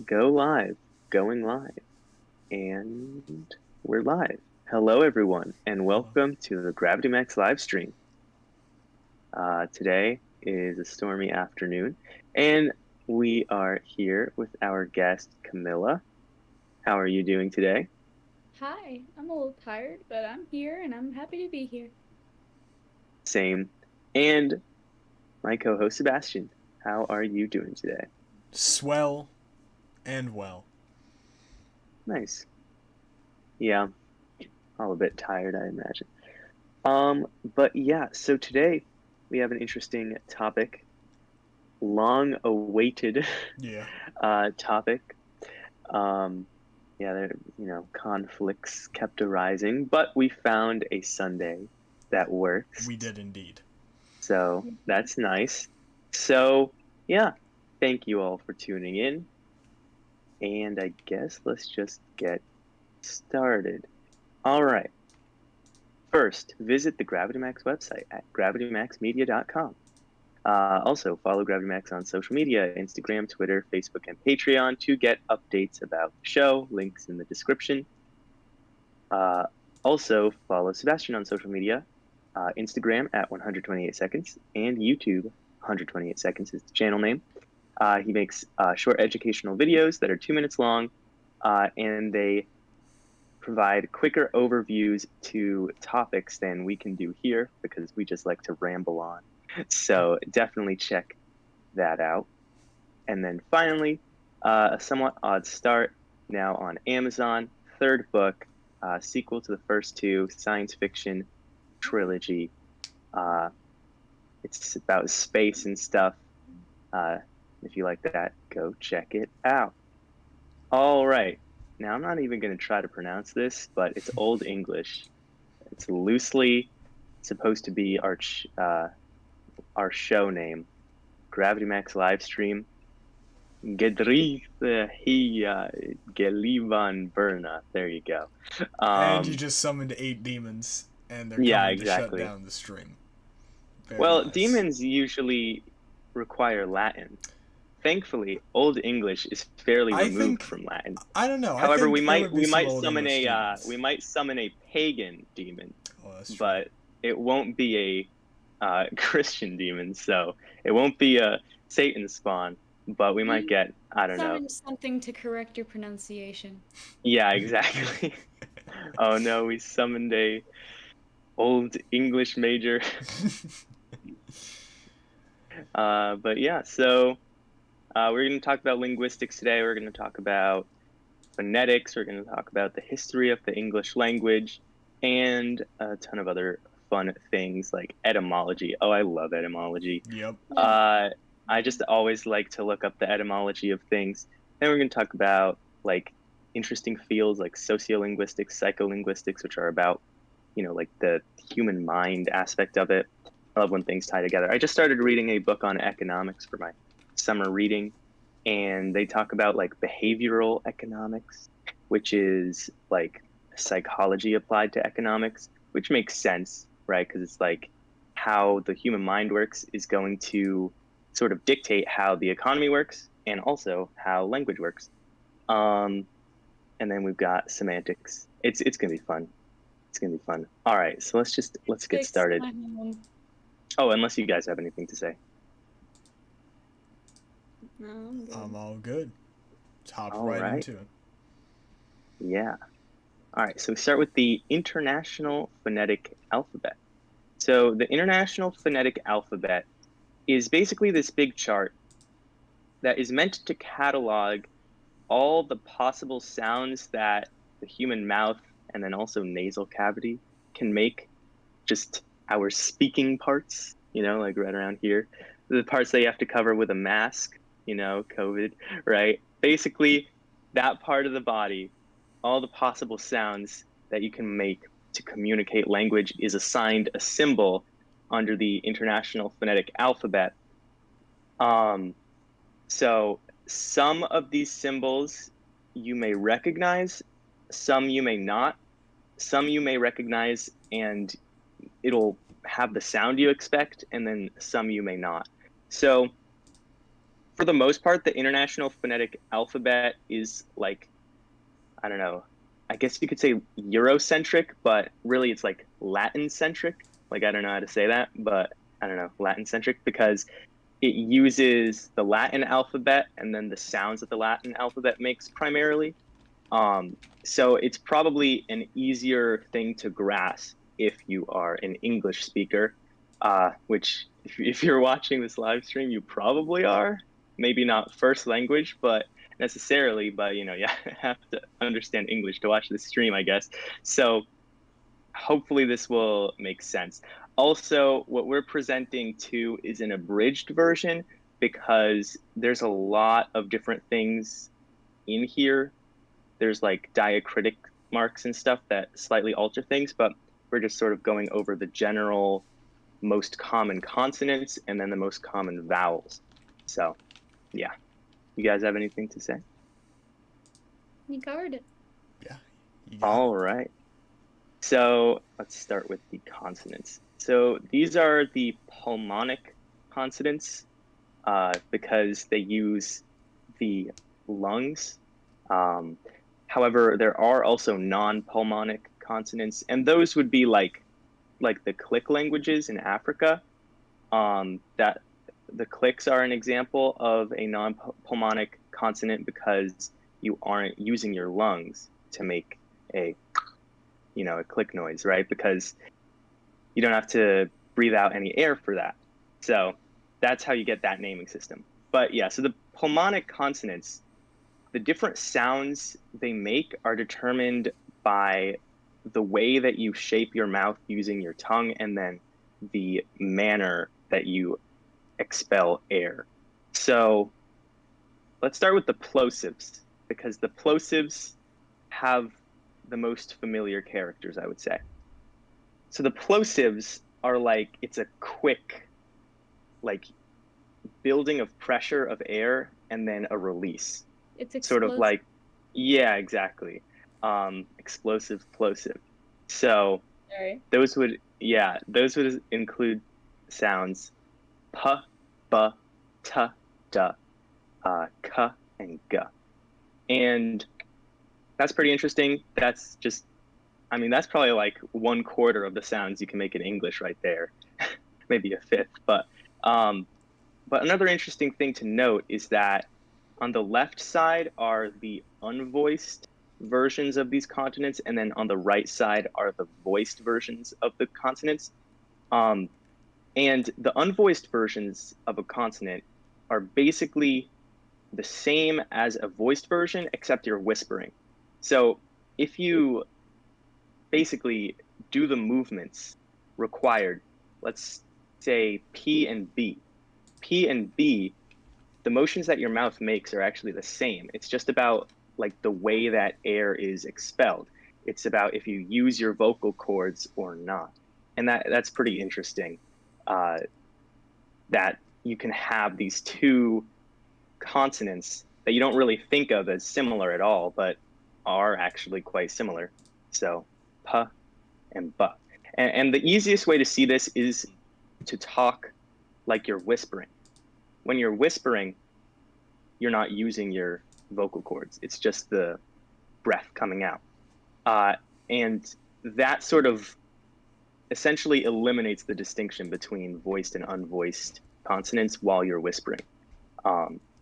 Go live, going live, and we're live. Hello, everyone, and Hello. welcome to the Gravity Max live stream. Today is a stormy afternoon, and we are here with our guest, Camilla. How are you doing today? Hi, I'm a little tired, but I'm here and I'm happy to be here. Same. And my co host, Sebastian. How are you doing today? Swell and well. Nice. Yeah, all a bit tired, I imagine. But yeah, so today we have an interesting topic, long awaited Yeah. topic. Um, yeah, conflicts kept arising, but we found a Sunday that works. We did indeed. So Mhm. that's nice. So yeah, thank you all for tuning in. And I guess let's just get started. All right. First, visit the Gravity Max website at gravitymaxmedia.com. Also, follow Gravity Max on social media Instagram, Twitter, Facebook, and Patreon to get updates about the show, links in the description. Uh, Also, follow Sebastian on social media Instagram at 128 seconds and YouTube 128 seconds is the channel name. He makes short educational videos that are 2 minutes long, and they provide quicker overviews to topics than we can do here because we just like to ramble on. So definitely check that out. And then finally, a somewhat odd start now on Amazon, third book, sequel to the first two, science fiction trilogy. Uh, it's about space and stuff. Uh, if you like that, go check it out. All right. Now, I'm not even going to try to pronounce this, but it's Old English. It's loosely supposed to be our show name, Gravity Max live stream. Gedríhð, Heáh, Gelibban, Burna. There you go. And you Um, just summoned 8 demons, and they're yeah, coming to shut exactly. down the stream. Very Well, nice. demons usually require Latin. Thankfully, Old English is fairly I removed think. from Latin. I don't know. I However, think there would be we some might Old summon English we demons. might summon a pagan demon, Oh, that's true. but it won't be a Christian demon. So it won't be a Satan spawn, but we might You get, I don't know. summoned something to correct your pronunciation. Yeah, exactly. Oh no, we summoned a old English major. But yeah, so we're going to talk about linguistics today. We're going to talk about phonetics. We're going to talk about the history of the English language and a ton of other fun things like etymology. Oh, I love etymology. Yep. Yeah. Uh, I just always like to look up the etymology of things. Then we're going to talk about like interesting fields like sociolinguistics, psycholinguistics, which are about, like the human mind aspect of it. I love when things tie together. I just started reading a book on economics for my summer reading, and they talk about like behavioral economics, which is like psychology applied to economics, which makes sense, right? Because it's like how the human mind works is going to sort of dictate how the economy works and also how language works. Um, and then we've got semantics. It's gonna be fun. It's gonna be fun. All right, so let's get Sticks started. my home. Oh, unless you guys have anything to say. No, I'm I'm good. all good. Let's hop All right right. into it. Yeah. All right, so we start with the International Phonetic Alphabet. So the International Phonetic Alphabet is basically this big chart that is meant to catalog all the possible sounds that the human mouth and then also nasal cavity can make, just our speaking parts, like right around here, the parts that you have to cover with a mask, COVID, right? Basically, that part of the body, all the possible sounds that you can make to communicate language is assigned a symbol under the International Phonetic Alphabet. Um, so some of these symbols you may recognize, some you may not. Some you may recognize and it'll have the sound you expect, and then some you may not. So for the most part, the International Phonetic Alphabet is like, I don't know, I guess you could say Eurocentric, but really it's like Latin-centric. Like, I don't know how to say that, but I don't know, Latin-centric, because it uses the Latin alphabet and then the sounds that the Latin alphabet makes primarily. So it's probably an easier thing to grasp if you are an English speaker, which if you're watching this live stream, you probably are. Maybe not first language, but necessarily, but you have to understand English to watch this stream, I guess. So hopefully this will make sense. Also, what we're presenting too is an abridged version because there's a lot of different things in here. There's like diacritic marks and stuff that slightly alter things, but we're just sort of going over the general most common consonants and then the most common vowels. So yeah, you guys have anything to say? You covered it. Yeah. All right. So let's start with the consonants. So these are the pulmonic consonants because they use the lungs. However, there are also non-pulmonic consonants, and those would be like the click languages in Africa. That the clicks are an example of a non-pulmonic consonant because you aren't using your lungs to make a click noise, right? Because you don't have to breathe out any air for that. So that's how you get that naming system. But yeah, so the pulmonic consonants, the different sounds they make are determined by the way that you shape your mouth using your tongue and then the manner that you expel air. So let's start with the plosives because the plosives have the most familiar characters, I would say. So the plosives are like, it's a quick, like building of pressure of air and then a release. It's explosive. Sort of like, yeah, exactly. Explosive, plosive. So those would include sounds p, b, t, d, k, and g. And that's pretty interesting. That's just, that's probably like 1/4 of the sounds you can make in English right there, maybe a fifth. But another interesting thing to note is that on the left side are the unvoiced versions of these consonants, and then on the right side are the voiced versions of the consonants. And the unvoiced versions of a consonant are basically the same as a voiced version, except you're whispering. So if you basically do the movements required, let's say P and B. P and B, the motions that your mouth makes are actually the same. It's just about like the way that air is expelled. It's about if you use your vocal cords or not. And that's pretty interesting, that you can have these two consonants that you don't really think of as similar at all, but are actually quite similar. So p and b. And the easiest way to see this is to talk like you're whispering. When you're whispering, you're not using your vocal cords. It's just the breath coming out. And that sort of essentially eliminates the distinction between voiced and unvoiced consonants while you're whispering.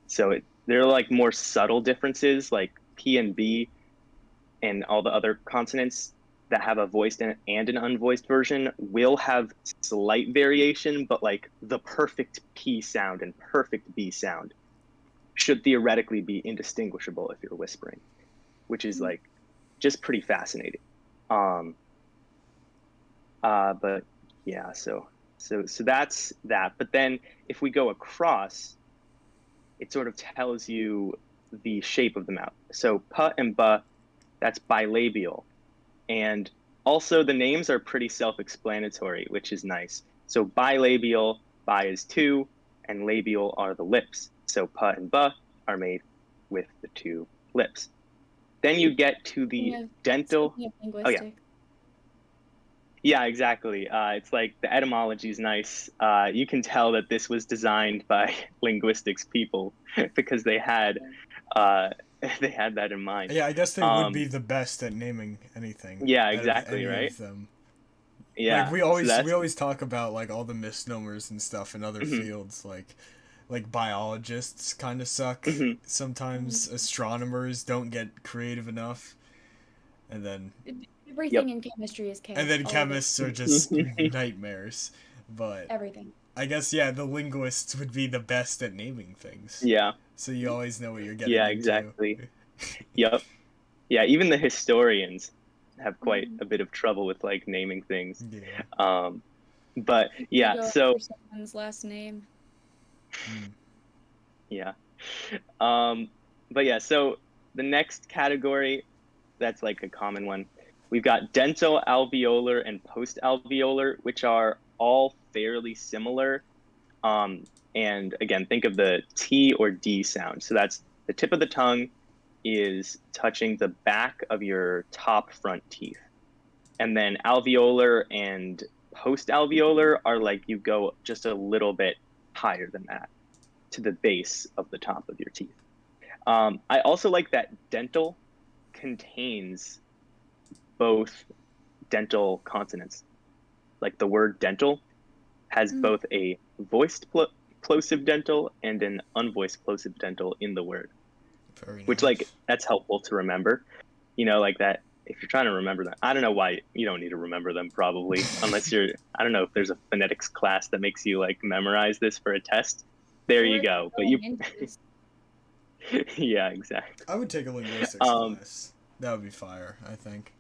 So there are like more subtle differences, like P and B and all the other consonants that have a voiced and an unvoiced version will have slight variation, but like the perfect P sound and perfect B sound should theoretically be indistinguishable if you're whispering, which is like just pretty fascinating. But yeah, so that's that. But then if we go across, it sort of tells you the shape of the mouth. So p and b, that's bilabial. And also the names are pretty self-explanatory, which is nice. So bilabial, bi is two, and labial are the lips. So p and b are made with the two lips. Then you get to the dental. Oh yeah. Yeah, exactly. It's like the etymology is nice. You can tell that this was designed by linguistics people because uh, they had that in mind. Yeah, I guess they would be Um, the best at naming anything yeah, out of exactly, any right? of them. Like Yeah. we So always we that's always talk about like all the misnomers and stuff in other mhm, fields, like biologists kind of suck. mhm. Sometimes Mhm. astronomers don't get creative enough, and then Yep. Everything in chemistry is and chaos. then All of it. chemists are just nightmares. But Everything. I guess yeah, the linguists would be the best at naming things. Yeah. So you always know what you're getting Yeah, into. exactly. Yep. Yeah, even the historians have quite Mhm. a bit of trouble with like naming things. Yeah. Um, but You yeah, go so after someone's last name. Mm. yeah. Um, but yeah, so the next category, that's like a common one. We've got dental, alveolar, and post-alveolar, which are all fairly similar. Um, and again, think of the T or D sound. So that's the tip of the tongue is touching the back of your top front teeth. And then alveolar and post-alveolar are like you go just a little bit higher than that to the base of the top of your teeth. I also like that dental contains both dental consonants. Like the word dental has Mm. both a voiced plosive dental and an unvoiced plosive dental in the word, Very which like nice. that's helpful to remember. Like that if you're trying to remember them. I don't know why you don't need to remember them probably unless you're I don't know if there's a phonetics class that makes you like memorize this for a test. There Or you if go. you're But you going into this. yeah, exactly. I would take a linguistics Um class. That would be fire, I think.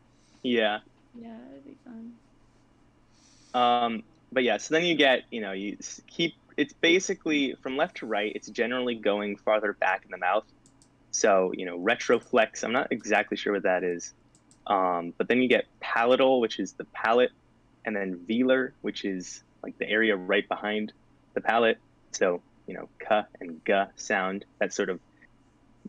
yeah. Yeah, it'd be fun. But yeah, so then you get, you keep, it's basically from left to right, it's generally going farther back in the mouth. So, retroflex, I'm not exactly sure what that is. But then you get palatal, which is the palate, and then velar, which is like the area right behind the palate. So, ka and ga sound, that sort of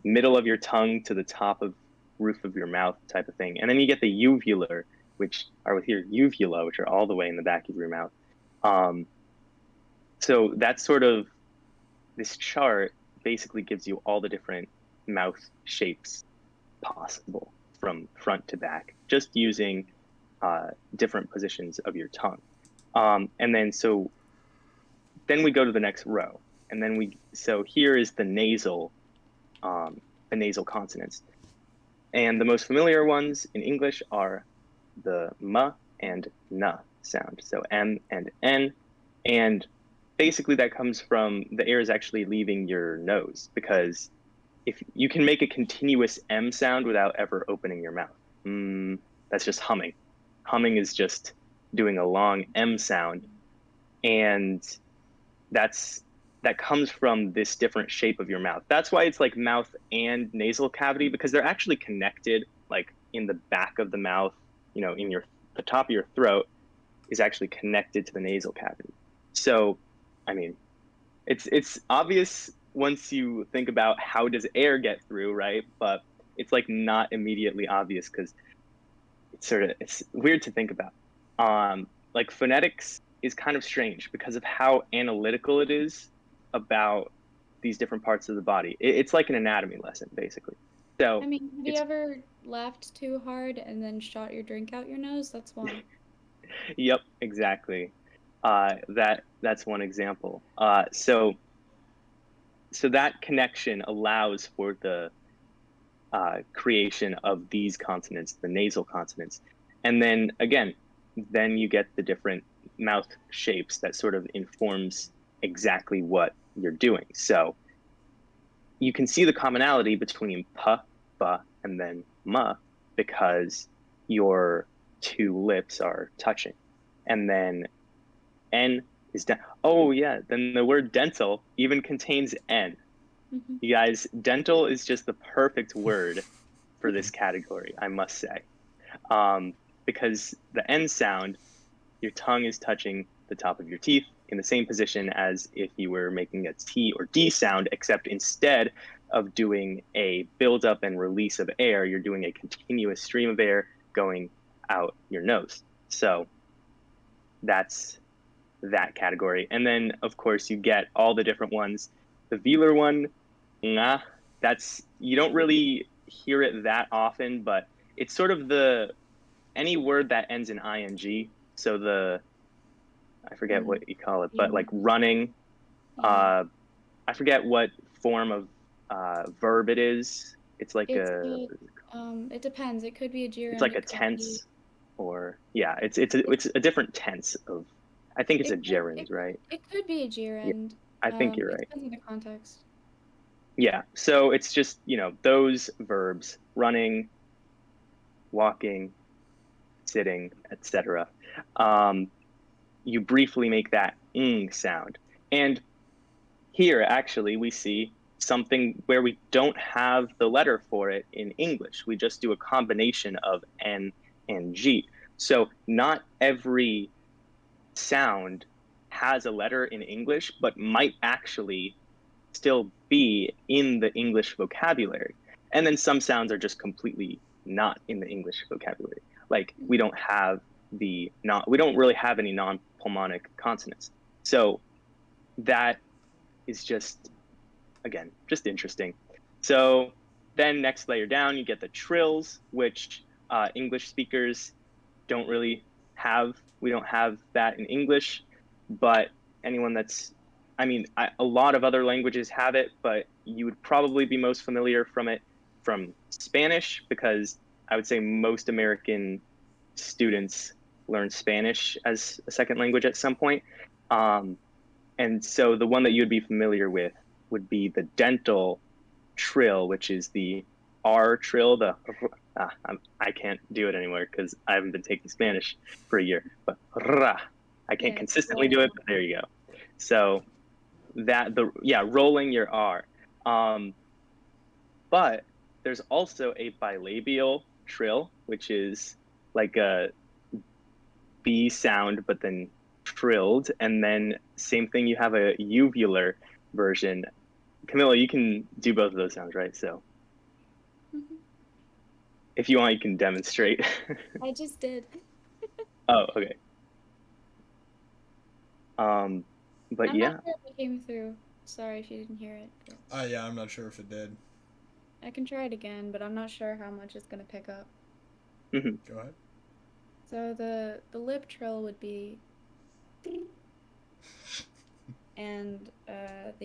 middle of your tongue to the top of roof of your mouth type of thing. And then you get the uvular, which are with your uvula, which are all the way in the back of your mouth. Um, so that's sort of this chart basically gives you all the different mouth shapes possible from front to back, just using different positions of your tongue. And then we go to the next row, and so here is the nasal consonants, and the most familiar ones in English are the m and n sound, so m and n, and basically that comes from the air is actually leaving your nose because if you can make a continuous M sound without ever opening your mouth. That's just humming. Humming is just doing a long M sound, and that comes from this different shape of your mouth. That's why it's like mouth and nasal cavity because they're actually connected. Like in the back of the mouth, in the top of your throat is actually connected to the nasal cavity. So, I mean, it's obvious once you think about how does air get through, right? But it's like not immediately obvious because it's weird to think about. Like phonetics is kind of strange because of how analytical it is about these different parts of the body. It's like an anatomy lesson basically. I So mean, have you it's ever laughed too hard and then shot your drink out your nose? That's why. yep, exactly. That's one example. So that connection allows for the creation of these consonants, the nasal consonants. And then again, then you get the different mouth shapes that sort of informs exactly what you're doing. So you can see the commonality between pa, ba, and then ma because your two lips are touching. And then n is oh yeah, then the word dental even contains n. Mhm. You guys, dental is just the perfect word for this category, I must say. Because the N sound, your tongue is touching the top of your teeth in the same position as if you were making a T or D sound, except instead of doing a buildup and release of air, you're doing a continuous stream of air going out your nose. So that's that category. And then, of course, you get all the different ones. The velar one, nah, you don't really hear it that often, but it's sort of any word that ends in ing. So I forget what you call it, but like running, I forget what form of verb it is. It's like it depends. It could be a gerund. It's like a tense, or yeah, it's a different tense of. I think it's a gerund, right? It could be a gerund. Yeah, I think you're right. It depends on the context. Yeah, so it's just, those verbs: running, walking, sitting, etc. You briefly make that ng sound. And here, actually, we see something where we don't have the letter for it in English. We just do a combination of N and G. So not every sound has a letter in English, but might actually still be in the English vocabulary. And then some sounds are just completely not in the English vocabulary. Like we don't really have any non-pulmonic consonants. So that is just, again, just interesting. So then next layer down, you get the trills, which English speakers don't really have. We don't have that in English, but anyone a lot of other languages have it, but you would probably be most familiar from Spanish, because I would say most American students learn Spanish as a second language at some point. And so the one that you'd be familiar with would be the dental trill, which is the R trill. I can't do it anymore because I haven't been taking Spanish for a year. But I can't consistently do it, but there you go. So rolling your R. But there's also a bilabial trill, which is like a B sound, but then trilled. And then same thing, you have a uvular version. Camilla, you can do both of those sounds, right? So if you want, you can demonstrate. I just did. Oh, okay. But I'm yeah. not sure if it came through. Sorry if you didn't hear it. Yeah, I'm not sure if it did. I can try it again, but I'm not sure how much it's gonna pick up. Mm-hmm. Go ahead. So the lip trill would be, and the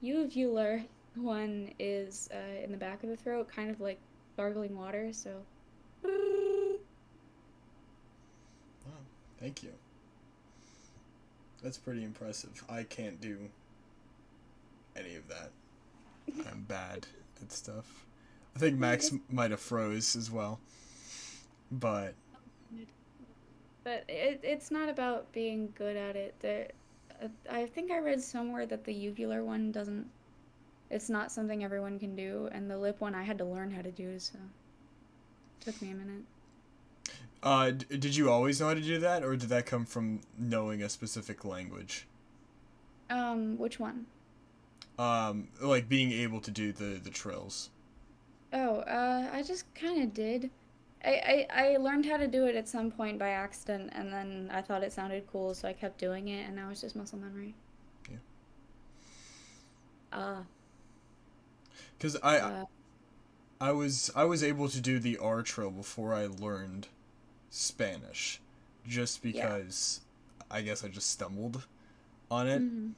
uvular one is in the back of the throat, kind of like gargling water. So. Wow, thank you. That's pretty impressive. I can't do any of that. I'm bad at stuff. I think Max might have froze as well. But it's not about being good at it. I think I read somewhere that the uvular one it's not something everyone can do, and the lip one I had to learn how to do, so it took me a minute. Did you always know how to do that, or did that come from knowing a specific language? Which one? Like being able to do the trills. Oh, I just kind of did. I learned how to do it at some point by accident, and then I thought it sounded cool, so I kept doing it, and now it's just muscle memory. Yeah. Because I was able to do the R trill before I learned Spanish, just because I guess I just stumbled on it. Mm-hmm.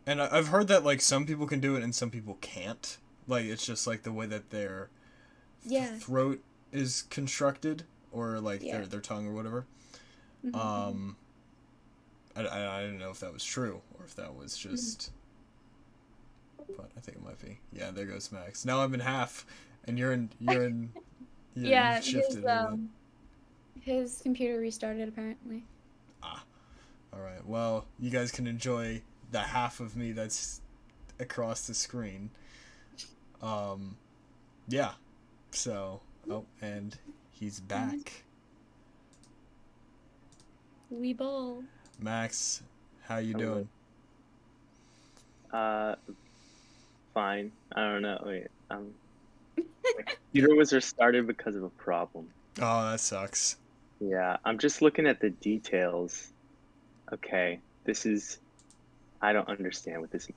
And I've heard that like some people can do it and some people can't. Like it's just like the way that their throat is constructed, or like their tongue or whatever. Mm-hmm. I didn't know if that was true or if that was just. But I think it might be. Yeah, there goes Max. Now I'm in half, and you're in. Yeah, shifted his computer restarted apparently. All right. Well, you guys can enjoy the half of me that's across the screen. Yeah. So, and he's back. We ball. Max, how you doing? Fine. I don't know. Wait, my computer was restarted because of a problem. Oh, that sucks. Yeah, I'm just looking at the details. Okay, this is. I don't understand what this.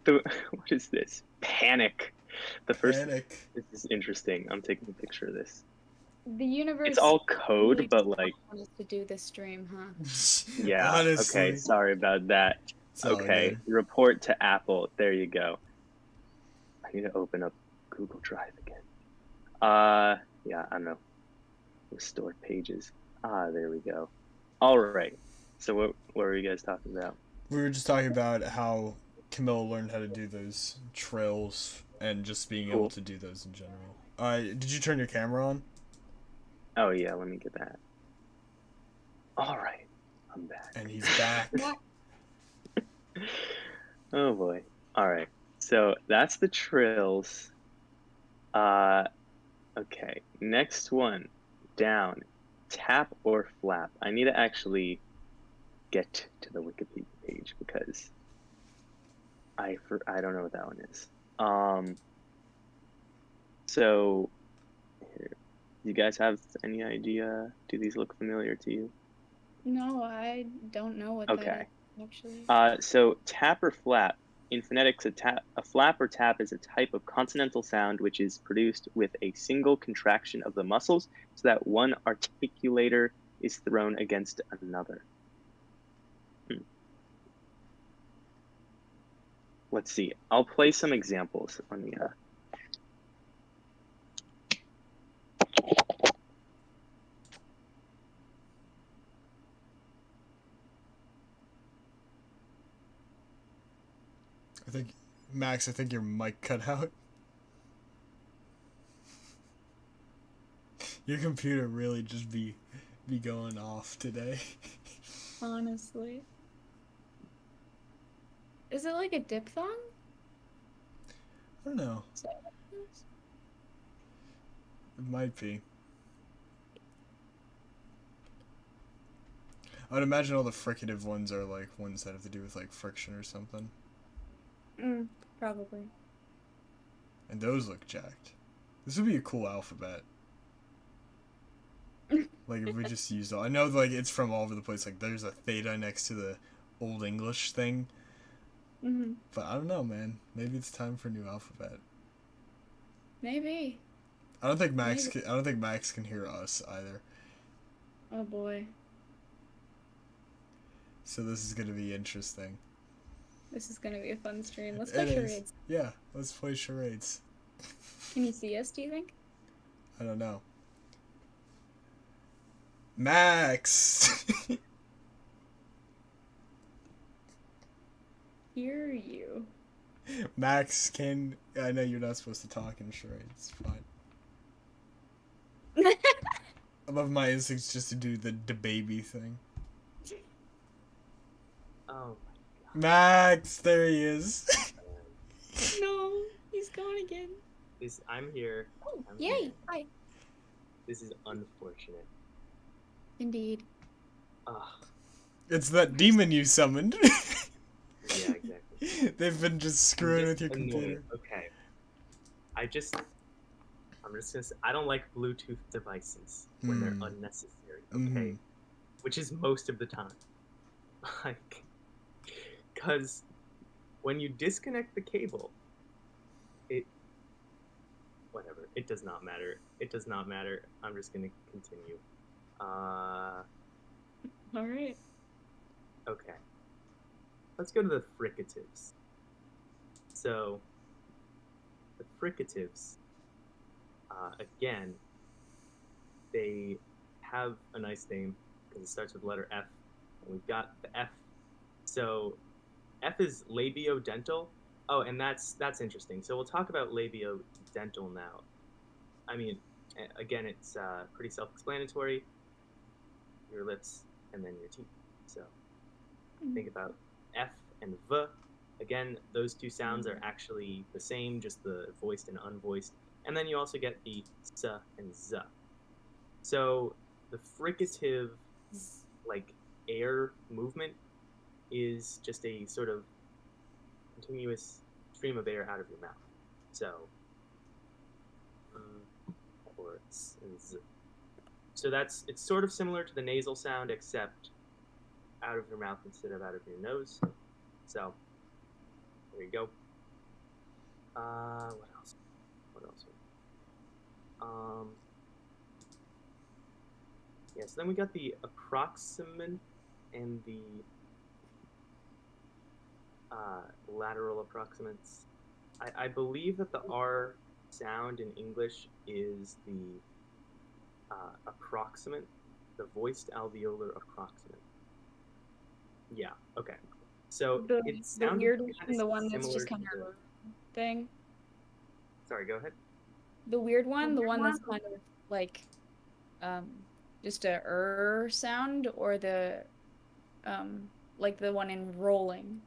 What is this? Panic. The first. Panic. This is interesting. I'm taking a picture of this. The universe. It's all code, really but like. Want us to do this stream, huh? Yeah. Honestly. Okay. Sorry about that. It's all Okay. good. Report to Apple. There you go. I need to open up Google Drive again. Yeah. I don't know. Stored pages. There we go. All right. So what were you guys talking about? We were just talking about how Camilla learned how to do those trails and just being able to do those in general. Did you turn your camera on? Oh yeah, let me get that. All right, I'm back. And he's back. Oh boy. All right. So that's the trills. Okay. Next one. Down. Tap or flap. I need to actually get to the Wikipedia page because I don't know what that one is. So here. You guys have any idea? Do these look familiar to you? No, I don't know what that is, actually. So tap or flap. In phonetics, a flap or tap is a type of consonantal sound which is produced with a single contraction of the muscles so that one articulator is thrown against another. Let's see. I'll play some examples on the... Max, I think your mic cut out. Your computer really just be going off today. Honestly. Is it like a diphthong? I don't know. It might be. I would imagine all the fricative ones are like ones that have to do with like friction or something. Probably. And those look jacked. This would be a cool alphabet. Like if we just used all, I know like it's from all over the place. Like there's a theta next to the Old English thing. But I don't know, man. Maybe it's time for a new alphabet. Maybe. I don't think Max can hear us either. Oh boy. So this is gonna be interesting. This is gonna be a fun stream. Let's play charades. Yeah, let's play charades. Can you see us, do you think? I don't know. Max! Hear you. Max, I know you're not supposed to talk in charades. Fine. I love my instincts just to do the baby thing. Oh. Max, there he is. No, he's gone again. I'm here. Oh, yay! Hi. This is unfortunate. Indeed. It's that demon you summoned. Yeah, exactly. They've been just screwing with your computer. Okay. I'm just gonna say, I don't like Bluetooth devices when they're unnecessary. Okay. Which is most of the time. Like, because when you disconnect the cable, whatever. It does not matter. It does not matter. I'm just gonna continue. All right. Okay. Let's go to the fricatives. So, the fricatives, again, they have a nice name because it starts with the letter F, and we've got the F. So, F is labiodental. Oh, and that's interesting. So we'll talk about labiodental now. I mean, again, it's pretty self-explanatory. Your lips and then your teeth. So think about F and V. Again, those two sounds are actually the same, just the voiced and unvoiced. And then you also get the S and Z. So the fricative, like, air movement is just a sort of continuous stream of air out of your mouth. So, or S and Z. So it's sort of similar to the nasal sound, except out of your mouth instead of out of your nose. So there you go. What else? What else? Yeah, so then we got the approximant and the lateral approximants. I believe that the R sound in English is the approximant, the voiced alveolar approximant. Yeah, okay. So the weird one, the one that's just kind of thing. Sorry, go ahead. The weird one, the one that's kind of like just a sound, or the like the one in rolling.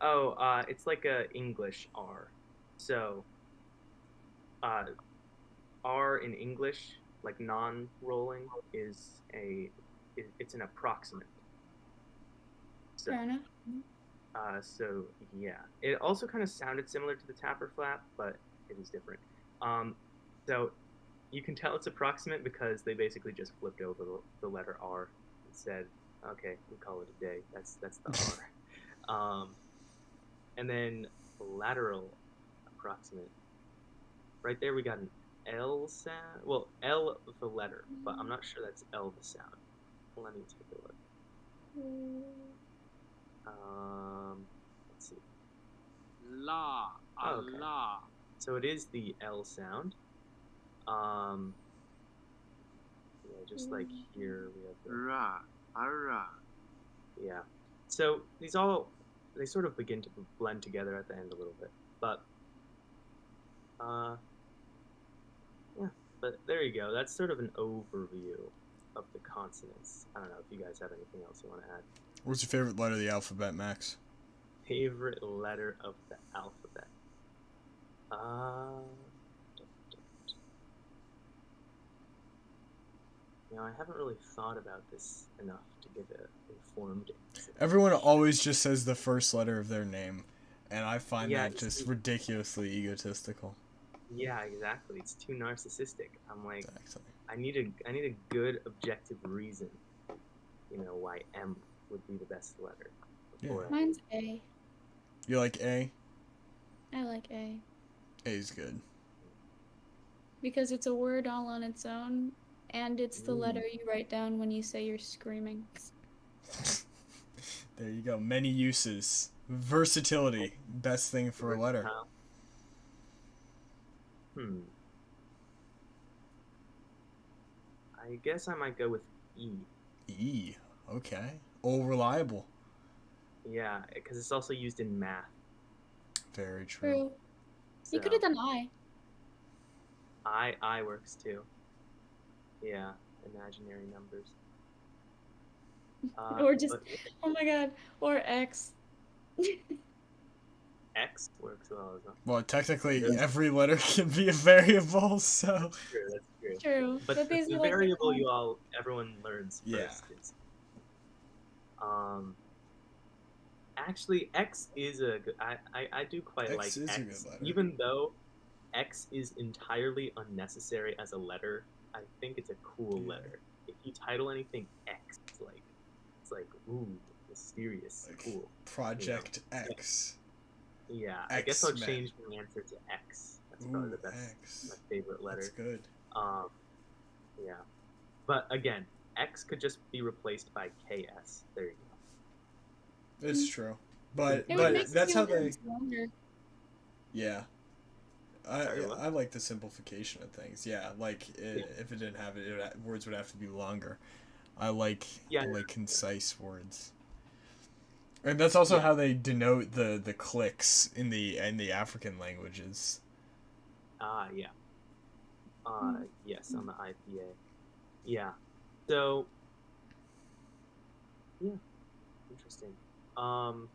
Oh, it's like a English R. So R in English, like non-rolling, is it's an approximate. So, Fair enough. So yeah, it also kind of sounded similar to the tapper flap, but it is different. So you can tell it's approximate because they basically just flipped over the letter R and said, "Okay, we call it a day." That's the R. And then lateral approximate. Right there, we got an L sound. Well, L the letter, but I'm not sure that's L the sound. Let me take a look. Let's see. La. Okay. Allah. So it is the L sound. Yeah, just like here we have the Ra. Ara. yeah. So they sort of begin to blend together at the end a little bit, but yeah. But there you go. That's sort of an overview of the consonants. I don't know if you guys have anything else you want to add. What's your favorite letter of the alphabet, Max? Favorite letter of the alphabet. You know, I haven't really thought about this enough to give an informed answer. Everyone always just says the first letter of their name, and I find that just ridiculously egotistical. Yeah, exactly. It's too narcissistic. I'm like, Exactly. I need a good objective reason, you know, why M would be the best letter. Yeah. Mine's A. You like A? I like A. A's good. Because it's a word all on its own, and it's the letter you write down when you say you're screaming. There you go. Many uses. Versatility. Best thing for a letter. I guess I might go with E. E. Okay. All reliable. Yeah, because it's also used in math. Very true. So, you could have done I. I works too. Yeah, imaginary numbers. Or just, oh my god, or X. X works well as well. Well, technically, every letter can be a variable, so. That's true. That's true. True. But the variable everyone learns first is. Actually, X is a good. I do quite like X, a good letter. Even though X is entirely unnecessary as a letter. I think it's a cool letter. If you title anything X, it's like ooh, mysterious, like cool. Project X. Yeah, I guess I'll change my answer to X. That's probably the best. X. My favorite letter. That's good. Yeah, but again, X could just be replaced by KS. There you go. It's true, but that's how they. Yeah. I like the simplification of things. Yeah, like if it didn't have it, words would have to be longer. I like concise words. And that's also how they denote the clicks in the African languages. Yeah. Yes, on the IPA. Yeah. So yeah. Interesting. All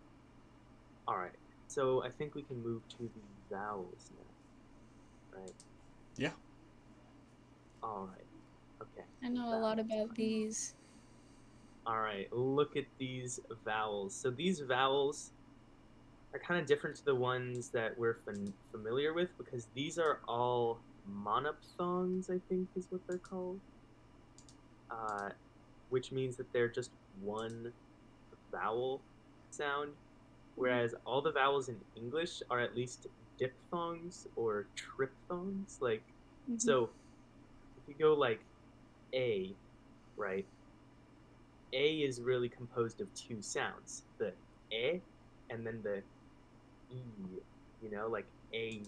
right. So I think we can move to the vowels now. Right. Yeah. All right. Okay. I know a lot about these. All right. Look at these vowels. So these vowels are kind of different to the ones that we're familiar with because these are all monophthongs, I think is what they're called. which means that they're just one vowel sound, whereas all the vowels in English are at least diphthongs or triphthongs. Like, so if you go like A, right? A is really composed of two sounds, the E and then the E, you know, like A.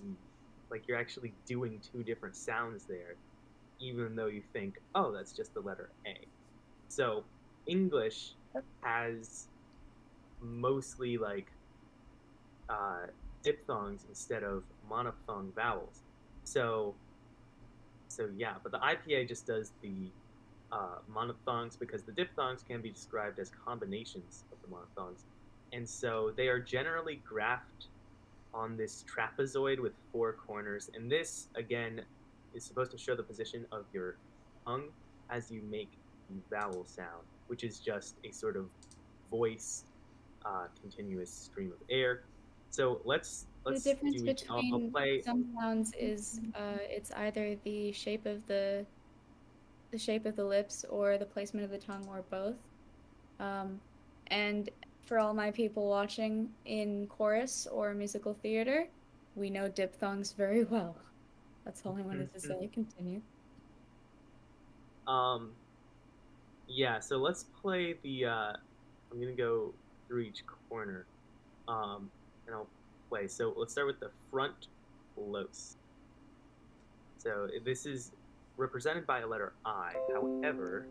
Like you're actually doing two different sounds there, even though you think, oh, that's just the letter A. So English has mostly like diphthongs instead of monophthong vowels. So yeah, but the IPA just does the monophthongs because the diphthongs can be described as combinations of the monophthongs. And so they are generally graphed on this trapezoid with four corners. And this, again, is supposed to show the position of your tongue as you make the vowel sound, which is just a sort of voice continuous stream of air. So let's the difference do each. I'll play. Some sounds is it's either the shape of the lips or the placement of the tongue or both. And for all my people watching in chorus or musical theater, we know diphthongs very well. That's all I wanted to say. Continue. Yeah, so let's play the I'm gonna go through each corner. And I'll play. So let's start with the front close. So this is represented by a letter I. However,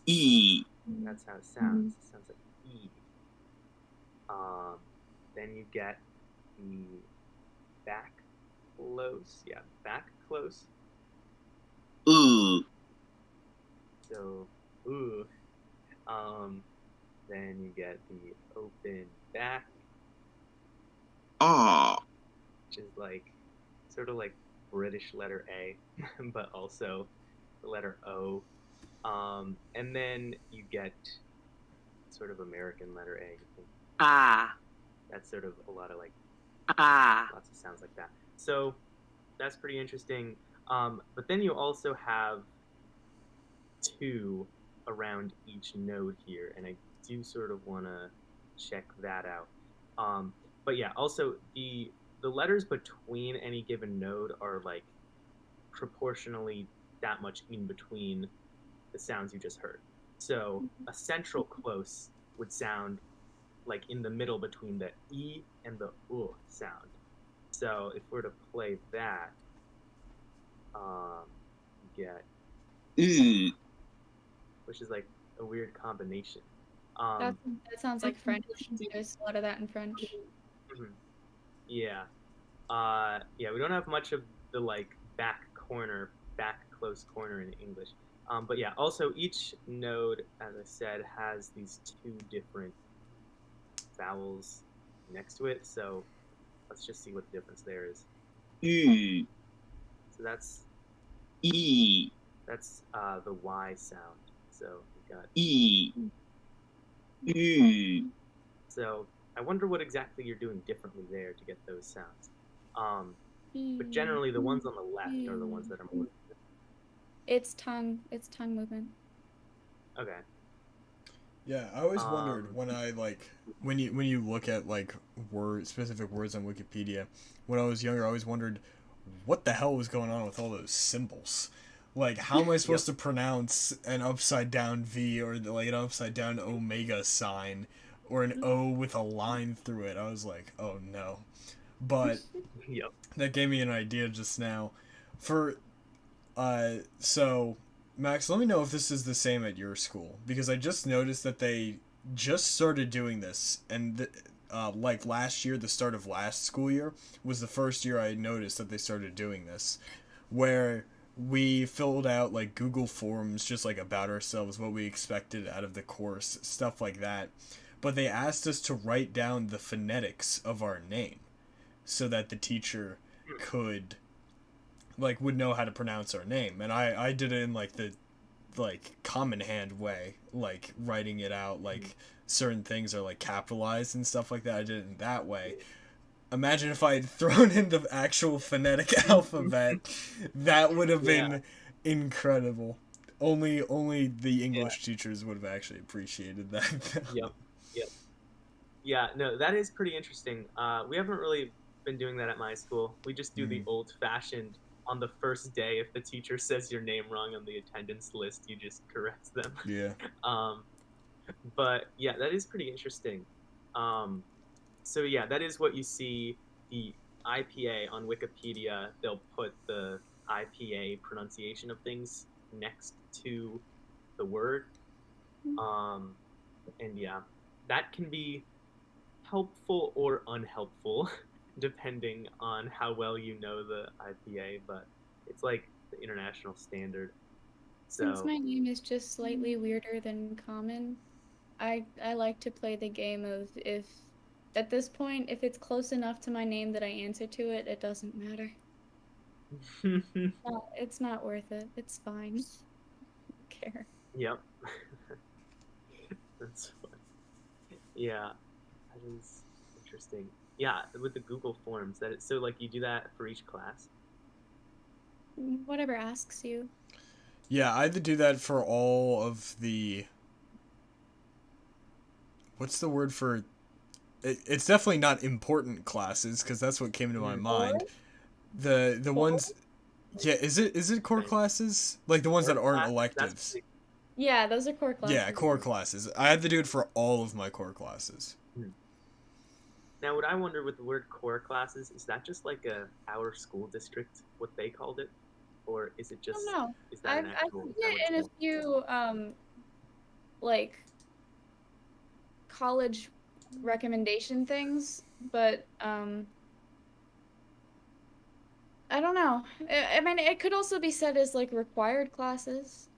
E. That's how it sounds. It sounds like E. Then you get the back close. Yeah, back close. Ooh. So, ooh. Then you get the open back, Ah. which is like sort of like British letter A, but also the letter O. And then you get sort of American letter A. Ah. That's sort of a lot of like Ah. lots of sounds like that. So that's pretty interesting. But then you also have two around each node here, and I do sort of want to check that out. But yeah, also the letters between any given node are like proportionally that much in between the sounds you just heard. So a central close would sound like in the middle between the E and the U sound. So if we're to play that, you get, Ooh. which is like a weird combination. That sounds like French. There's a lot of that in French. Yeah. Yeah, we don't have much of the like back close corner in English. But yeah, also each node, as I said, has these two different vowels next to it. So let's just see what the difference there is. Ooh. So that's E. That's the Y sound. So we got E. Ooh. So I wonder what exactly you're doing differently there to get those sounds. But generally, the ones on the left are the ones that are more. It's tongue movement. Okay. Yeah, I always wondered when I like when you look at like specific words on Wikipedia. When I was younger, I always wondered what the hell was going on with all those symbols. Like, how am I supposed to pronounce an upside down V or like an upside down omega sign or an O with a line through it? I was like, oh no. But that gave me an idea just now. So Max, let me know if this is the same at your school, because I just noticed that they just started doing this, and like last year, the start of last school year was the first year I noticed that they started doing this, where we filled out like Google Forms just like about ourselves, what we expected out of the course, stuff like that. But they asked us to write down the phonetics of our name so that the teacher would know how to pronounce our name. And I did it in like the common hand way, like writing it out, like certain things are like capitalized and stuff like that. I did it in that way. Imagine if I had thrown in the actual phonetic alphabet. That would have been incredible. Only the English teachers would have actually appreciated that. Yep. Yeah, no, that is pretty interesting. We haven't really been doing that at my school. We just do the old-fashioned, on the first day, if the teacher says your name wrong on the attendance list, you just correct them. Yeah. But yeah, that is pretty interesting. So yeah, that is what you see. The IPA on Wikipedia, they'll put the IPA pronunciation of things next to the word. And yeah, that can be helpful or unhelpful depending on how well you know the IPA, but it's like the international standard. So since my name is just slightly weirder than common, I like to play the game of, if at this point, if it's close enough to my name that I answer to it, it doesn't matter. It's not worth it. It's fine. I don't care. Yep. That's fun. Yeah, that is interesting. Yeah, with the Google Forms, so like you do that for each class. Whatever asks you. Yeah, I had to do that for all of the. What's the word for? It's definitely not important classes, because that's what came to my mind. The ones. Yeah, is it core classes? Like the ones that aren't electives. Yeah, those are core classes. Yeah, core classes. I had to do it for all of my core classes. Now, what I wonder with the word core classes, is that just like our school district, what they called it? Or is it just... I don't know. Is that an actual... I've seen it in a few, like, college recommendation things, but, I don't know. I mean, it could also be said as, like, required classes.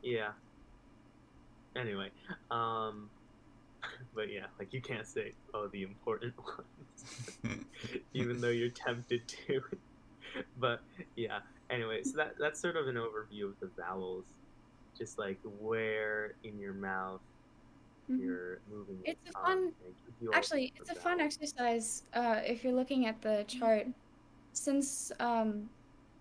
Yeah. Anyway, but yeah, like you can't say, oh, the important ones, even though you're tempted to. But yeah, anyway, so that's sort of an overview of the vowels, just like where in your mouth you're moving. It's a fun, actually, it's a fun exercise if you're looking at the chart, since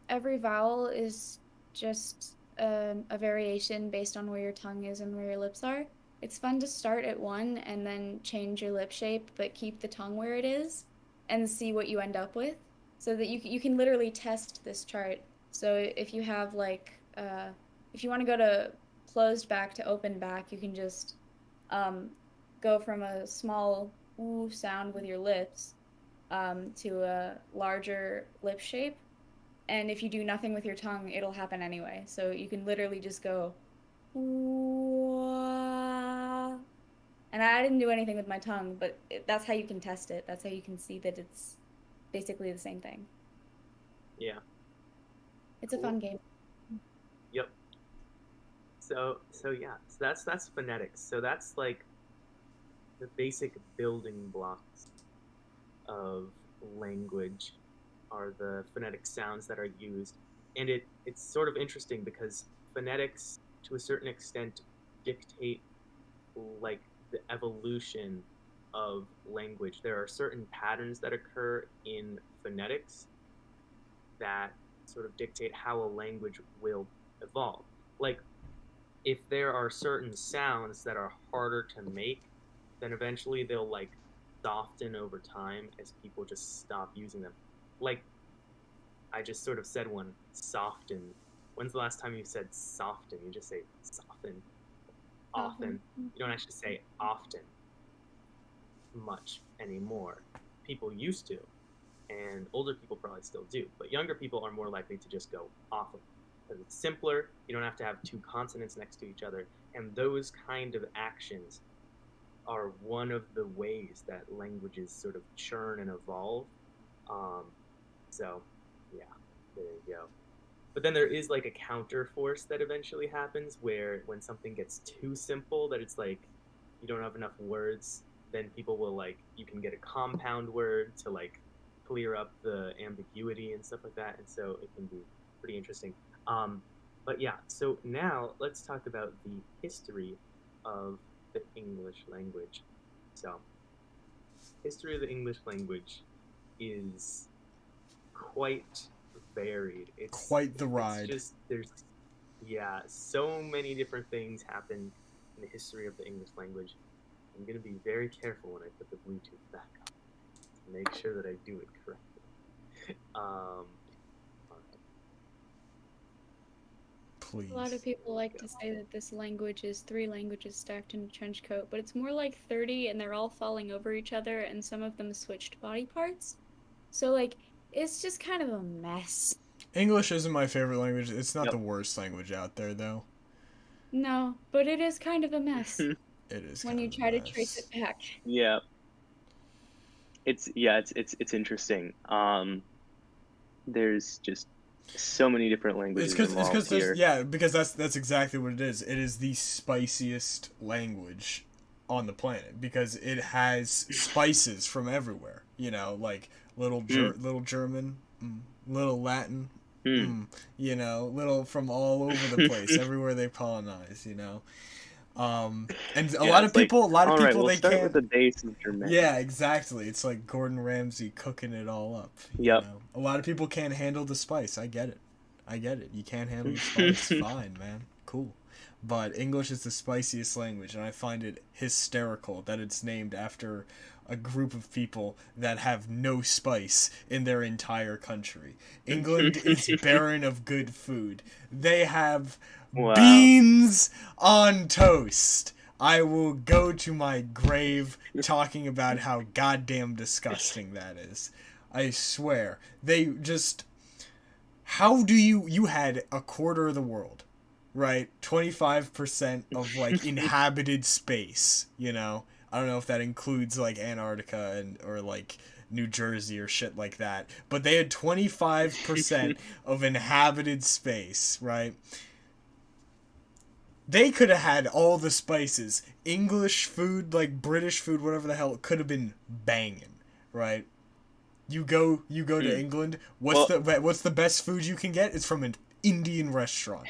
every vowel is just a variation based on where your tongue is and where your lips are. It's fun to start at one and then change your lip shape, but keep the tongue where it is, and see what you end up with, so that you can literally test this chart. So if you have like, if you want to go to closed back to open back, you can just go from a small ooh sound with your lips to a larger lip shape. And if you do nothing with your tongue, it'll happen anyway. So you can literally just go, wah. And I didn't do anything with my tongue, but that's how you can test it. That's how you can see that it's basically the same thing. Yeah. It's a fun game. Yep. So yeah, so that's phonetics. So that's like the basic building blocks of language, are the phonetic sounds that are used. And it's sort of interesting because phonetics, to a certain extent, dictate like the evolution of language. There are certain patterns that occur in phonetics that sort of dictate how a language will evolve. Like, if there are certain sounds that are harder to make, then eventually they'll like soften over time as people just stop using them. Like, I just sort of said one, soften. When's the last time you said soften? You just say soften. Often. You don't actually say often much anymore. People used to, and older people probably still do, but younger people are more likely to just go often, because it's simpler. You don't have to have two consonants next to each other, and those kind of actions are one of the ways that languages sort of churn and evolve. So yeah, there you go. But then there is like a counter force that eventually happens, where when something gets too simple, that it's like you don't have enough words, then people will like, you can get a compound word to like clear up the ambiguity and stuff like that, and so it can be pretty interesting. But yeah, so now let's talk about the history of the English language. So, history of the English language is quite varied. It's quite the ride. It's just there's so many different things happen in the history of the English language. I'm gonna be very careful when I put the Bluetooth back on to make sure that I do it correctly. Please. A lot of people like to say that this language is 3 languages stacked in a trench coat, but it's more like 30, and they're all falling over each other, and some of them switched body parts. So, like, it's just kind of a mess. English isn't my favorite language. It's not the worst language out there, though. No, but it is kind of a mess. It is when you try to trace it back. Yeah. It's interesting. There's just so many different languages involved here. Because that's exactly what it is. It is the spiciest language on the planet because it has spices from everywhere. You know, like little German, little Latin, you know, little from all over the place, everywhere they colonize. You know. And a lot of people we'll they start can't. with the base of German. Yeah, exactly. It's like Gordon Ramsay cooking it all up. Yep. You know? A lot of people can't handle the spice. I get it. You can't handle the spice. Fine, man. Cool. But English is the spiciest language, and I find it hysterical that it's named after a group of people that have no spice in their entire country. England is barren of good food. They have beans on toast. I will go to my grave talking about how goddamn disgusting that is. I swear. They just... How do you had a quarter of the world, right? 25% of, like, inhabited space, you know? I don't know if that includes, like, Antarctica or, like, New Jersey or shit like that. But they had 25% of inhabited space, right? They could have had all the spices. English food, like British food, whatever the hell, it could have been banging, right? You go to England. What's the best food you can get? It's from an Indian restaurant.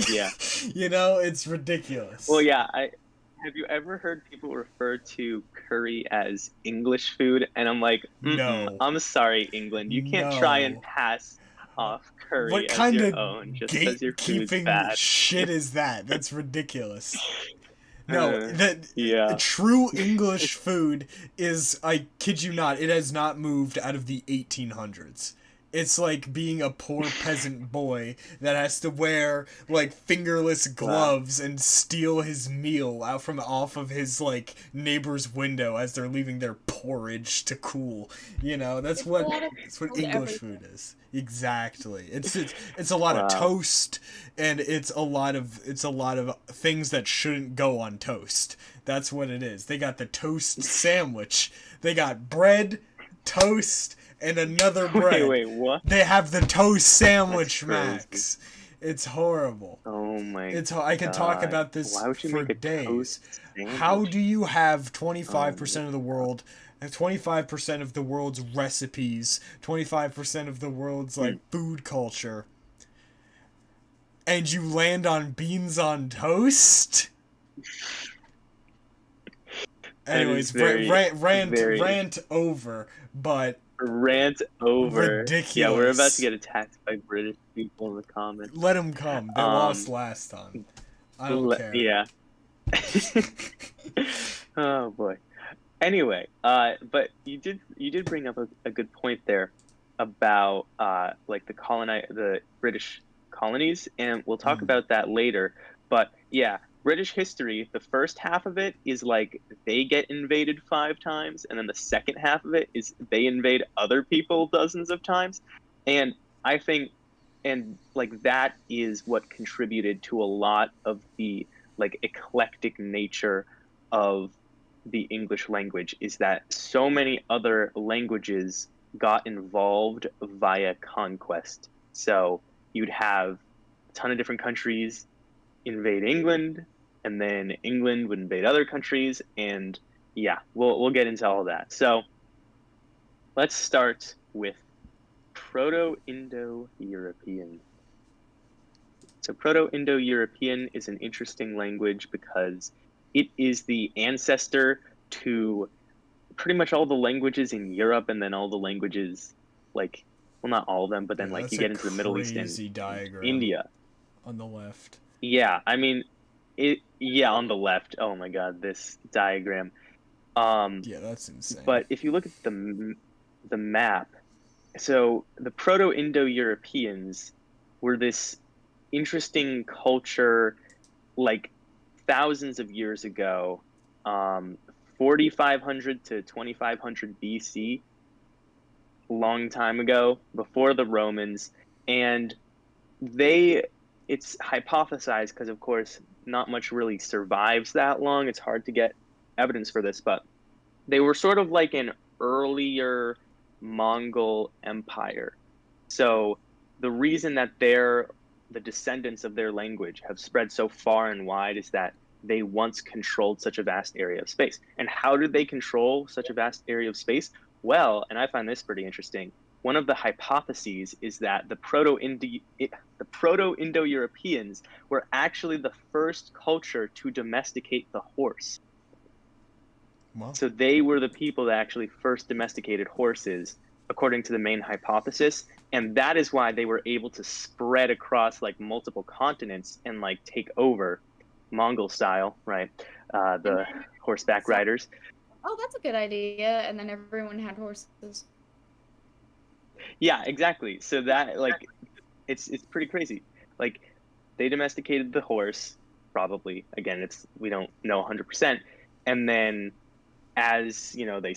Yeah. You know, it's ridiculous. Well, yeah. Have you ever heard people refer to curry as English food? And I'm like, no. I'm sorry, England. You can't try and pass off curry what as kind your of own just because your food's bad. Shit is that? That's ridiculous. No, true English food is, I kid you not, it has not moved out of the 1800s. It's like being a poor peasant boy that has to wear, like, fingerless gloves and steal his meal out from off of his, like, neighbor's window as they're leaving their porridge to cool. You know, that's what English food is. Exactly. It's a lot of toast, and it's a lot of things that shouldn't go on toast. That's what it is. They got the toast sandwich. They got bread, toast, and another bread. Wait, what? They have the toast sandwich, Max. It's horrible. Oh my god. I could talk about this for days. How do you have 25% of the world, 25% of the world's recipes, 25% of the world's like food culture, and you land on beans on toast? Anyways, rant over, but... Rant over. Ridiculous. Yeah, we're about to get attacked by British people in the comments. Let them come. They lost last time. I don't care. Yeah. Oh boy. Anyway, but you did bring up a good point there about like the British colonies, and we'll talk about that later. But yeah, British history, the first half of it is like they get invaded 5 times, and then the second half of it is they invade other people dozens of times. And I think, and like that is what contributed to a lot of the like eclectic nature of the English language, is that so many other languages got involved via conquest. So you'd have a ton of different countries invade England, and then England would invade other countries, and yeah, we'll get into all that. So let's start with Proto-Indo-European. So Proto-Indo-European is an interesting language because it is the ancestor to pretty much all the languages in Europe, and then all the languages like well, not all of them, but then like you get into the Middle East and diagram India. On the left. Yeah, I mean, on the left. Oh my God, this diagram. Yeah, that's insane. But if you look at the map, so the Proto-Indo-Europeans were this interesting culture, like thousands of years ago, 4,500 to 2,500 BC, long time ago, before the Romans, and it's hypothesized because, of course, not much really survives that long. It's hard to get evidence for this, but they were sort of like an earlier Mongol empire. So the reason that the descendants of their language have spread so far and wide is that they once controlled such a vast area of space. And how did they control such a vast area of space? Well, and I find this pretty interesting, one of the hypotheses is that the Proto-Indo-Europeans were actually the first culture to domesticate the horse. Wow. So they were the people that actually first domesticated horses, according to the main hypothesis. And that is why they were able to spread across like multiple continents and like take over Mongol style, right? The horseback riders. Oh, that's a good idea. And then everyone had horses. Yeah, exactly. So that like, it's pretty crazy. Like, they domesticated the horse, probably. Again, we don't know 100%. And then, as you know, they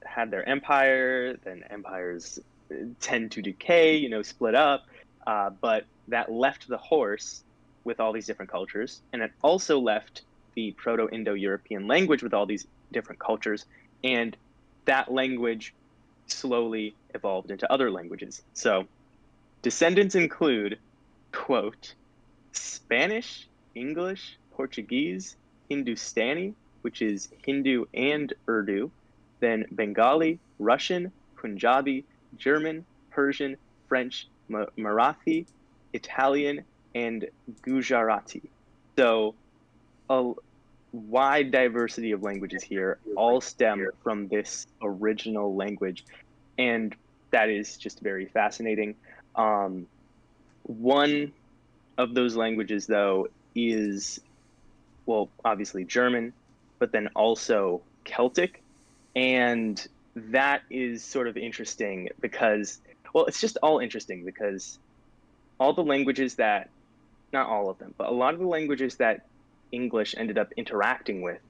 had their empire. Then empires tend to decay, split up. But that left the horse with all these different cultures, and it also left the Proto-Indo-European language with all these different cultures, and that language slowly evolved into other languages. So descendants include, quote, Spanish, English, Portuguese, Hindustani, which is Hindu and Urdu, then Bengali, Russian, Punjabi, German, Persian, French, Marathi, Italian, and Gujarati. So a wide diversity of languages here, all stem from this original language, and that is just very fascinating. One of those languages, though, is, well, obviously German, but then also Celtic, and that is sort of interesting because, well, it's just all interesting because all the languages that, not all of them, but a lot of the languages that English ended up interacting with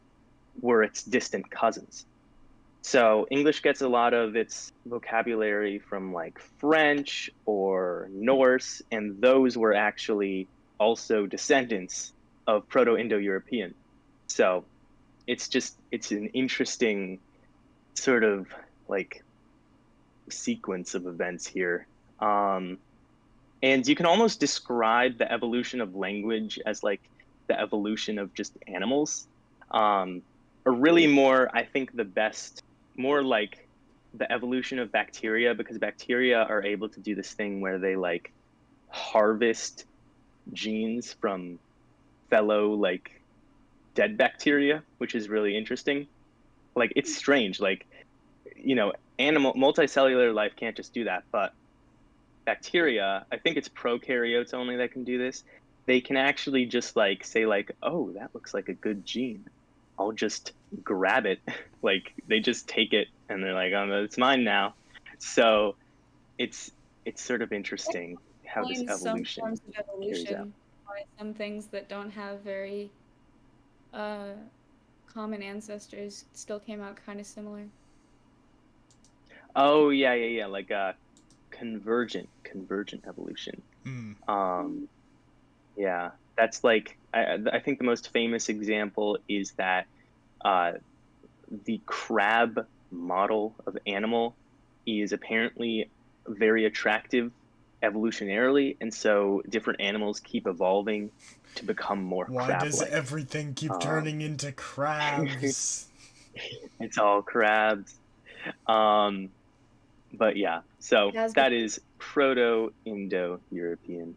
were its distant cousins. So English gets a lot of its vocabulary from like French or Norse, and those were actually also descendants of Proto-Indo-European. So it's an interesting sort of like sequence of events here. And you can almost describe the evolution of language as like the evolution of just animals. Or really more, I think more like the evolution of bacteria, because bacteria are able to do this thing where they like harvest genes from fellow like dead bacteria, which is really interesting. Like, it's strange, like, multicellular life can't just do that, but bacteria, I think it's prokaryotes only that can do this. They can actually just like say like, oh, that looks like a good gene, I'll just grab it. Like, they just take it and they're like, oh, it's mine now. So it's sort of interesting how this evolution some forms of evolution, why some things that don't have very common ancestors still came out kind of similar. Oh yeah, like convergent evolution. Yeah, that's like, I think the most famous example is that the crab model of animal is apparently very attractive evolutionarily, and so different animals keep evolving to become more crab-like. Why does everything keep turning into crabs? It's all crabs. But yeah, so that is Proto-Indo-European.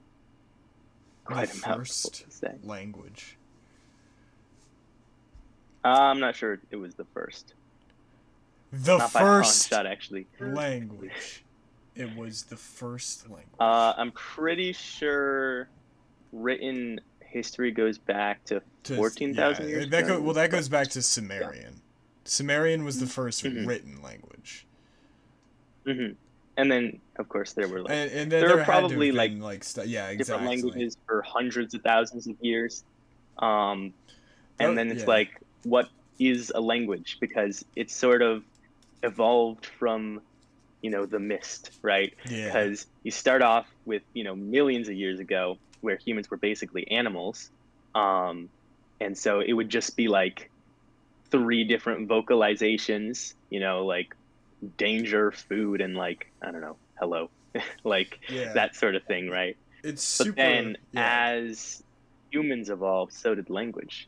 Quite a mouthful to say. Language. I'm not sure it was the first. The not first by a long shot, actually. language. it was the first language? I'm pretty sure written history goes back to 14,000 years ago. That goes back to Sumerian. Yeah. Sumerian was the first written language. Mm-hmm. And then, of course, there were there were probably exactly. different languages for hundreds of thousands of years. And then it's like, what is a language? Because it's sort of evolved from, the mist, right? Yeah. Because you start off with, millions of years ago, where humans were basically animals. And so it would just be like 3 different vocalizations, like danger, food, and like, I don't know, hello, like that sort of thing, right? It's super. But then as humans evolved, so did language.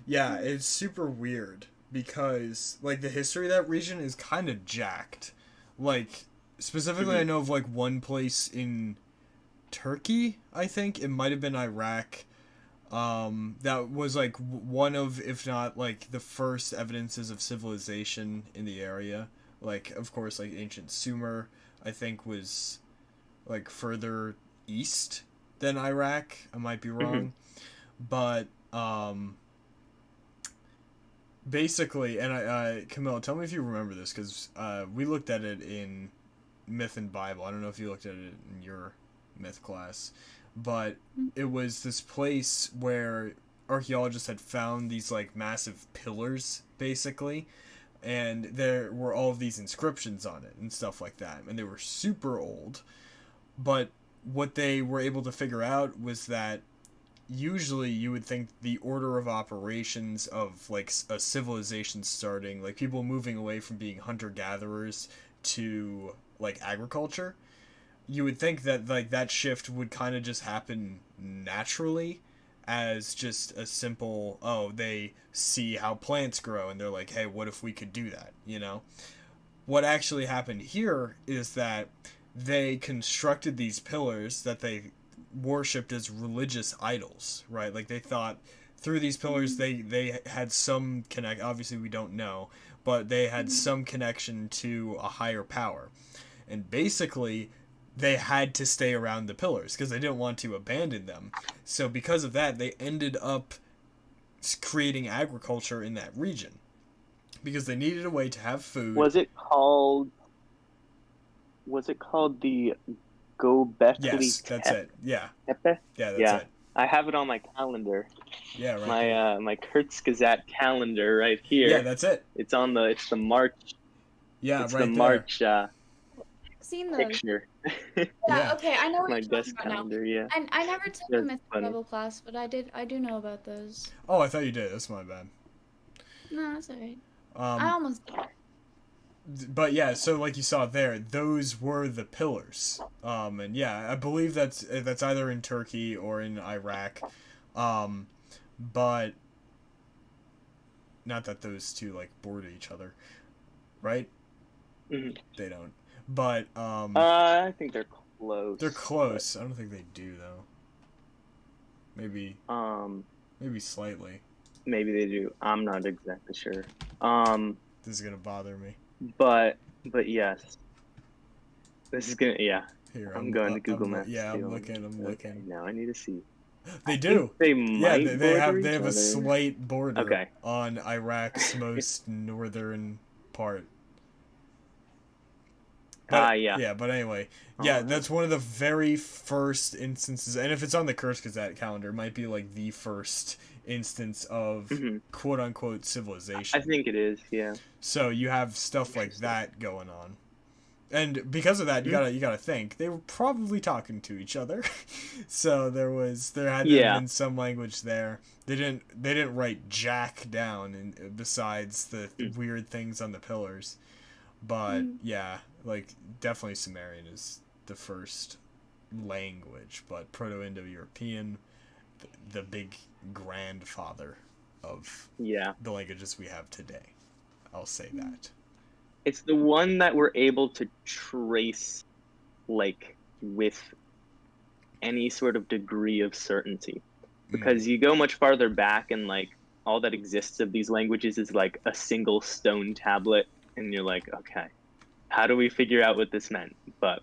Yeah, it's super weird because like the history of that region is kind of jacked. Like specifically, I know of like one place in Turkey, I think it might have been Iraq, that was like one of, if not like the first evidences of civilization in the area. Like, of course, like ancient Sumer, I think, was like further east than Iraq. I might be wrong, but basically, and Camilla, tell me if you remember this, because we looked at it in Myth and Bible. I don't know if you looked at it in your myth class, but it was this place where archaeologists had found these like massive pillars, basically, and there were all of these inscriptions on it and stuff like that, and they were super old. But what they were able to figure out was that usually you would think the order of operations of like a civilization starting, like people moving away from being hunter-gatherers to like agriculture, you would think that like that shift would kind of just happen naturally as just a simple, they see how plants grow and they're like, hey, what if we could do that, What actually happened here is that they constructed these pillars that they worshipped as religious idols, right? Like they thought through these pillars they had some connect, obviously we don't know, but they had some connection to a higher power. And basically they had to stay around the pillars because they didn't want to abandon them. So because of that, they ended up creating agriculture in that region because they needed a way to have food. Was it called the Gobekli Yes, that's it. Yeah. Tepe? Yeah, that's it. I have it on my calendar. Yeah, right. My Kurzgesagt calendar right here. Yeah, that's it. It's the March. Yeah, it's right the there. March Seen those. picture. Yeah, okay, I know what my you're desk talking about now. calendar. Yeah. And I never took a They're myth funny. Bible class, but I do know about those. Oh, I thought you did. That's my bad. No, that's alright. I almost did. But yeah, so like you saw there, those were the pillars. And yeah, I believe that's either in Turkey or in Iraq. But not that those two like border each other, right? Mm-hmm. They don't. But I think they're close. They're close. I don't think they do though. Maybe slightly. Maybe they do. I'm not exactly sure. This is gonna bother me. But yes. This is gonna Here, I'm going to Google Maps. Yeah, I'm looking. looking. Now I need to see. They do. They might. Yeah, they have a other. slight border Okay. on Iraq's most northern part. Yeah. Yeah, but anyway, yeah, that's one of the very first instances, and if it's on the Kurzgesagt calendar, it might be like the first instance of quote unquote civilization. I think it is, yeah. So you have stuff like that going on. And because of that, you gotta think they were probably talking to each other. So there had to have been some language there. They didn't write Jack down, and besides the weird things on the pillars. But yeah, like definitely Sumerian is the first language, but Proto-Indo-European, the big grandfather of the languages we have today. I'll say that. It's the one that we're able to trace, like, with any sort of degree of certainty. Because you go much farther back and, like, all that exists of these languages is, like, a single stone tablet. And you're like, okay, how do we figure out what this meant? But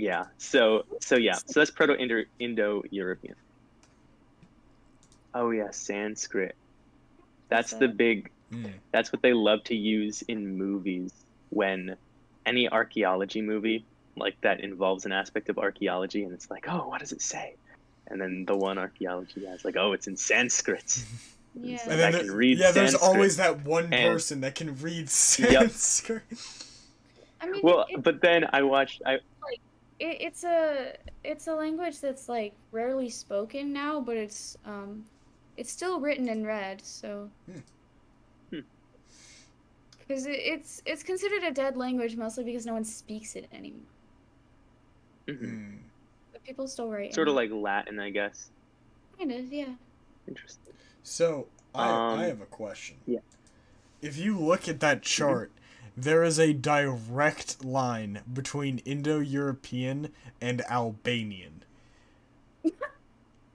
yeah. So that's Proto-Indo-European. Oh yeah, Sanskrit. That's the big. That's what they love to use in movies when any archaeology movie like that involves an aspect of archaeology, and it's like, oh, what does it say? And then the one archaeology guy's like, oh, it's in Sanskrit. Yeah. And then I can read Sanskrit. there's always that one person that can read Sanskrit. Yep. I mean, well, but then I watched. It's a language that's like rarely spoken now, but it's still written and read. So. Because it's considered a dead language mostly because no one speaks it anymore. Mm-hmm. But people still write. Sort of like Latin, I guess. Kind of, yeah. Interesting. So I have a question. Yeah. If you look at that chart, there is a direct line between Indo-European and Albanian.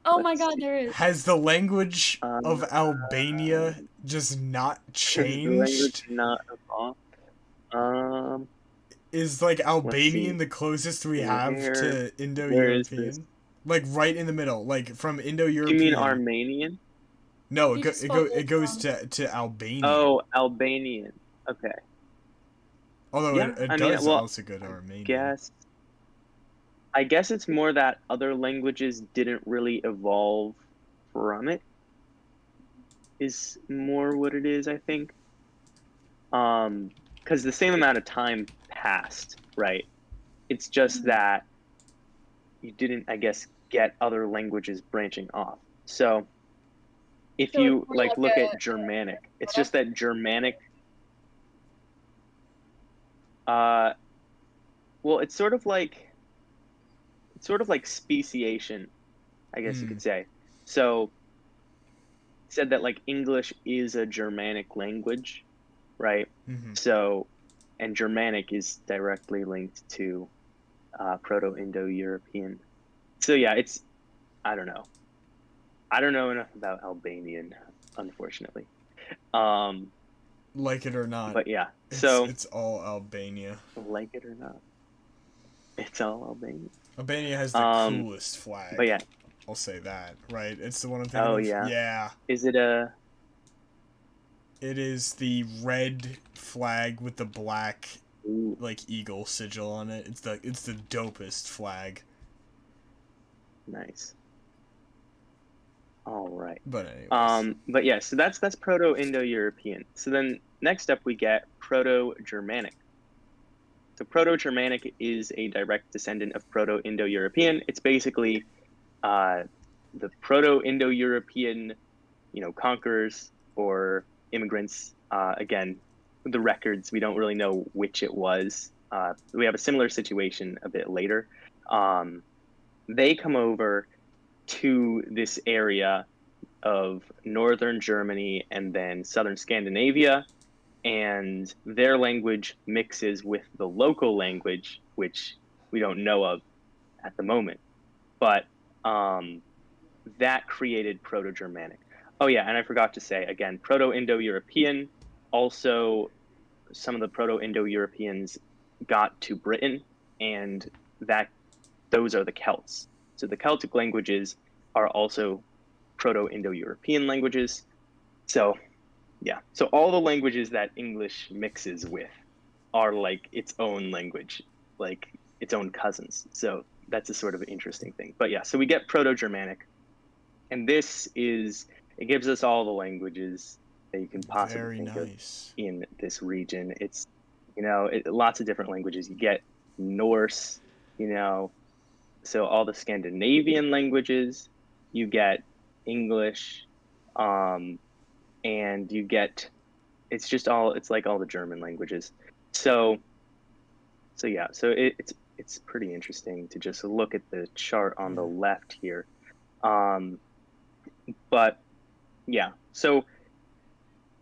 Oh my God, there is. Has the language of Albania just not changed? The language not evolved. Is like Albanian the closest we have to Indo-European? Like right in the middle, like from Indo-European. Do you mean Armenian? No, it goes to Albanian. Oh, Albanian. Okay. Although Yeah, it I mean, does well, also go to Armenian. I guess it's more that other languages didn't really evolve from it. Is more what it is, I think. Because the same amount of time passed, right? It's just that you didn't, I guess, get other languages branching off. So if you like look at Germanic, it's just that Germanic. Well, it's sort of like speciation, I guess you could say. So it said that like English is a Germanic language, right? Mm-hmm. So, and Germanic is directly linked to Proto-Indo-European. So yeah, I don't know. I don't know enough about Albanian, unfortunately. Like it or not. But yeah, it's all Albania. Like it or not, it's all Albania. Albania has the coolest flag. But yeah, I'll say that, right? It's the one I'm thinking of. Oh yeah. Yeah. Is it a? It is the red flag with the black Ooh. like eagle sigil on it. It's the dopest flag. Nice. All right. But anyways. But yeah, so that's Proto-Indo-European. So then next up we get Proto-Germanic. So Proto-Germanic is a direct descendant of Proto-Indo-European. It's basically the Proto-Indo-European, conquerors or immigrants. Again, the records, we don't really know which it was. We have a similar situation a bit later. They come over to this area of northern Germany and then southern Scandinavia, and their language mixes with the local language, which we don't know of at the moment. But that created Proto-Germanic. Oh yeah, and I forgot to say, again, Proto-Indo-European, also some of the Proto-Indo-Europeans got to Britain, and those are the Celts. So the Celtic languages are also Proto-Indo-European languages. So yeah, so all the languages that English mixes with are like its own language, like its own cousins. So that's a sort of interesting thing. But yeah, so we get Proto-Germanic, and it gives us all the languges that you can possibly think of in this region. It's, lots of different languages. You get Norse, so all the Scandinavian languages, you get English, and you get, it's like all the German languages. So yeah, so it's pretty interesting to just look at the chart on the left here. But yeah, so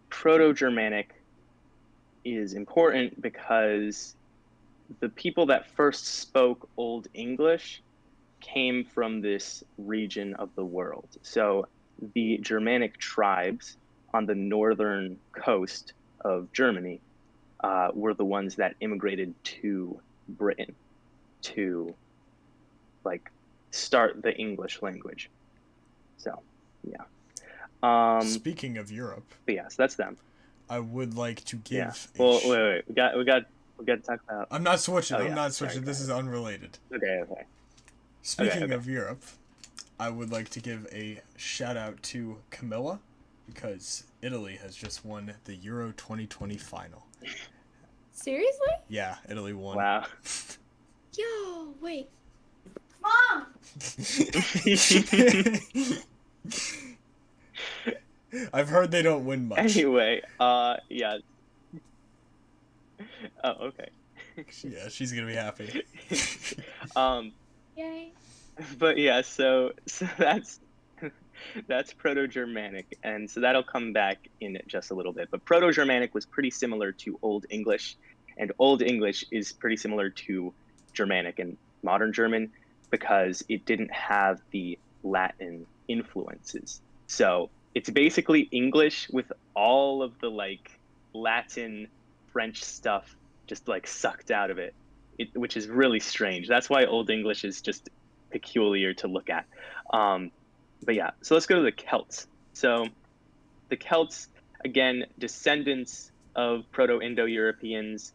Proto-Germanic is important because the people that first spoke Old English came from this region of the world. So the Germanic tribes on the northern coast of Germany were the ones that immigrated to Britain to like start the English language. So, yeah. Speaking of Europe, but yeah, so that's them. I would like to give. Yeah. Well, wait. We got to talk about. I'm not switching. Oh, I'm yeah. not switching. Sorry, This is unrelated. Okay. Speaking Okay. of Europe, I would like to give a shout out to Camilla because Italy has just won the Euro 2020 final. Seriously? Yeah, Italy won. Wow. Yo, wait. Mom! I've heard they don't win much. Anyway, yeah. Oh, okay. Yeah, she's gonna be happy. Yay. But yeah, so that's Proto-Germanic, and so that'll come back in just a little bit. But Proto-Germanic was pretty similar to Old English, and Old English is pretty similar to Germanic and Modern German because it didn't have the Latin influences. So it's basically English with all of the like Latin, French stuff just like sucked out of it, which is really strange. That's why Old English is just peculiar to look at. But yeah, so let's go to the Celts. So the Celts, again, descendants of Proto-Indo-Europeans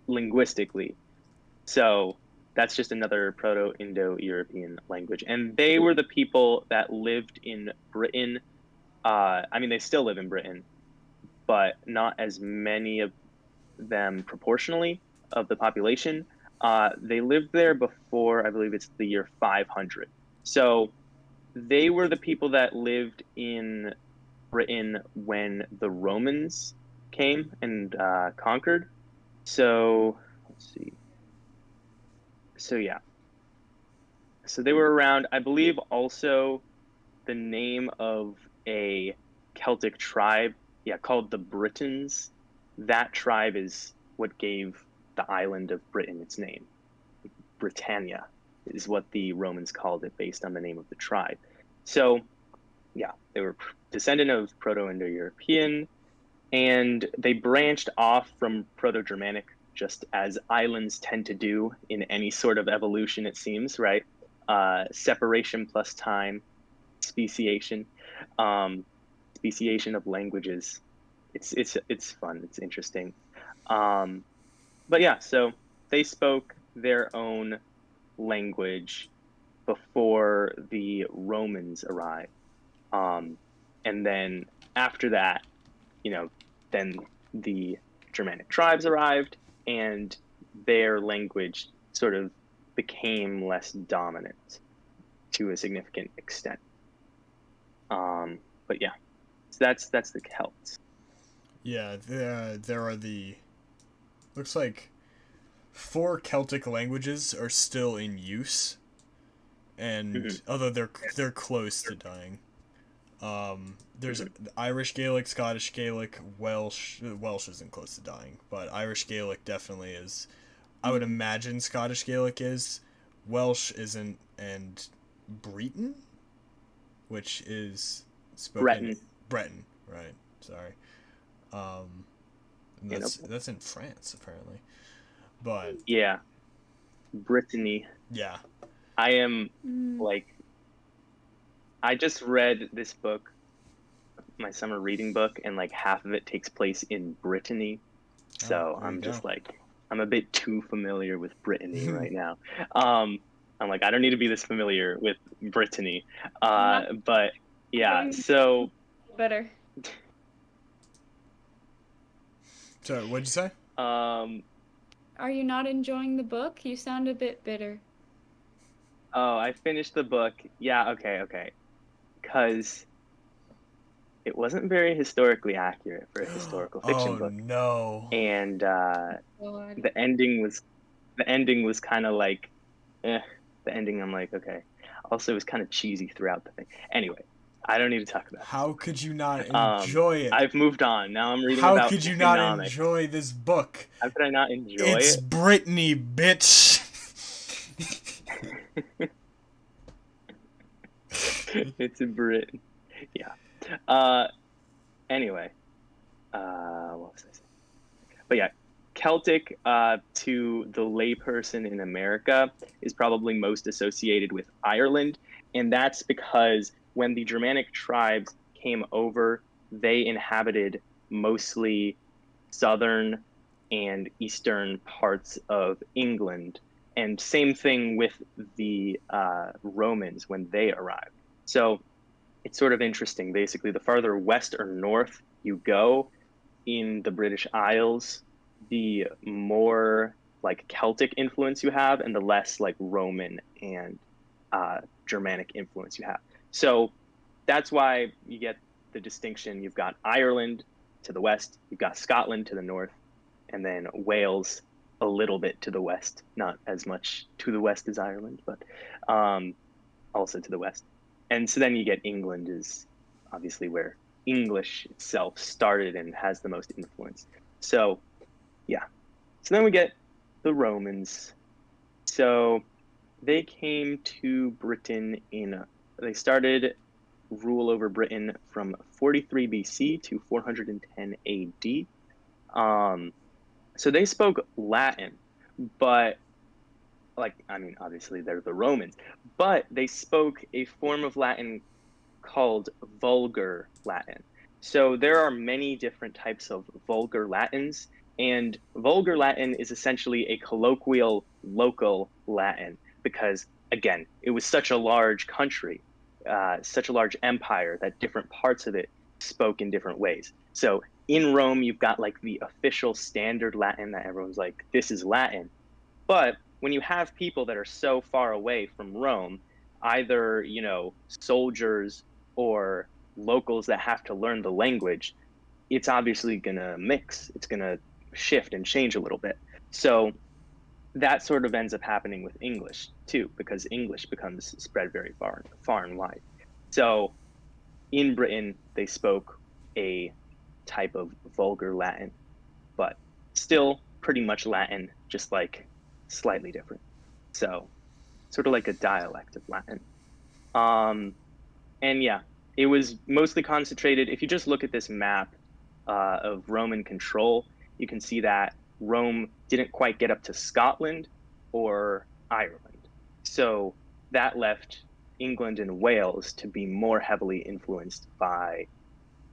linguistically. So that's just another Proto-Indo-European language. And they were the people that lived in Britain. I mean, they still live in Britain, but not as many of them proportionally of the population. They lived there before, I believe it's the year 500. So they were the people that lived in Britain when the Romans came and conquered. So let's see. So yeah. So they were around, I believe also the name of a Celtic tribe, called the Britons. That tribe is what gave the island of Britain its name. Britannia is what the Romans called it based on the name of the tribe. So, yeah, they were descendant of Proto-Indo-European, and they branched off from Proto-Germanic, just as islands tend to do in any sort of evolution, it seems, right? Separation plus time, speciation, speciation of languages. It's fun. It's interesting. But yeah, so they spoke their own language before the Romans arrived. And then after that, then the Germanic tribes arrived and their language sort of became less dominant to a significant extent. But yeah, so that's the Celts. Yeah, there are looks like 4 Celtic languages are still in use, and although they're close to dying. There's Irish Gaelic, Scottish Gaelic, Welsh. Welsh isn't close to dying, but Irish Gaelic definitely is. I would imagine Scottish Gaelic is. Welsh isn't, and Breton, which is spoken Breton, right? Sorry. That's in France apparently, but yeah, Brittany. Yeah, I am I just read this book, my summer reading book, and like half of it takes place in Brittany, so I'm just like I'm a bit too familiar with Brittany right now. I'm like I don't need to be this familiar with Brittany, but yeah, so better. Sorry, what'd you say? Are you not enjoying the book? You sound a bit bitter. Oh, I finished the book. Yeah, okay. Because it wasn't very historically accurate for a historical fiction book. Oh no. And the ending was kind of like, the ending I'm like, okay. Also, it was kind of cheesy throughout the thing. Anyway, I don't need to talk about it. How could you not enjoy it? I've moved on. Now I'm reading How about could you not economics. enjoy this book? How could I not enjoy It's it? Brittany, bitch. It's a Brit. Yeah. Anyway. What was I saying? But yeah, Celtic, to the layperson in America, is probably most associated with Ireland, and that's because when the Germanic tribes came over, they inhabited mostly southern and eastern parts of England, and same thing with the Romans when they arrived. So it's sort of interesting. Basically, the farther west or north you go in the British Isles, the more like Celtic influence you have, and the less like Roman and Germanic influence you have. So that's why you get the distinction. You've got Ireland to the west, you've got Scotland to the north, and then Wales a little bit to the west, not as much to the west as Ireland, but also to the west. And so then you get England is obviously where English itself started and has the most influence. So yeah. So then we get the Romans. So they came to Britain they started rule over Britain from 43 BC to 410 AD. So they spoke Latin, but obviously they're the Romans, but they spoke a form of Latin called Vulgar Latin. So there are many different types of Vulgar Latins, and Vulgar Latin is essentially a colloquial local Latin because, again, it was such a large country, such a large empire that different parts of it spoke in different ways. So in Rome, you've got like the official standard Latin that everyone's like, this is Latin. But when you have people that are so far away from Rome, either, soldiers or locals that have to learn the language, it's obviously going to mix. It's going to shift and change a little bit. So that sort of ends up happening with English too, because English becomes spread very far and wide. So in Britain, they spoke a type of Vulgar Latin, but still pretty much Latin, just like slightly different. So sort of like a dialect of Latin. And yeah, it was mostly concentrated. If you just look at this map of Roman control, you can see that Rome didn't quite get up to Scotland or Ireland. So that left England and Wales to be more heavily influenced by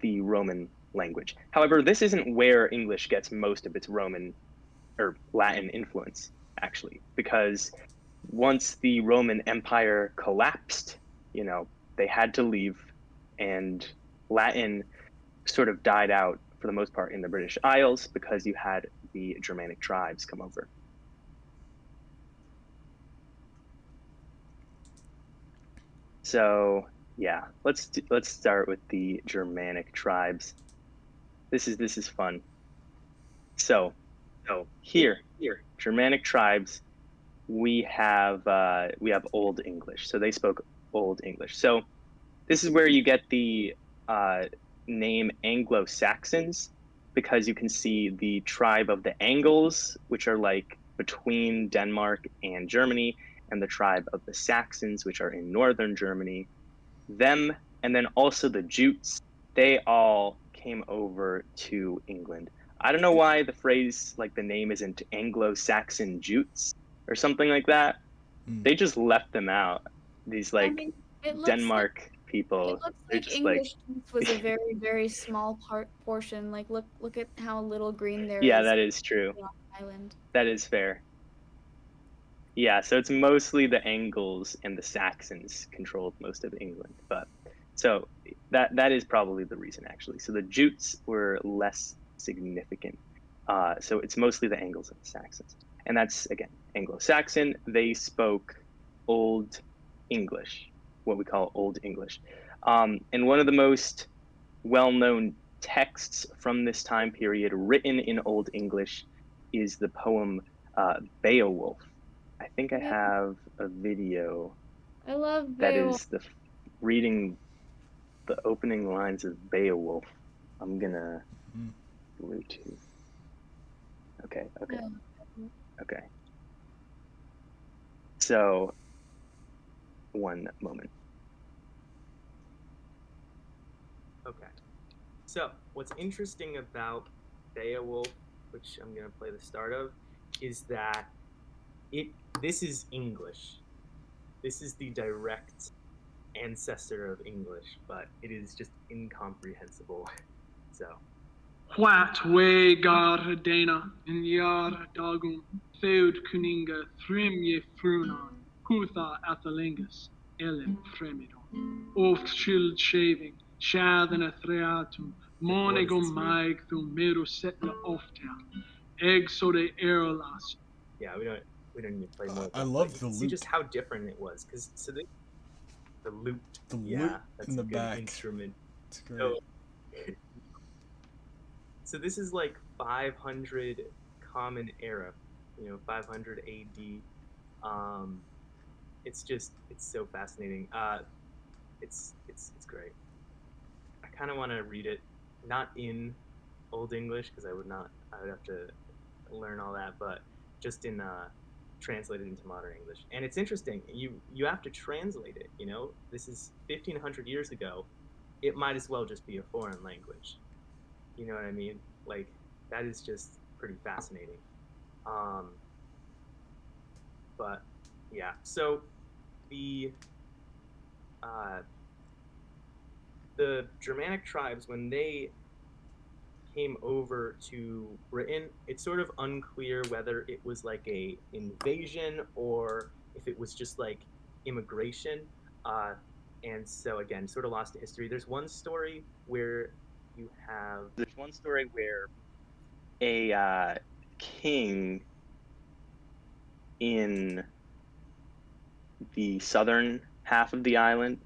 the Roman language. However, this isn't where English gets most of its Roman or Latin influence, actually, because once the Roman Empire collapsed, they had to leave, and Latin sort of died out for the most part in the British Isles because you had the Germanic tribes come over. So yeah, let's start with the Germanic tribes. This is fun. So here, Germanic tribes, we have Old English. So they spoke Old English. So this is where you get the name Anglo-Saxons, because you can see the tribe of the Angles, which are like between Denmark and Germany, and the tribe of the Saxons, which are in northern Germany. Them, and then also the Jutes, they all came over to England. I don't know why the phrase, like the name isn't Anglo-Saxon Jutes or something like that. They just left them out. These Denmark people. It looks like English was a very, very small portion. Like look at how little green there is. Yeah, that is true. Island. That is fair. Yeah, so it's mostly the Angles and the Saxons controlled most of England, but so that is probably the reason, actually. So the Jutes were less significant. So it's mostly the Angles and the Saxons, and that's again Anglo-Saxon. They spoke Old English, what we call Old English, and one of the most well-known texts from this time period written in Old English is the poem Beowulf. I think I have a video. I love Beowulf. That is reading the opening lines of Beowulf. I'm gonna Bluetooth. Okay. So, one moment. Okay. So, what's interesting about Beowulf which I'm gonna play the start of, is that this is English. This is the direct ancestor of English, but it is just incomprehensible. So. What way gar dana in yar dagum feud kuninga thrim ye frunon hutha athalingus elim fremidon oft shield shaving shad and a threatum monegum maig thum meru setla ofta egg so de erolas. Yeah, we don't need to play more. I love the loop. See just how different it was, because the loop. The yeah, loop that's in a the good back. instrument. It's great. So this is like 500 Common Era, 500 AD. It's so fascinating. It's great. I kind of want to read it, not in Old English because I would have to learn all that, but just in translated into modern English. And it's interesting. You have to translate it. This is 1,500 years ago. It might as well just be a foreign language. You know what I mean? Like, that is just pretty fascinating. But yeah, so the Germanic tribes, when they came over to Britain, it's sort of unclear whether it was like a invasion or if it was just like immigration. And so again, sort of lost to history. There's one story where a king in the southern half of the island,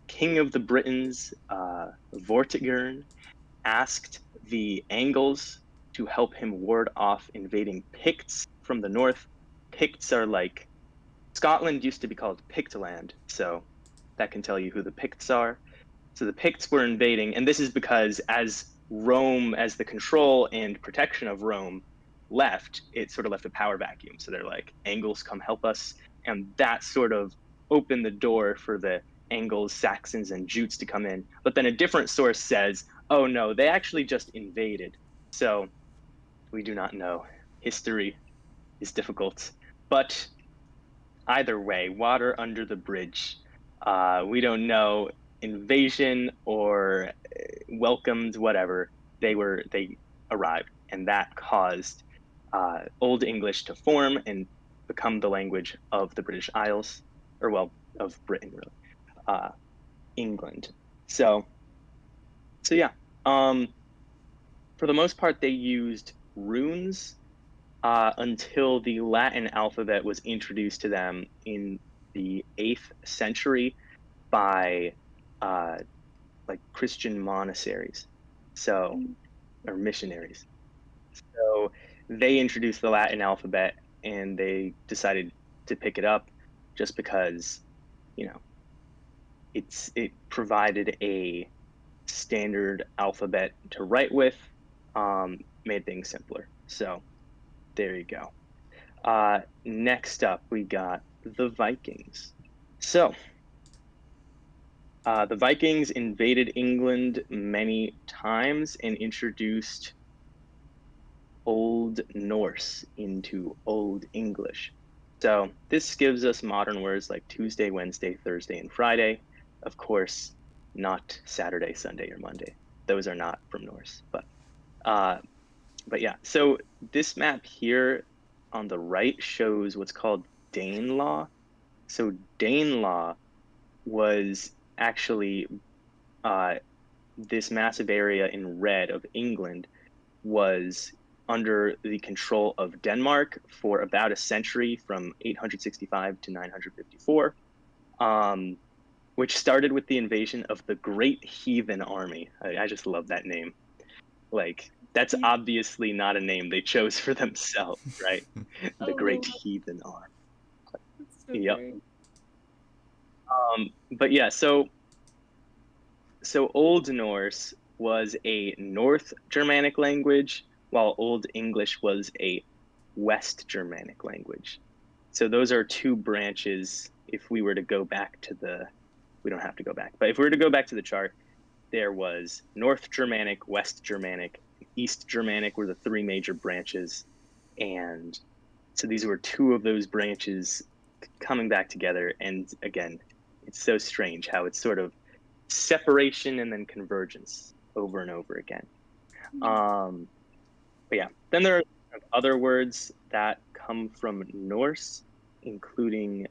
king of the Britons, Vortigern, asked the Angles to help him ward off invading Picts from the north. Picts are like, Scotland used to be called Pictland, so that can tell you who the Picts are. So the Picts were invading, and this is because as the control and protection of Rome left, it sort of left a power vacuum. So they're like, Angles, come help us. And that sort of opened the door for the Angles, Saxons, and Jutes to come in. But then a different source says, oh no, they actually just invaded. So we do not know. History is difficult. But either way, water under the bridge. We don't know, invasion or welcomed, whatever. They arrived, and that caused Old English to form and become the language of the British Isles, or well, of Britain, really, England. So yeah. For the most part, they used runes until the Latin alphabet was introduced to them in the 8th century by like Christian monasteries, or missionaries. So they introduced the Latin alphabet, and they decided to pick it up just because, it provided a standard alphabet to write with, made things simpler. So there you go. Next up, we got the Vikings. So the Vikings invaded England many times and introduced Old Norse into Old English. So this gives us modern words like Tuesday, Wednesday, Thursday, and Friday. Of course, not Saturday, Sunday, or Monday. Those are not from Norse. But yeah, so this map here on the right shows what's called Danelaw. So Danelaw was actually this massive area in red of England was under the control of Denmark for about a century, from 865 to 954, which started with the invasion of the Great Heathen Army. I just love that name. Like, that's obviously not a name they chose for themselves, right? The Great Heathen Army. That's so Yep. great. But yeah, so Old Norse was a North Germanic language, while Old English was a West Germanic language. So those are two branches. If we were to go back to we don't have to go back, but if we were to go back to the chart, there was North Germanic, West Germanic, East Germanic were the three major branches, and so these were two of those branches coming back together. And again, it's so strange how it's sort of separation and then convergence over and over again. But yeah, then there are other words that come from Norse, including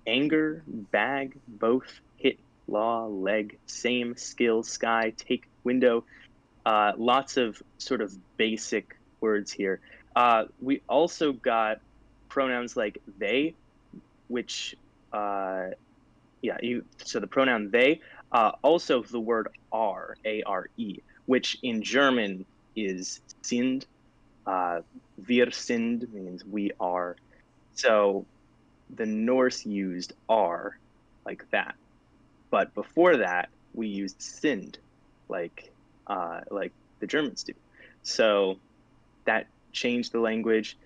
anger, bag, both, hit, law, leg, same, skill, sky, take, window. Lots of sort of basic words here. We also got pronouns like they, which, so the pronoun they, also the word are, A-R-E, which in German is sind. Wir sind means we are. So the Norse used are like that. But before that, we used sind like the Germans do. So that changed the language.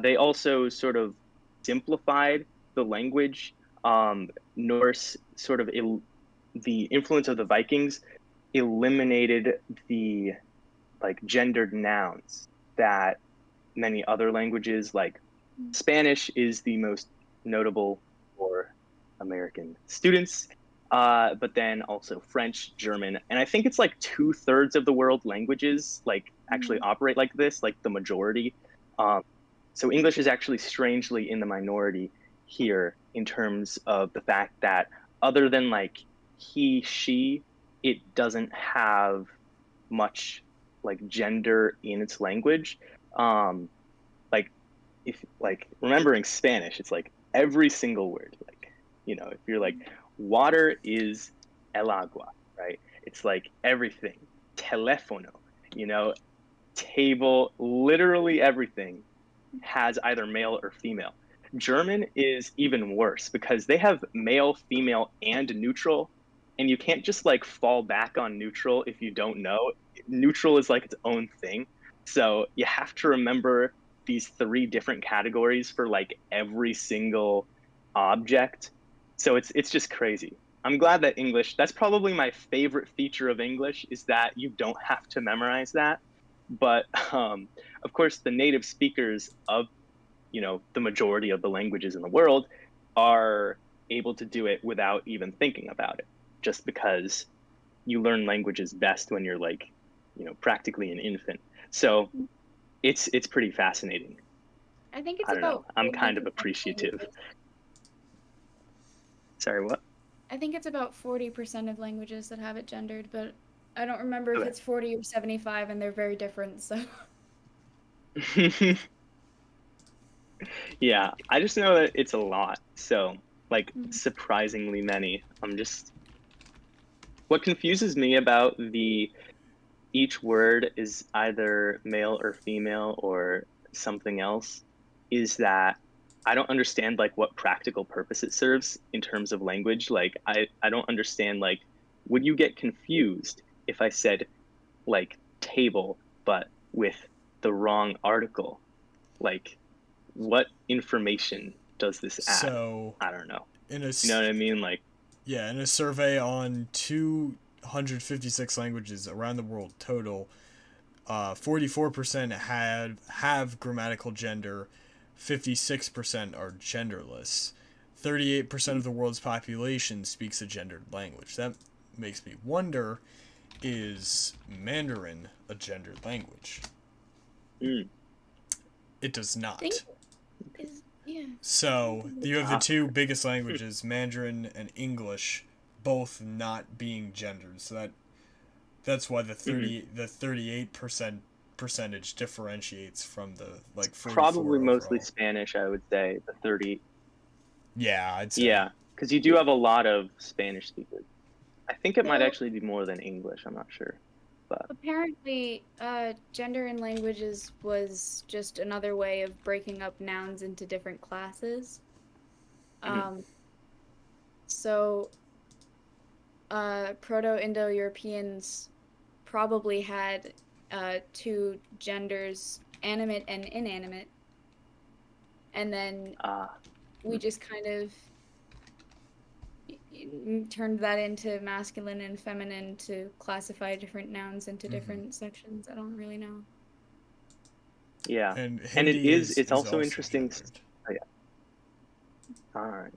They also sort of simplified the language. Norse sort of the influence of the Vikings eliminated the gendered nouns that many other languages, like Spanish is the most notable for American students, but then also French, German, and I think it's like 2/3 of the world languages actually operate like this, like the majority. So English is actually strangely in the minority here in terms of the fact that other than like he, she, it doesn't have much gender in its language. If remembering Spanish, it's like every single word, if you're like water is el agua, right? It's like everything. Teléfono, table, literally everything has either male or female. German is even worse because they have male, female, and neutral, and you can't just fall back on neutral if you don't know. Neutral is its own thing. So you have to remember these 3 different categories for every single object. So it's just crazy. I'm glad that English, that's probably my favorite feature of English, is that you don't have to memorize that. But of course, the native speakers of the majority of the languages in the world are able to do it without even thinking about it, just because you learn languages best when you're practically an infant. So it's pretty fascinating. I think it's I don't know. I'm kind of 40% appreciative. languages. Sorry, what? I think it's about 40% of languages that have it gendered, but I don't remember if Okay. it's 40 or 75, and they're very different, so. Yeah, I just know that it's a lot. So, surprisingly many. What confuses me about each word is either male or female or something else is that I don't understand what practical purpose it serves in terms of language. I don't understand would you get confused if I said table but with the wrong article? What information does this add? So I don't know. You know what I mean? Yeah, in a survey on 256 languages around the world total, 44% have grammatical gender, 56% are genderless. 38% of the world's population speaks a gendered language. That makes me wonder, is Mandarin a gendered language? It does not. Yeah. So you have the 2 biggest languages, Mandarin and English, both not being gendered. So that's why the 38% percentage differentiates from the 44 probably mostly overall. Spanish, I would say. The 30. Yeah, I'd say. Yeah, because you do have a lot of Spanish speakers. I think it might actually be more than English. I'm not sure. But apparently, gender in languages was just another way of breaking up nouns into different classes. So, Proto-Indo-Europeans probably had 2 genders, animate and inanimate. And then we just kind of, turned that into masculine and feminine to classify different nouns into different sections. I don't really know. Yeah, And and Hindi it's also interesting. gendered. Oh, yeah. All right.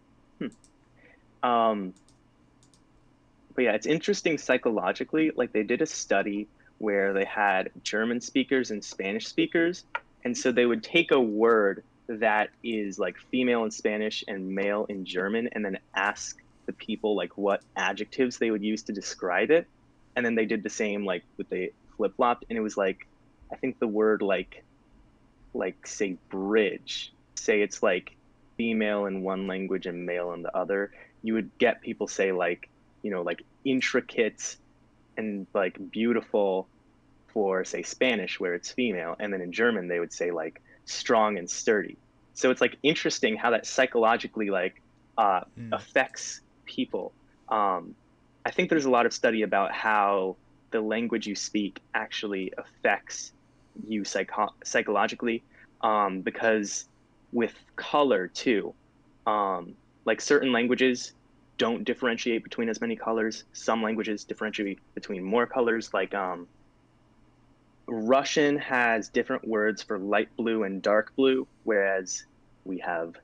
But yeah, it's interesting psychologically. Like they did a study where they had German speakers and Spanish speakers, and so they would take a word that is like female in Spanish and male in German, and then ask the people like what adjectives they would use to describe it, and then they did the same like with the flip flopped, and it was like I think the word like say bridge, say it's like female in one language and male in the other, you would get people say like, you know, like intricate and like beautiful for say Spanish where it's female, and then in German they would say like strong and sturdy. So it's like interesting how that psychologically like affects people. I think there's a lot of study about how the language you speak actually affects you psychologically, because with color too, like certain languages don't differentiate between as many colors. Some languages differentiate between more colors. Like Russian has different words for light blue and dark blue, whereas we have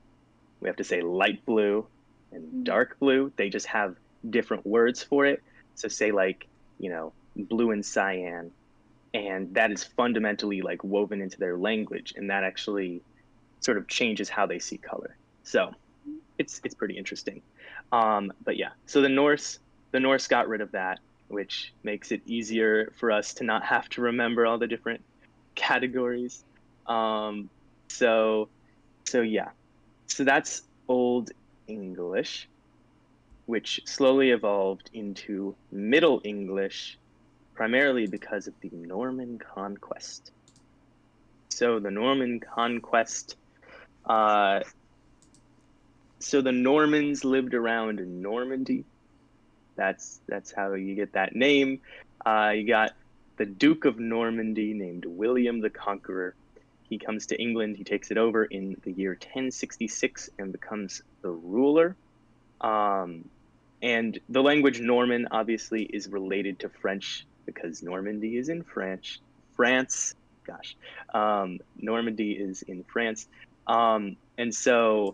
to say light blue and dark blue. They just have different words for it. So say like, you know, blue and cyan, and that is fundamentally like woven into their language, and that actually sort of changes how they see color. So it's pretty interesting. But yeah, so the Norse got rid of that, which makes it easier for us to not have to remember all the different categories. So yeah, so that's Old English, which slowly evolved into Middle English, primarily because of the Norman Conquest. So the Norman Conquest, so the Normans lived around Normandy. That's how you get that name. You got the Duke of Normandy named William the Conqueror. He comes to England, he takes it over in the year 1066 and becomes the ruler. And the language Norman obviously is related to French because Normandy is in France. Normandy is in France. And so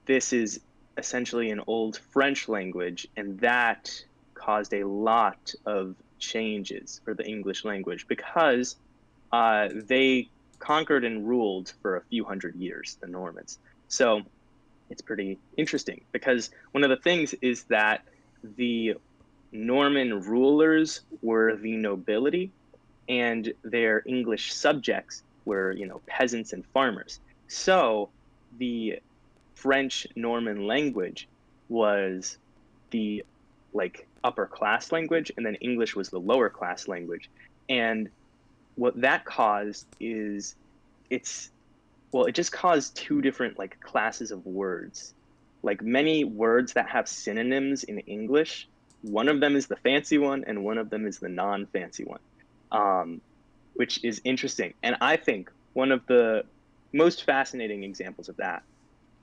this is essentially an old French language, and that caused a lot of changes for the English language because they conquered and ruled for a few hundred years, the Normans. So it's pretty interesting because one of the things is that the Norman rulers were the nobility, and their English subjects were, you know, peasants and farmers. So the French Norman language was the like upper class language, and then English was the lower class language. And what that caused is it just caused two different like classes of words. Like many words that have synonyms in English, one of them is the fancy one and one of them is the non-fancy one, which is interesting. And I think one of the most fascinating examples of that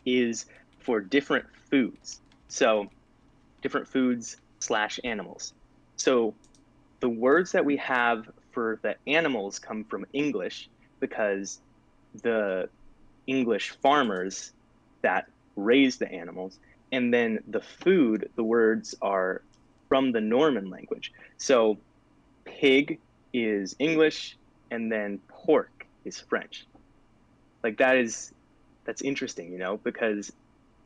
is for different foods. So different foods / animals. So the words that we have for the animals come from English because the English farmers that raise the animals, and then the food, the words are from the Norman language. So pig is English, and then pork is French. Like that's interesting, you know, because,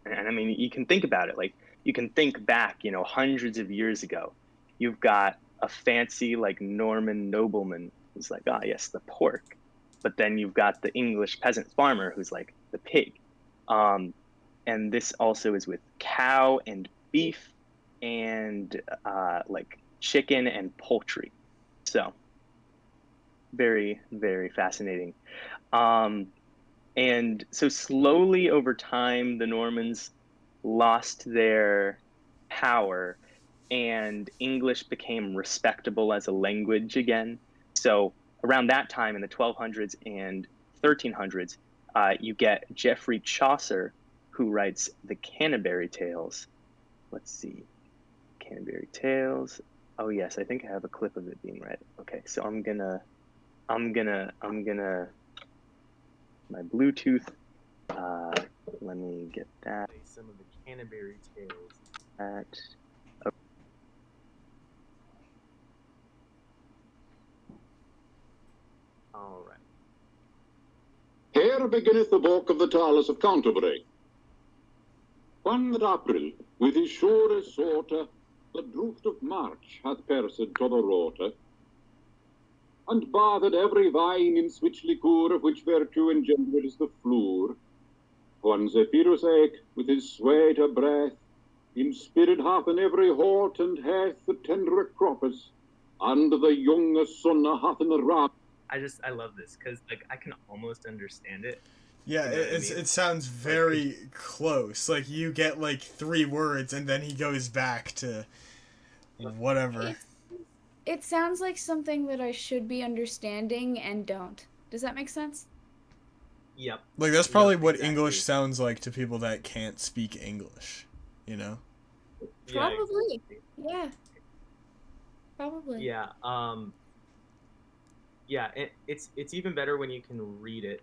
and I mean, you can think about it, like you can think back, you know, hundreds of years ago, you've got a fancy like Norman nobleman who's like, ah, yes, the pork. But then you've got the English peasant farmer who's like the pig. And this also is with cow and beef and like chicken and poultry. So very, very fascinating. And so slowly over time, the Normans lost their power and English became respectable as a language again. So around that time in the 1200s and 1300s, you get Geoffrey Chaucer, who writes the Canterbury Tales. let's see. Canterbury Tales. Oh yes, I think I have a clip of it being read. Okay, so I'm gonna my Bluetooth. Let me get that. Some of the Canterbury Tales. All right. Here beginneth the book of the Tales of Canterbury. One that April, with his sure sorter, the drooft of March hath persed to the roter, and bathed every vine in switch liqueur, which virtue engenders the floor. One Zephyrus eke, with his sweeter breath, in spirit hath in every hort and hath the tender croppers, and the younger son hath in the rap. I love this because like I can almost understand it. Yeah, You know what I mean? it sounds very close. Like you get like 3 words and then he goes back to whatever. It sounds like something that I should be understanding and don't. Does that make sense? Yep. Like that's probably Yep, what exactly. English sounds like to people that can't speak English, you know? Yeah, Probably. Yeah. Probably. Yeah. Yeah. It's even better when you can read it.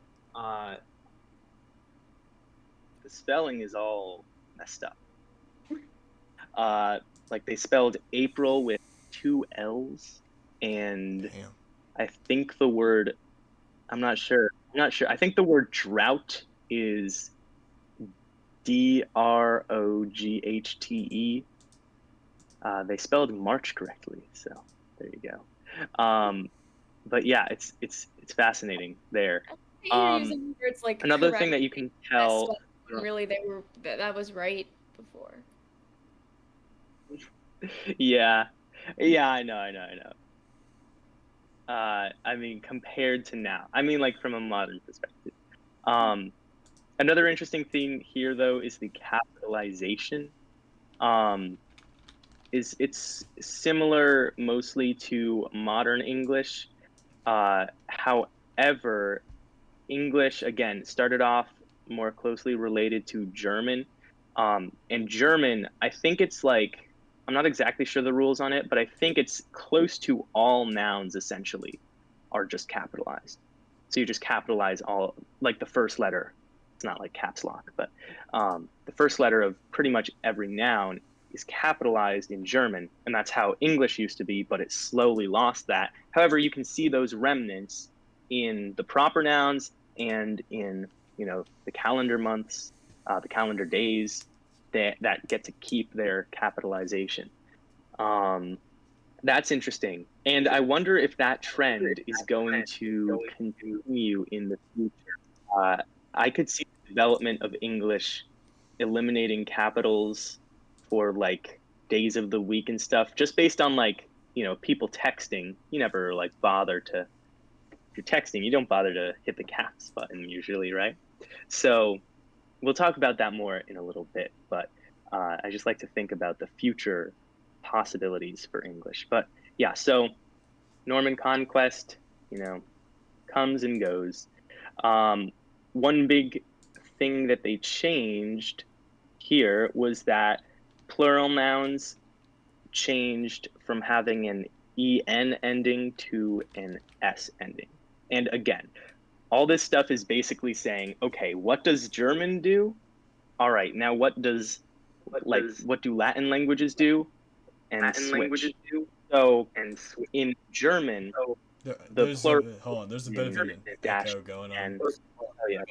The spelling is all messed up. Like they spelled April with 2 L's, and Damn. I think the word, I'm not sure. I think the word drought is Droghte. They spelled March correctly, so there you go. But yeah, it's fascinating there. You're using words like Another correct thing that you can and tell. messed up when really that was right before. Yeah, I know. I mean, compared to now, I mean, like from a modern perspective. Another interesting thing here, though, is the capitalization. It's similar mostly to modern English. However, English again started off more closely related to German. And German, I think it's like, I'm not exactly sure the rules on it, but I think it's close to all nouns essentially are just capitalized. So you just capitalize all, like the first letter. It's not like caps lock, but the first letter of pretty much every noun is capitalized in German, and that's how English used to be, but it slowly lost that. However, you can see those remnants in the proper nouns and in, you know, the calendar months, the calendar days that get to keep their capitalization. That's interesting. And I wonder if that trend is going to continue in the future. I could see the development of English eliminating capitals for like days of the week and stuff, just based on like, you know, people texting. You never like bother to, if you're texting, you don't bother to hit the caps button usually, right? So we'll talk about that more in a little bit, but I just like to think about the future possibilities for English. But yeah, so Norman conquest, you know, comes and goes. One big thing that they changed here was that plural nouns changed from having an en ending to an s ending. And again, all this stuff is basically saying, okay, what does German do? All right, now what do Latin languages do? And switch. So in German, the plural. Hold on, there's a bit of an echo going on. And, oh yeah.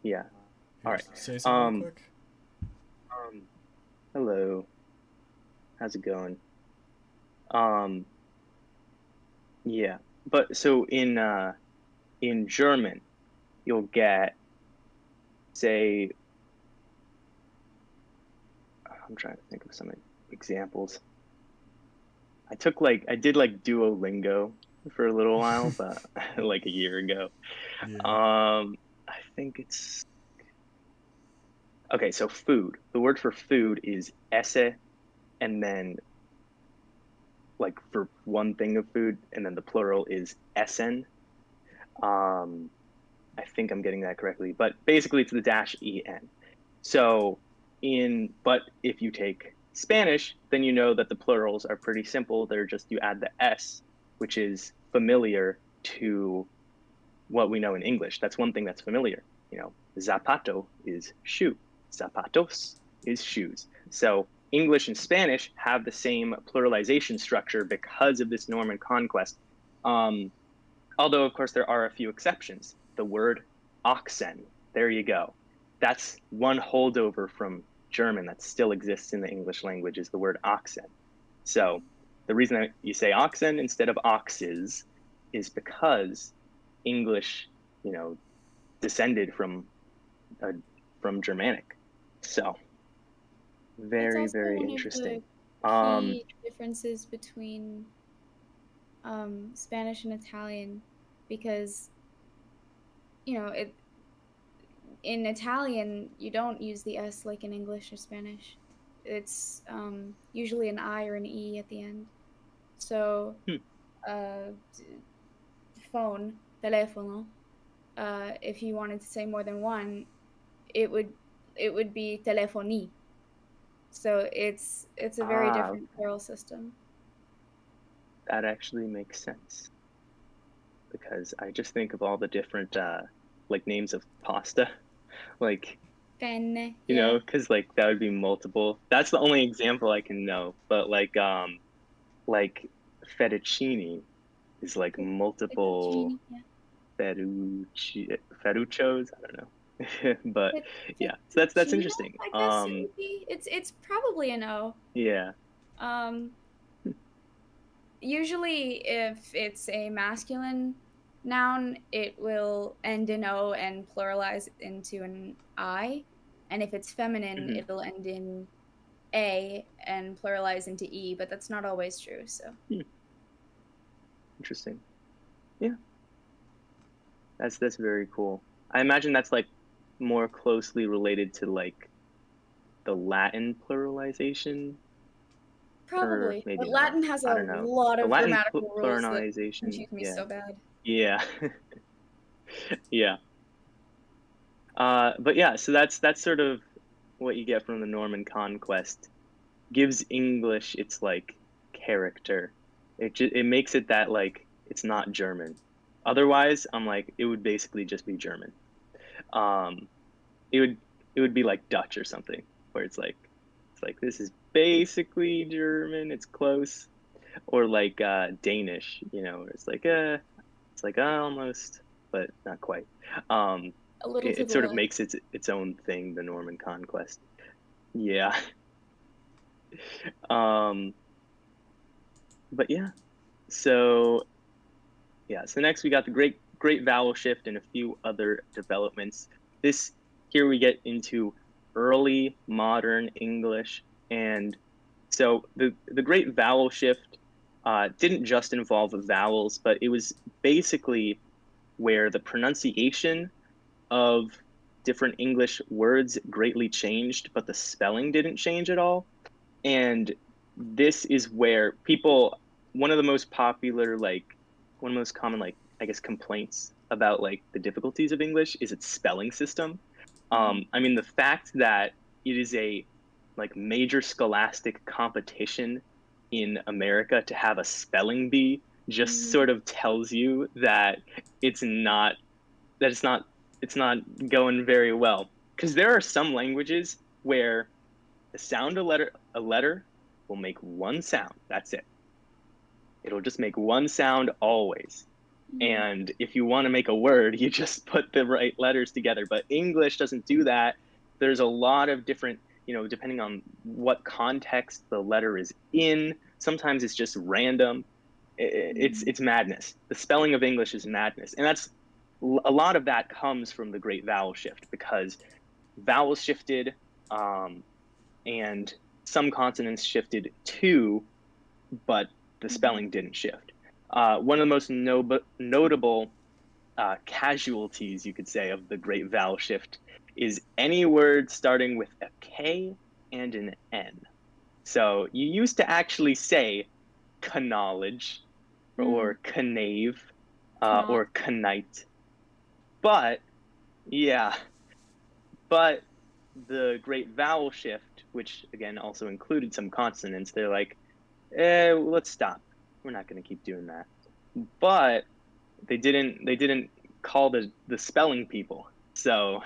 Yeah. All right. Say something real quick. Hello. How's it going? Yeah. But so in German, you'll get, say, I'm trying to think of some examples. I did Duolingo for a little while, but like a year ago. Yeah. I think it's okay. So food. The word for food is esse, and then like for one thing of food, and then the plural is essen. I think I'm getting that correctly, but basically it's the -en. So but if you take Spanish, then you know that the plurals are pretty simple. They're just, you add the S, which is familiar to what we know in English. That's one thing that's familiar. You know, zapato is shoe. Zapatos is shoes. So English and Spanish have the same pluralization structure because of this Norman conquest. Although, of course, there are a few exceptions. The word oxen, there you go. That's one holdover from German that still exists in the English language, is the word oxen. So the reason that you say oxen instead of oxes is because English, you know, descended from Germanic. So very, very interesting. Key differences between Spanish and Italian, because, you know, in Italian you don't use the S like in English or Spanish. It's usually an I or an E at the end. So phone, telefono, if you wanted to say more than one, it would be telefoni. So it's a very different plural system. That actually makes sense, because I just think of all the different like names of pasta, like Penne, you know, because like that would be multiple. That's the only example I can know. But like fettuccine is like multiple fettuchos. I don't know. But yeah, so that's interesting. I guess it would be, it's probably an O. Yeah. Usually if it's a masculine noun, it will end in O and pluralize into an I, and if it's feminine, it'll end in A and pluralize into E, but that's not always true. So interesting. Yeah, that's very cool. I imagine that's like more closely related to like the Latin pluralization. Probably, but Latin has a lot of grammatical rules that confuse me so bad. Yeah. Yeah. But yeah, so that's sort of what you get from the Norman conquest. Gives English its like character. It makes it that like it's not German. Otherwise, I'm like, it would basically just be German. It would be like Dutch or something, where it's like this is basically German, it's close, or like Danish, you know, where it's like almost, but not quite. It sort of makes its own thing, the Norman conquest. Yeah. But yeah, so next we got the great vowel shift and a few other developments. Here we get into early modern English, and so the great vowel shift didn't just involve vowels, but it was basically where the pronunciation of different English words greatly changed, but the spelling didn't change at all. And this is where one of the most popular, like one of the most common, like I guess, complaints about like the difficulties of English is its spelling system. I mean, the fact that it is a like major scholastic competition in America to have a spelling bee just sort of tells you that it's not going very well. Because there are some languages where the sound a letter will make one sound. That's it. It'll just make one sound always. And if you want to make a word, you just put the right letters together. But English doesn't do that. There's a lot of different, you know, depending on what context the letter is in. Sometimes it's just random. It's madness. The spelling of English is madness. And a lot of that comes from the great vowel shift, because vowels shifted and some consonants shifted too, but the spelling didn't shift. One of the most notable casualties, you could say, of the great vowel shift is any word starting with a K and an N. So you used to actually say knowledge or knave or knight, but Yeah. But the great vowel shift, which again also included some consonants, they're like, let's stop. We're not going to keep doing that. But they didn't call the spelling people. So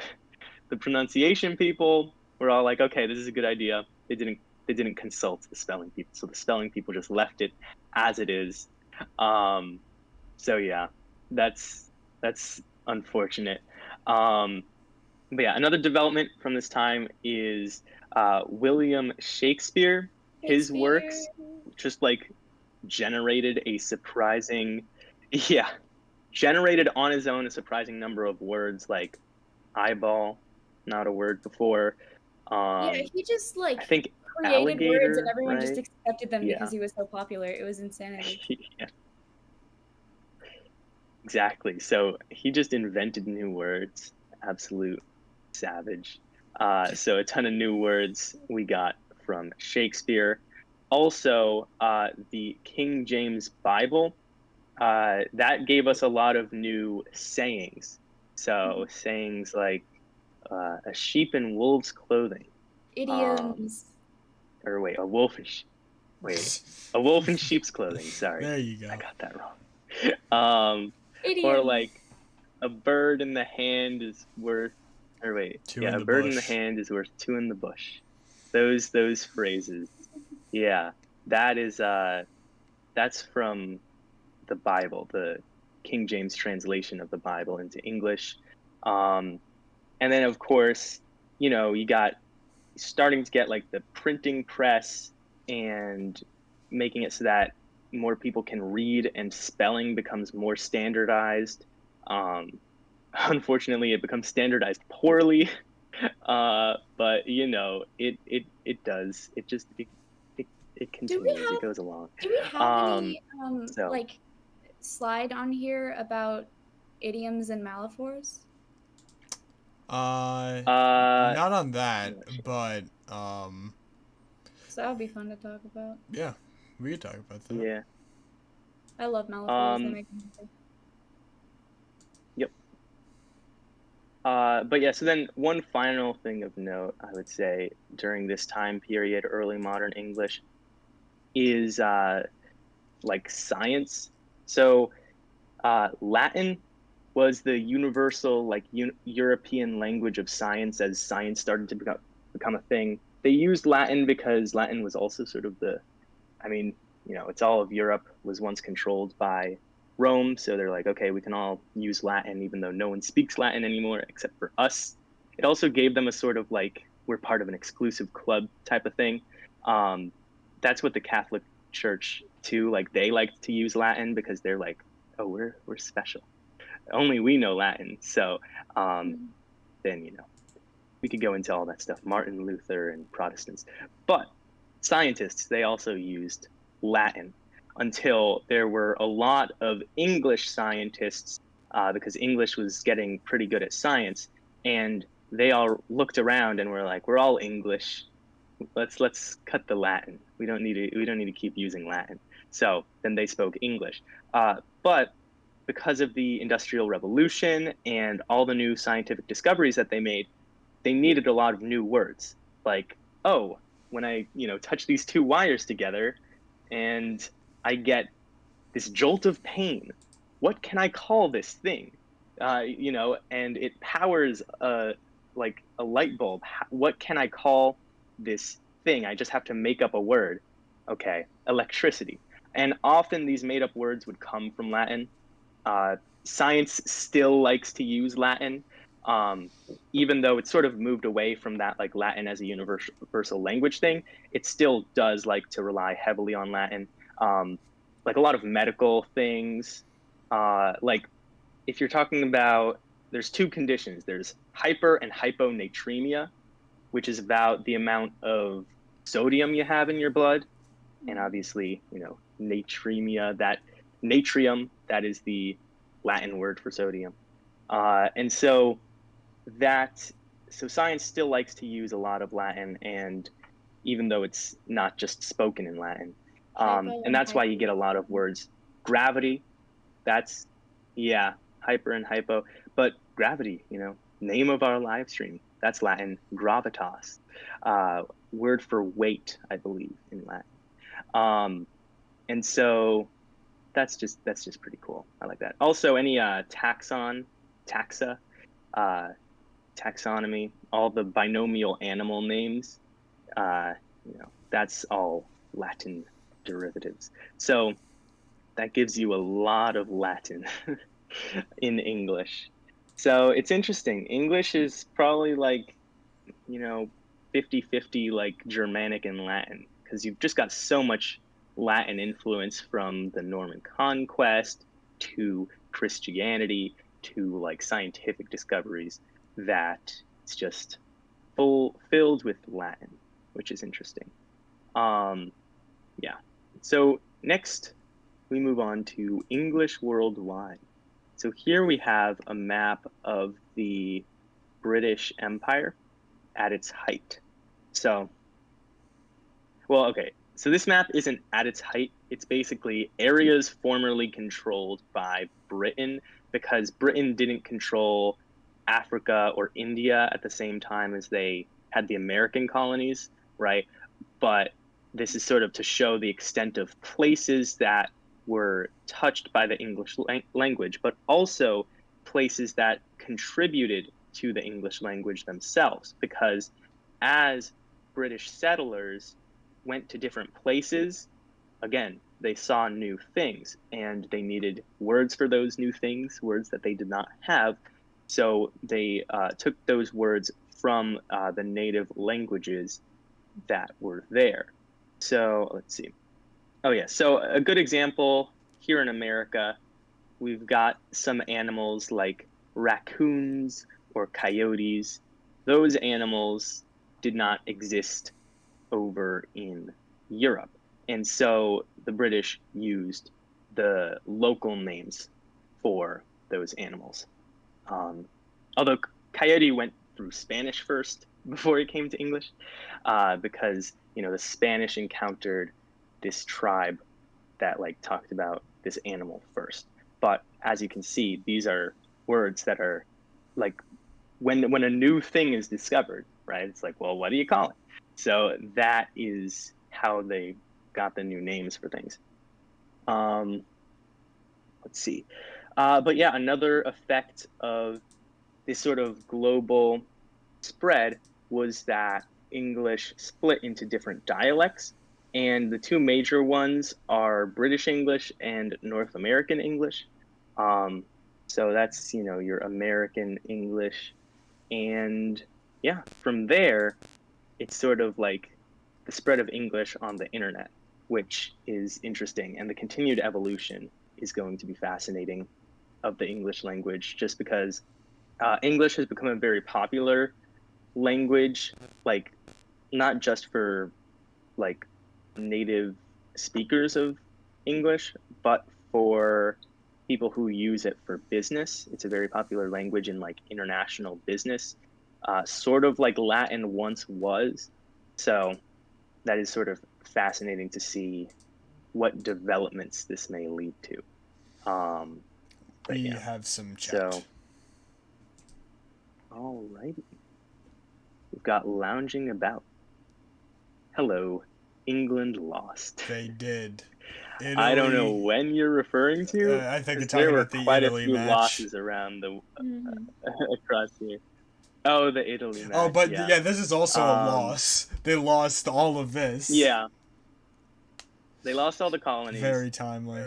the pronunciation people were all like, okay, this is a good idea. They didn't consult the spelling people. So the spelling people just left it as it is. So yeah, that's unfortunate. But yeah, another development from this time is William Shakespeare. His works just like generated a surprising, generated on his own a surprising number of words like eyeball, not a word before. He just like I think created alligator, words and everyone right? just accepted them Yeah. because he was so popular. It was insanity. Yeah. Exactly. So he just invented new words. Absolute savage. So a ton of new words we got from Shakespeare. Also, the King James Bible, that gave us a lot of new sayings. So sayings like a sheep in wolf's clothing. Idioms. A wolf in sheep's clothing. Sorry. There you go. I got that wrong. Idioms. Or like a bird in the hand is worth, or wait, two yeah, in a the bird bush. in the hand is worth two in the bush. Those phrases. Yeah, that is that's from the Bible, the King James translation of the Bible into English. And then of course, you got starting to get like the printing press and making it so that more people can read and spelling becomes more standardized. Unfortunately, it becomes standardized poorly, but it does. It continues. It goes along. Do we have any so. like slide on here about idioms and malaphors? Not on that, but So that would be fun to talk about. yeah, we could talk about that. Yeah. I love malaphors. They make me happy. Yep. But yeah, so then one final thing of note, I would say, during this time period, early modern English, is like science. So Latin was the universal, like European language of science as science started to become a thing. They used Latin because Latin was also sort of it's all of Europe was once controlled by Rome. So they're like, okay, we can all use Latin, even though no one speaks Latin anymore except for us. It also gave them a sort of like, we're part of an exclusive club type of thing. That's what the Catholic Church too, like they like to use Latin because they're like, oh, we're special. Only we know Latin. So then, we could go into all that stuff, Martin Luther and Protestants. But scientists, they also used Latin until there were a lot of English scientists because English was getting pretty good at science. And they all looked around and were like, we're all English. Let's cut the Latin. We don't need to keep using Latin. So then they spoke English. But because of the Industrial Revolution and all the new scientific discoveries that they made, they needed a lot of new words. Like, oh, when I, touch these two wires together and I get this jolt of pain, what can I call this thing? And it powers a light bulb. What can I call this thing? I just have to make up a word. Okay, electricity. And often these made up words would come from Latin. Science still likes to use Latin, even though it's sort of moved away from that like Latin as a universal language thing. It still does like to rely heavily on Latin. Like a lot of medical things, like if you're talking about, there's two conditions. There's hyper and hyponatremia, which is about the amount of sodium you have in your blood. And obviously, natremia, that natrium, that is the Latin word for sodium. And so science still likes to use a lot of Latin, and even though it's not just spoken in Latin. And that's why you get a lot of words. Gravity, hyper and hypo. But gravity, name of our live stream. That's Latin, gravitas. Word for weight, I believe, in Latin. And so that's just pretty cool. I like that. Also, any taxa, taxonomy, all the binomial animal names, that's all Latin derivatives. So that gives you a lot of Latin in English. So it's interesting. English is probably like, 50-50 like Germanic and Latin, because you've just got so much Latin influence from the Norman conquest to Christianity to like scientific discoveries that it's just filled with Latin, which is interesting. So next we move on to English worldwide. So here we have a map of the British Empire at its height. So this map isn't at its height. It's basically areas formerly controlled by Britain, because Britain didn't control Africa or India at the same time as they had the American colonies, right? But this is sort of to show the extent of places that were touched by the English language, but also places that contributed to the English language themselves, because as British settlers went to different places, again, they saw new things and they needed words for those new things, words that they did not have. So they took those words from the native languages that were there. So let's see. Oh yeah, so a good example here in America, we've got some animals like raccoons or coyotes. Those animals did not exist over in Europe. And so the British used the local names for those animals. Although coyote went through Spanish first before it came to English, because, the Spanish encountered this tribe that like talked about this animal first. But as you can see, these are words that are like when a new thing is discovered, right? It's like, well, what do you call it? So that is how they got the new names for things. Let's see. But yeah, another effect of this sort of global spread was that English split into different dialects. And the two major ones are British English and North American English. So that's, your American English. And yeah, from there, it's sort of like the spread of English on the internet, which is interesting. And the continued evolution is going to be fascinating of the English language, just because English has become a very popular language, like not just for like native speakers of English, but for people who use it for business. It's a very popular language in like international business, sort of like Latin once was. So that is sort of fascinating to see what developments this may lead to. We have some chat. So, all righty. We've got lounging about. Hello, England lost. They did. Italy, I don't know when you're referring to. I think you're there talking were about the quite Italy a few match. losses around the across here. Oh, the Italy match. Oh, but yeah, this is also a loss. They lost all of this. Yeah. They lost all the colonies. Very timely.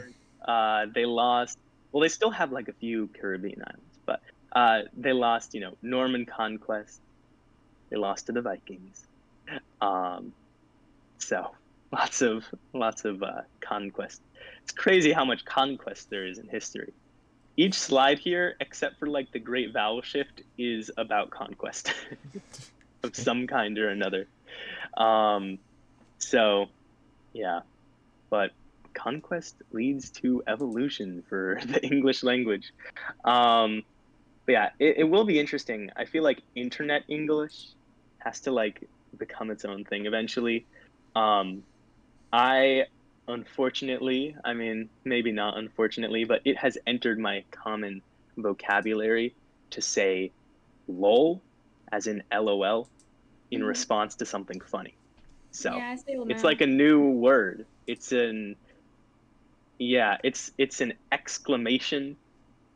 They lost. Well, they still have like a few Caribbean islands, but they lost. Norman conquest. They lost to the Vikings. So lots of conquest. It's crazy how much conquest there is in history. Each slide here, except for like the Great Vowel Shift, is about conquest of some kind or another. So yeah, but conquest leads to evolution for the English language. But yeah, it will be interesting. I feel like internet English has to like become its own thing eventually. I unfortunately, I mean, maybe not unfortunately, but it has entered my common vocabulary to say lol, as in LOL, in Mhm. response to something funny. So Yeah, I say it's now. like a new word. It's an exclamation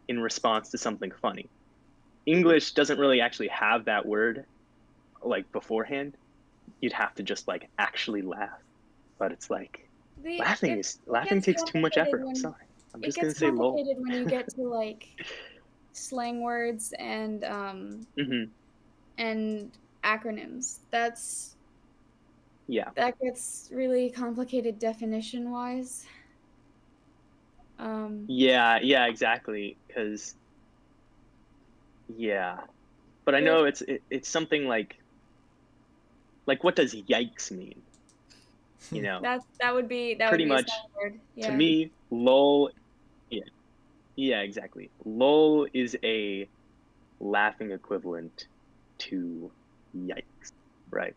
in response to something funny. English doesn't really actually have that word like beforehand. You'd have to just like actually laugh. But it's like laughing gets takes too much complicated effort. I'm sorry. I'm it just gonna gets say lol. complicated when you get to like slang words and acronyms. That gets really complicated definition wise. Yeah, exactly. Because but I know it's something like what does yikes mean? You know, that would be pretty a much slang word. Yeah. to me, lol. Yeah, exactly. Lol is a laughing equivalent to yikes, right?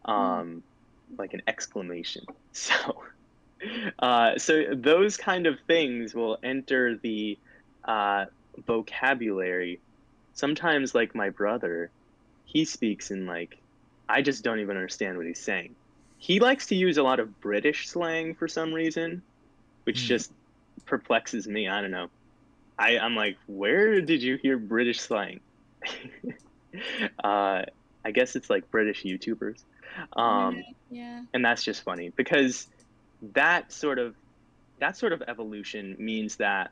Like an exclamation. So those kind of things will enter the vocabulary. Sometimes, like my brother, he speaks in like, I just don't even understand what he's saying. He likes to use a lot of British slang for some reason, which just perplexes me. I don't know. I'm like, where did you hear British slang? I guess it's like British YouTubers. Yeah. And that's just funny because that sort of evolution means that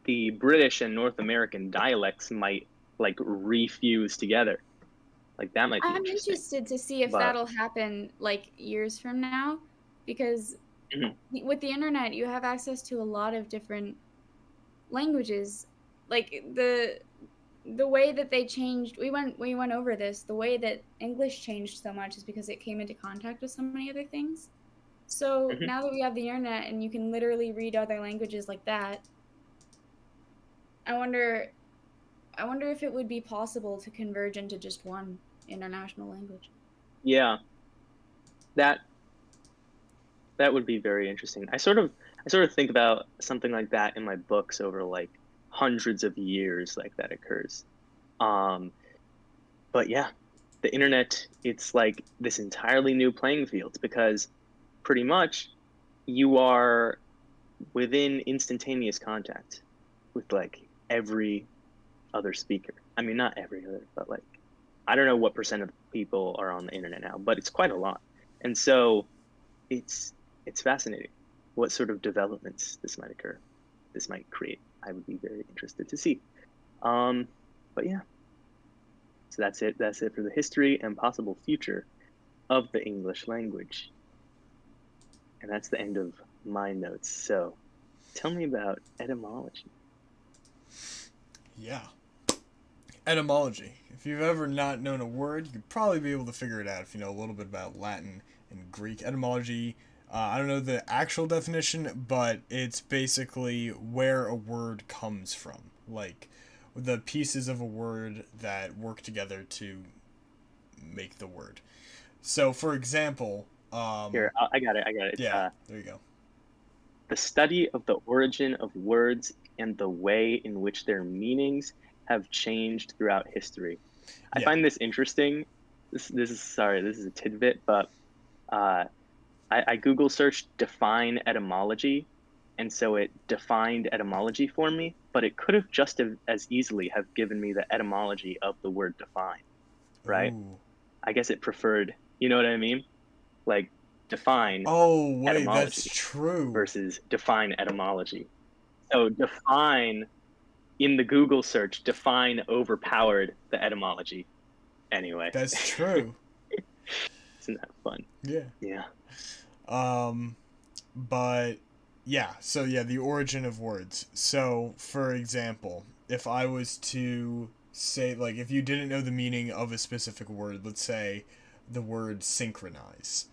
the British and North American dialects might like refuse together. Like that might be I'm interesting. interested to see if that'll happen like years from now, because with the internet you have access to a lot of different languages. Like the way that they changed, we went over this. The way that English changed so much is because it came into contact with so many other things. So now that we have the internet and you can literally read other languages like that, I wonder if it would be possible to converge into just one international language. Yeah, that would be very interesting. I sort of think about something like that in my books over like hundreds of years, like that occurs. But yeah, the internet, it's like this entirely new playing field because pretty much you are within instantaneous contact with like every other speaker. I mean, not every other, but like, I don't know what percent of people are on the internet now, but it's quite a lot. And so it's fascinating what sort of developments this might create. I would be very interested to see. But yeah, so that's it for the history and possible future of the English language. And that's the end of my notes. So tell me about etymology. Yeah. Etymology. If you've ever not known a word, you could probably be able to figure it out if you know a little bit about Latin and Greek. Etymology, I don't know the actual definition, but it's basically where a word comes from. Like the pieces of a word that work together to make the word. So, for example... Here, I got it. Yeah, there you go. The study of the origin of words and the way in which their meanings have changed throughout history. I find this interesting. This is a tidbit, but I Google searched define etymology, and so it defined etymology for me, but it could have just as easily have given me the etymology of the word define, right? Ooh. I guess it preferred, you know what I mean? Like define etymology. That's true. Versus define etymology. So define in the Google search, define overpowered the etymology. Anyway. That's true. Isn't that fun? Yeah. Yeah. But yeah, so yeah, the origin of words. So, for example, if I was to say, like, if you didn't know the meaning of a specific word, let's say the word synchronize.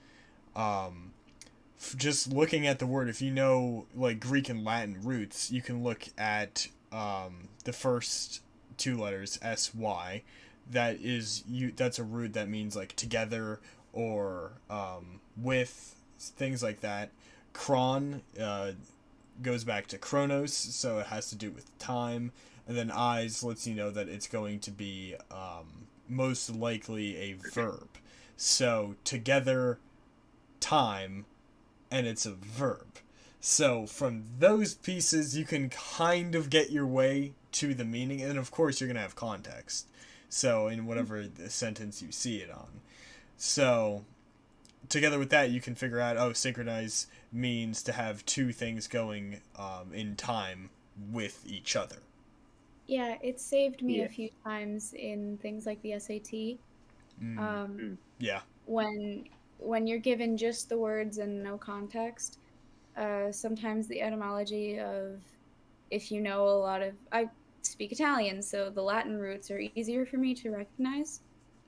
Just looking at the word, if you know like Greek and Latin roots, you can look at the first two letters sy. That's a root that means like together or with, things like that. Chron goes back to chronos, so it has to do with time. and then eyes lets you know that it's going to be most likely a verb. So together, time, and it's a verb. So from those pieces, you can kind of get your way to the meaning, and of course you're going to have context. So in whatever the sentence you see it on. So together with that, you can figure out, synchronize means to have two things going in time with each other. Yeah, it saved me a few times in things like the SAT. Yeah. When you're given just the words and no context, sometimes the etymology of, if you know a lot of, I speak Italian, so the Latin roots are easier for me to recognize.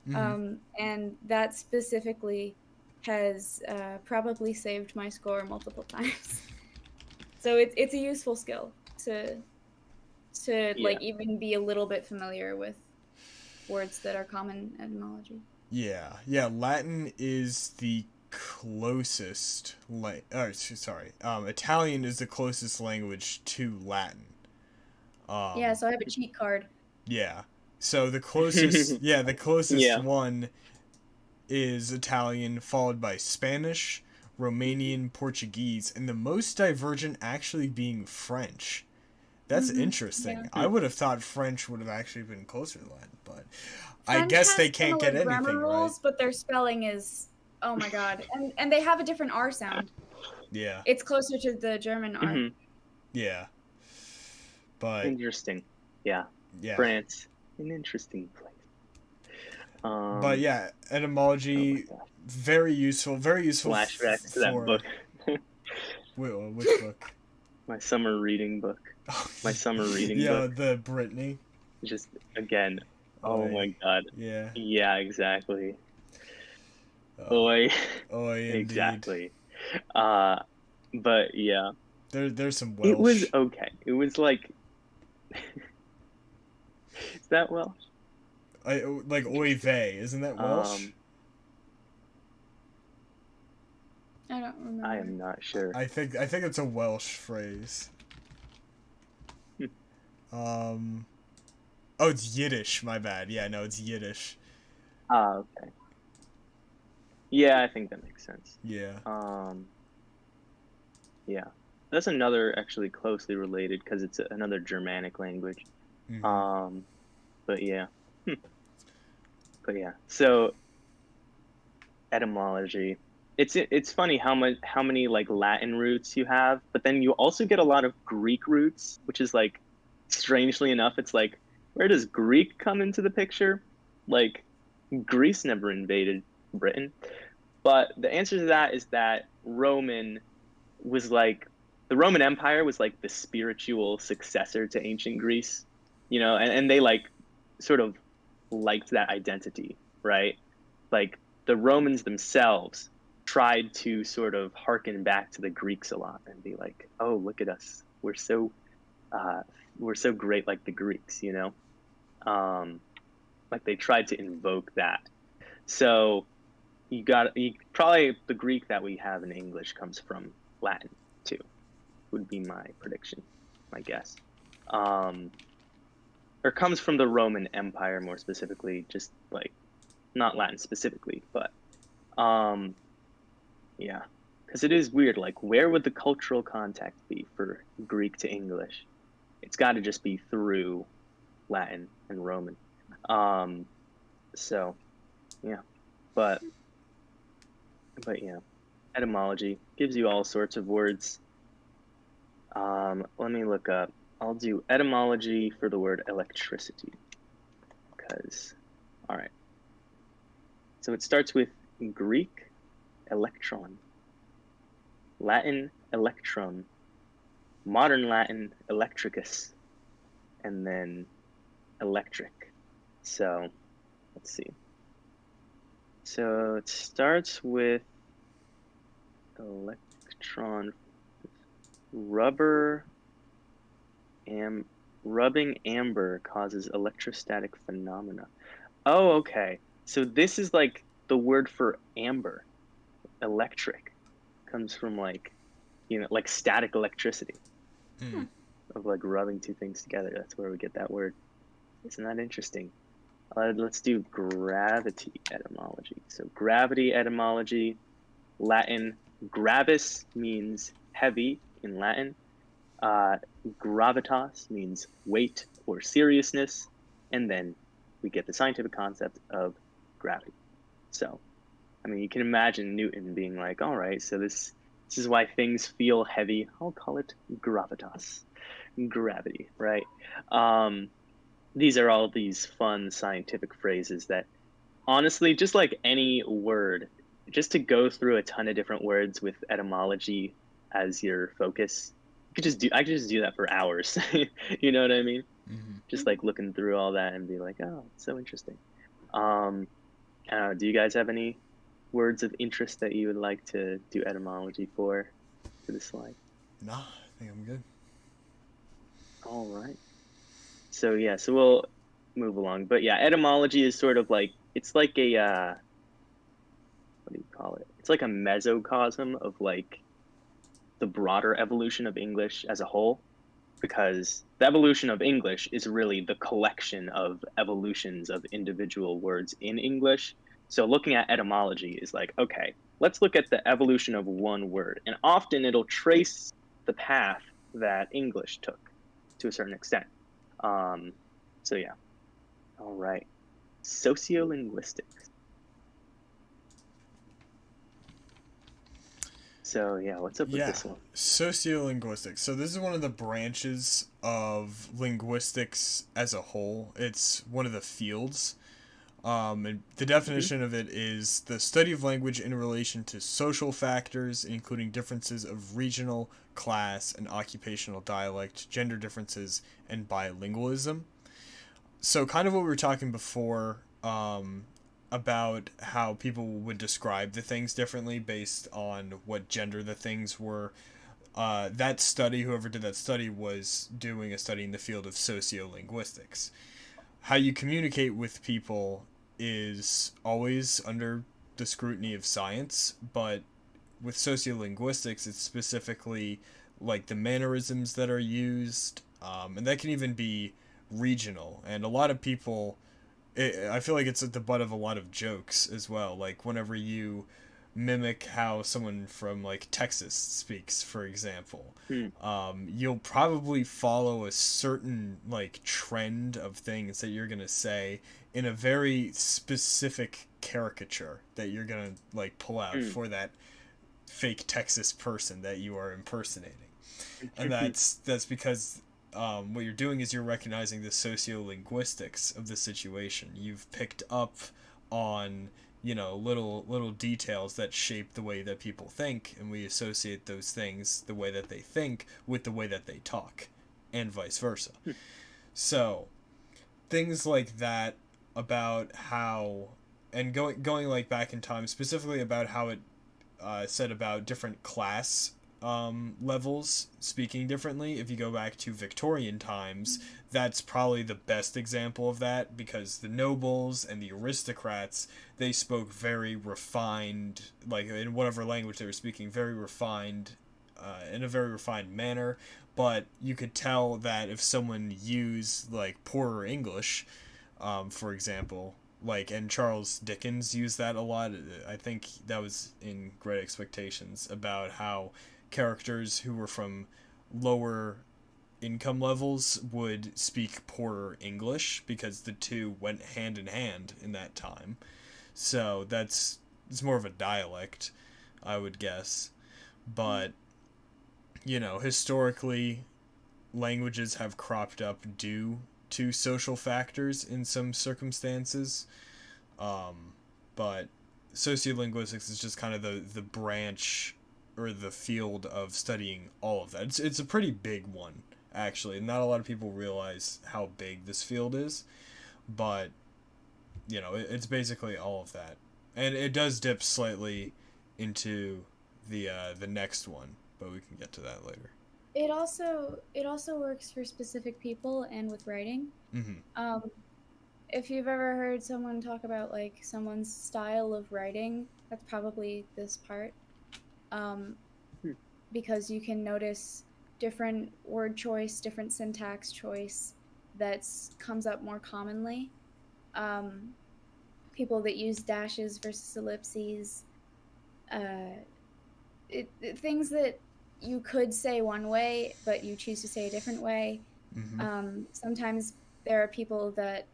And that specifically has probably saved my score multiple times. So it's a useful skill to like even be a little bit familiar with words that are common etymology. Yeah, Latin is the closest Italian is the closest language to Latin. Yeah, so I have a cheat card. Yeah. So the closest one is Italian, followed by Spanish, Romanian, Portuguese, and the most divergent actually being French. That's interesting. Yeah. I would have thought French would have actually been closer to Latin, but French I guess they can't get anything grammar rules, right? But their spelling is, oh my god, and they have a different R sound. Yeah, it's closer to the German R. Yeah, but interesting. Yeah, France, an interesting place. But yeah, etymology, very useful. Flashbacks to that book. Wait, which book? My summer reading book. My summer reading book. Yeah, the Brittany. Just, again, oh my god. Yeah. Yeah, exactly. Exactly. But yeah. There's some Welsh. It was okay. It was like... Is that Welsh? Like oy vey, isn't that Welsh? I don't remember. I am not sure. I think it's a Welsh phrase. Oh, it's Yiddish. My bad. Yeah, no, it's Yiddish. Okay. Yeah, I think that makes sense. Yeah. Yeah, that's another actually closely related because it's another Germanic language. But yeah. But yeah. So etymology. It's funny how many like Latin roots you have, but then you also get a lot of Greek roots, which is like, strangely enough, it's like, where does Greek come into the picture? Like, Greece never invaded Britain. But the answer to that is that Roman was like, the Roman Empire was like the spiritual successor to ancient Greece, you know, and they like sort of liked that identity, right? Like the Romans themselves tried to sort of harken back to the Greeks a lot and be like, oh, look at us, we're so great like the Greeks, you know. Like they tried to invoke that. So probably the Greek that we have in English comes from Latin too, would be my prediction, my guess. Or comes from the Roman Empire more specifically, just like not Latin specifically, but yeah, because it is weird. Like, where would the cultural contact be for Greek to English? It's got to just be through Latin and Roman. So, yeah, but yeah, etymology gives you all sorts of words. Let me look up. I'll do etymology for the word electricity. Because, all right. So it starts with Greek, electron, Latin, electrum, modern Latin, electricus, and then electric. So, let's see. So it starts with electron, rubbing amber causes electrostatic phenomena. Oh, okay. So this is like the word for amber. Electric comes from like, you know, like static electricity. of like rubbing two things together. That's where we get that word. Isn't that interesting? Let's do gravity etymology. So gravity etymology, Latin, gravis means heavy in Latin. Gravitas means weight or seriousness. And then we get the scientific concept of gravity. So, I mean, you can imagine Newton being like, all right, so this is why things feel heavy. I'll call it gravitas, gravity, right? These are all these fun scientific phrases that, honestly, just like any word, just to go through a ton of different words with etymology as your focus, I could just do that for hours. You know what I mean? Mm-hmm. Just like looking through all that and be like, oh, it's so interesting. Do you guys have any words of interest that you would like to do etymology for this slide? No, I think I'm good. All right. So yeah, so we'll move along. But yeah, etymology is sort of like, it's like a, what do you call it? It's like a mesocosm of like the broader evolution of English as a whole, because the evolution of English is really the collection of evolutions of individual words in English. So looking at etymology is like, okay, let's look at the evolution of one word. And often it'll trace the path that English took to a certain extent. So yeah. All right. Sociolinguistics. So yeah, what's up with this one? Sociolinguistics. So this is one of the branches of linguistics as a whole. It's one of the fields. And the definition of it is the study of language in relation to social factors, including differences of regional, class, and occupational dialect, gender differences, and bilingualism. So kind of what we were talking before, about how people would describe the things differently based on what gender the things were. That study, whoever did that study, was doing a study in the field of sociolinguistics. How you communicate with people is always under the scrutiny of science, but with sociolinguistics, it's specifically like the mannerisms that are used, and that can even be regional. And a lot of people, I feel like it's at the butt of a lot of jokes as well. Like whenever you mimic how someone from like Texas speaks, for example, you'll probably follow a certain like trend of things that you're gonna say in a very specific caricature that you're gonna like pull out for that fake Texas person that you are impersonating. And that's because what you're doing is you're recognizing the sociolinguistics of the situation. You've picked up on, you know, little details that shape the way that people think, and we associate those things, the way that they think, with the way that they talk, and vice versa. So things like that about how, and going like back in time, specifically about how it said about different class levels speaking differently. If you go back to Victorian times, that's probably the best example of that, because the nobles and the aristocrats, they spoke very refined, like in whatever language they were speaking, very refined, in a very refined manner. But you could tell that if someone used like poorer English, for example, like, and Charles Dickens used that a lot. I think that was in Great Expectations, about how characters who were from lower income levels would speak poorer English, because the two went hand in hand in that time. So it's more of a dialect, I would guess. But, you know, historically, languages have cropped up due to social factors in some circumstances. But sociolinguistics is just kind of the branch or the field of studying all of that. It's a pretty big one, actually, and not a lot of people realize how big this field is, but, you know, it's basically all of that. And it does dip slightly into the next one, but we can get to that later. It also works for specific people and with writing. Mm-hmm. If you've ever heard someone talk about like someone's style of writing, that's probably this part. Because you can notice different word choice, different syntax choice that comes up more commonly. People that use dashes versus ellipses, things that you could say one way, but you choose to say a different way. Mm-hmm. Sometimes there are people that,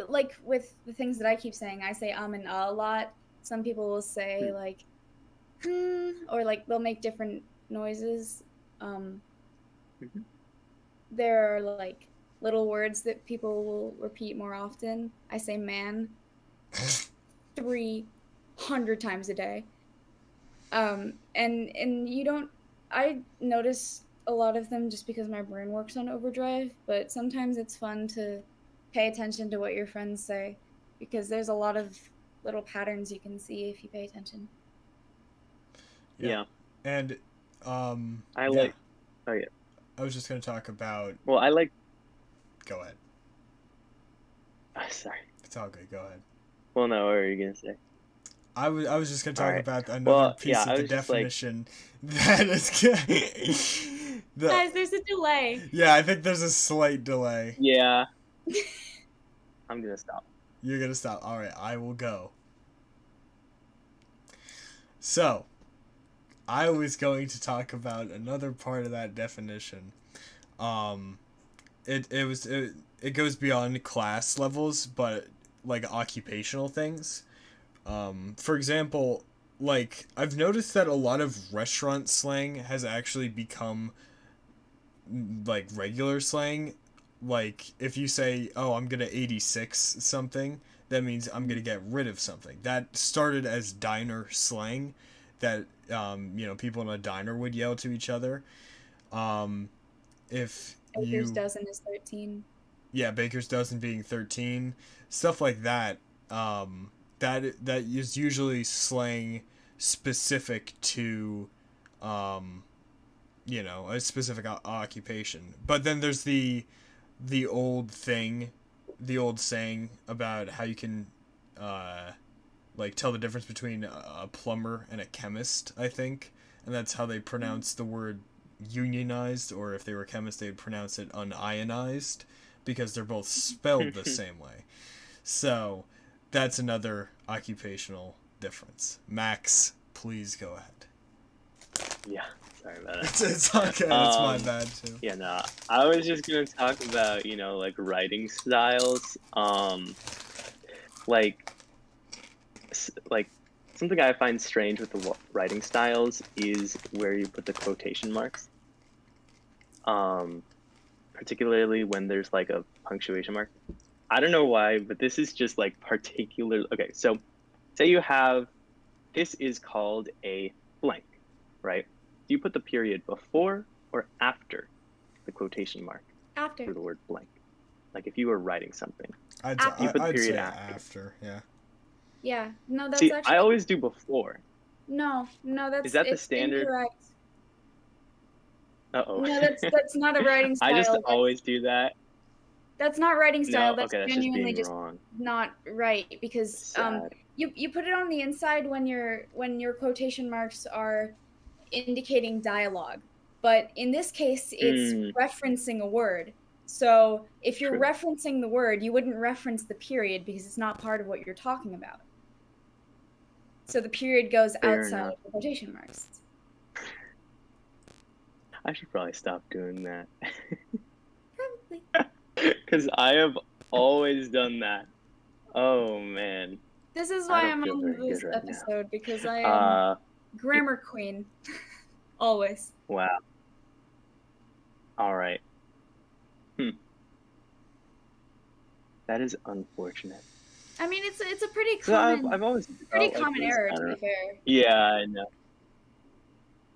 like with the things that I keep saying, I say and a lot. Some people will say like, or like they'll make different noises. There are like little words that people will repeat more often. I say man 300 times a day. And you don't, I notice a lot of them just because my brain works on overdrive, but sometimes it's fun to pay attention to what your friends say, because there's a lot of little patterns you can see if you pay attention. Yeah. And I like. Oh yeah. I was just gonna talk about. Well, I like. Go ahead. Sorry. It's all good. Go ahead. Well, no. What were you gonna say? I was just gonna talk about another piece yeah, of the definition that is. Guys, there's a delay. Yeah, I think there's a slight delay. Yeah. I'm gonna stop. You're gonna stop. All right, I will go. So, I was going to talk about another part of that definition. It goes beyond class levels, but like occupational things. For example, like I've noticed that a lot of restaurant slang has actually become like regular slang. Like if you say, "Oh, I'm gonna 86 something," that means I'm gonna get rid of something. That started as diner slang, that people in a diner would yell to each other. If Baker's dozen is 13. Yeah, baker's dozen being 13, stuff like that. That is usually slang specific to, a specific occupation. But then there's the old saying about how you can, tell the difference between a plumber and a chemist, I think. And that's how they pronounce the word unionized, or if they were chemists, they'd pronounce it unionized, because they're both spelled the same way. So that's another occupational difference. Max, please go ahead. Yeah, sorry about that. It's okay. It's my bad too. Yeah, no, I was just gonna talk about writing styles. Like something I find strange with the writing styles is where you put the quotation marks. Particularly when there's like a punctuation mark. I don't know why, but this is just like particular. Okay, so say you have, this is called a blank, right? Do you put the period before or after the quotation mark? After. For the word blank. Like if you were writing something. I'd say after, yeah. Yeah, no, that's See, actually... I always do before. No, that's... Is that the standard? Incorrect. Uh-oh. No, that's not a writing style. I just always do that. That's not writing style. No, that's okay, genuinely just wrong. Not right, because you put it on the inside when your quotation marks are indicating dialogue. But in this case, it's referencing a word. So if you're referencing the word, you wouldn't reference the period because it's not part of what you're talking about. So the period goes outside the quotation marks. I should probably stop doing that. Probably. Because I have always done that. Oh, man. This is why I'm on this episode, because I am grammar queen. Always. Wow. All right. That is unfortunate. I mean, it's a pretty common, I've always common error, to be fair. Yeah, I know.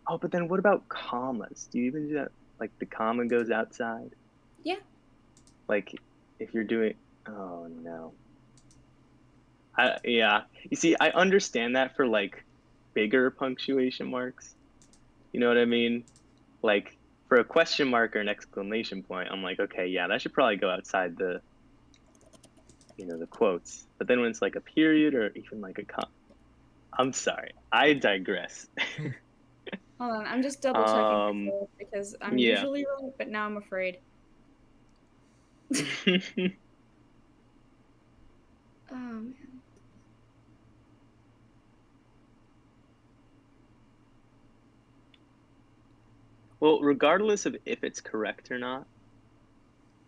Oh, but then what about commas? Do you even do that? Like the comma goes outside? Yeah. Like if you're doing... Oh, no. Yeah. You see, I understand that for like bigger punctuation marks. You know what I mean? Like for a question mark or an exclamation point, I'm like, okay, yeah, that should probably go outside the, the quotes. But then when it's like a period or even like a comma, I'm sorry, I digress. Hold on, I'm just double checking Um, myself because I'm yeah. usually right, but now I'm afraid. Oh man. Well, regardless of if it's correct or not,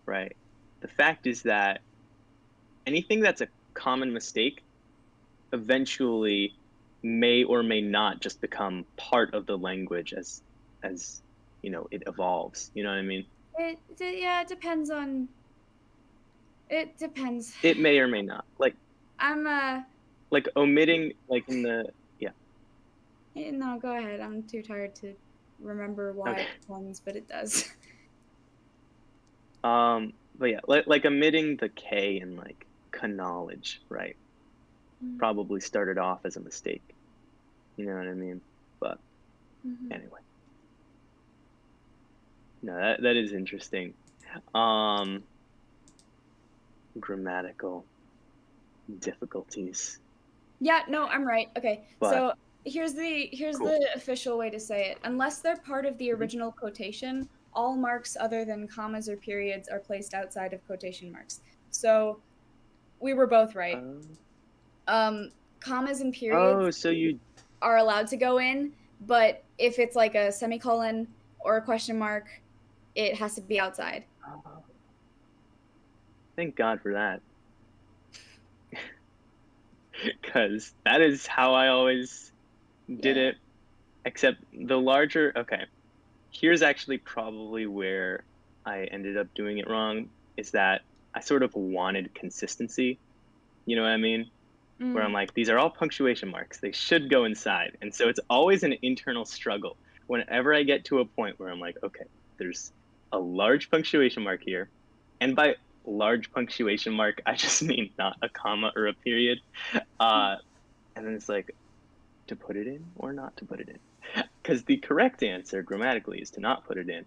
right? The fact is that anything that's a common mistake eventually may or may not just become part of the language as it evolves. You know what I mean? It depends on. It depends. It may or may not. I'm Like omitting in the yeah. No, go ahead. I'm too tired to remember why Okay. it depends, but it does. But yeah, like omitting the K in like knowledge, right? Probably started off as a mistake. You know what I mean? But anyway. No, that is interesting. Grammatical difficulties. Yeah, no, I'm right. Okay. But So here's cool. the official way to say it. Unless they're part of the original quotation, all marks other than commas or periods are placed outside of quotation marks. So we were both right. Commas and periods so you are allowed to go in, but if it's like a semicolon or a question mark, it has to be outside. Thank God for that. Because that is how I always did it. Except the larger, okay. Here's actually probably where I ended up doing it wrong, is that I sort of wanted consistency. You know what I mean? Where I'm like, these are all punctuation marks. They should go inside. And so it's always an internal struggle. Whenever I get to a point where I'm like, okay, there's a large punctuation mark here. And by large punctuation mark, I just mean not a comma or a period. And then it's like, to put it in or not to put it in? Because the correct answer grammatically is to not put it in.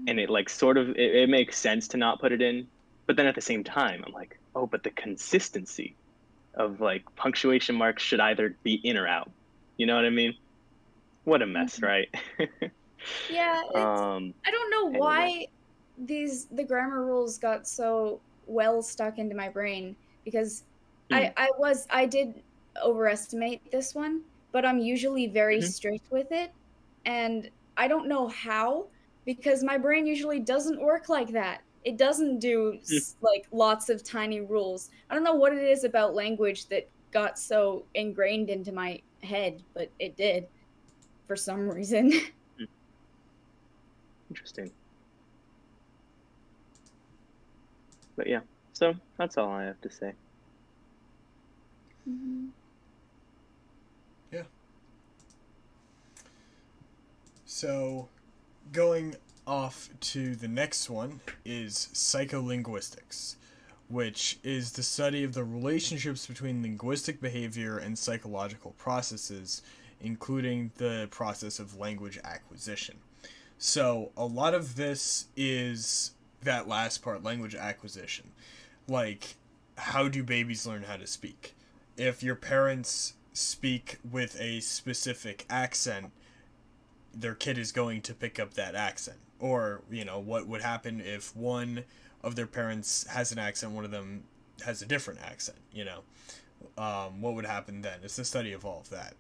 And it like sort of, it makes sense to not put it in. But then at the same time, I'm like, oh, but the consistency of like punctuation marks should either be in or out. You know what I mean? What a mess, right? Yeah, I don't know why the grammar rules got so well stuck into my brain, because I did overestimate this one, but I'm usually very strict with it, and I don't know how, because my brain usually doesn't work like that. It doesn't do like lots of tiny rules. I don't know what it is about language that got so ingrained into my head, but it did for some reason. Interesting. But yeah, so that's all I have to say. Yeah. So, going off to the next one is psycholinguistics, which is the study of the relationships between linguistic behavior and psychological processes, including the process of language acquisition. So, a lot of this is that last part, language acquisition. Like, how do babies learn how to speak? If your parents speak with a specific accent, their kid is going to pick up that accent. Or, what would happen if one of their parents has an accent, one of them has a different accent, what would happen then? It's the study of all of that.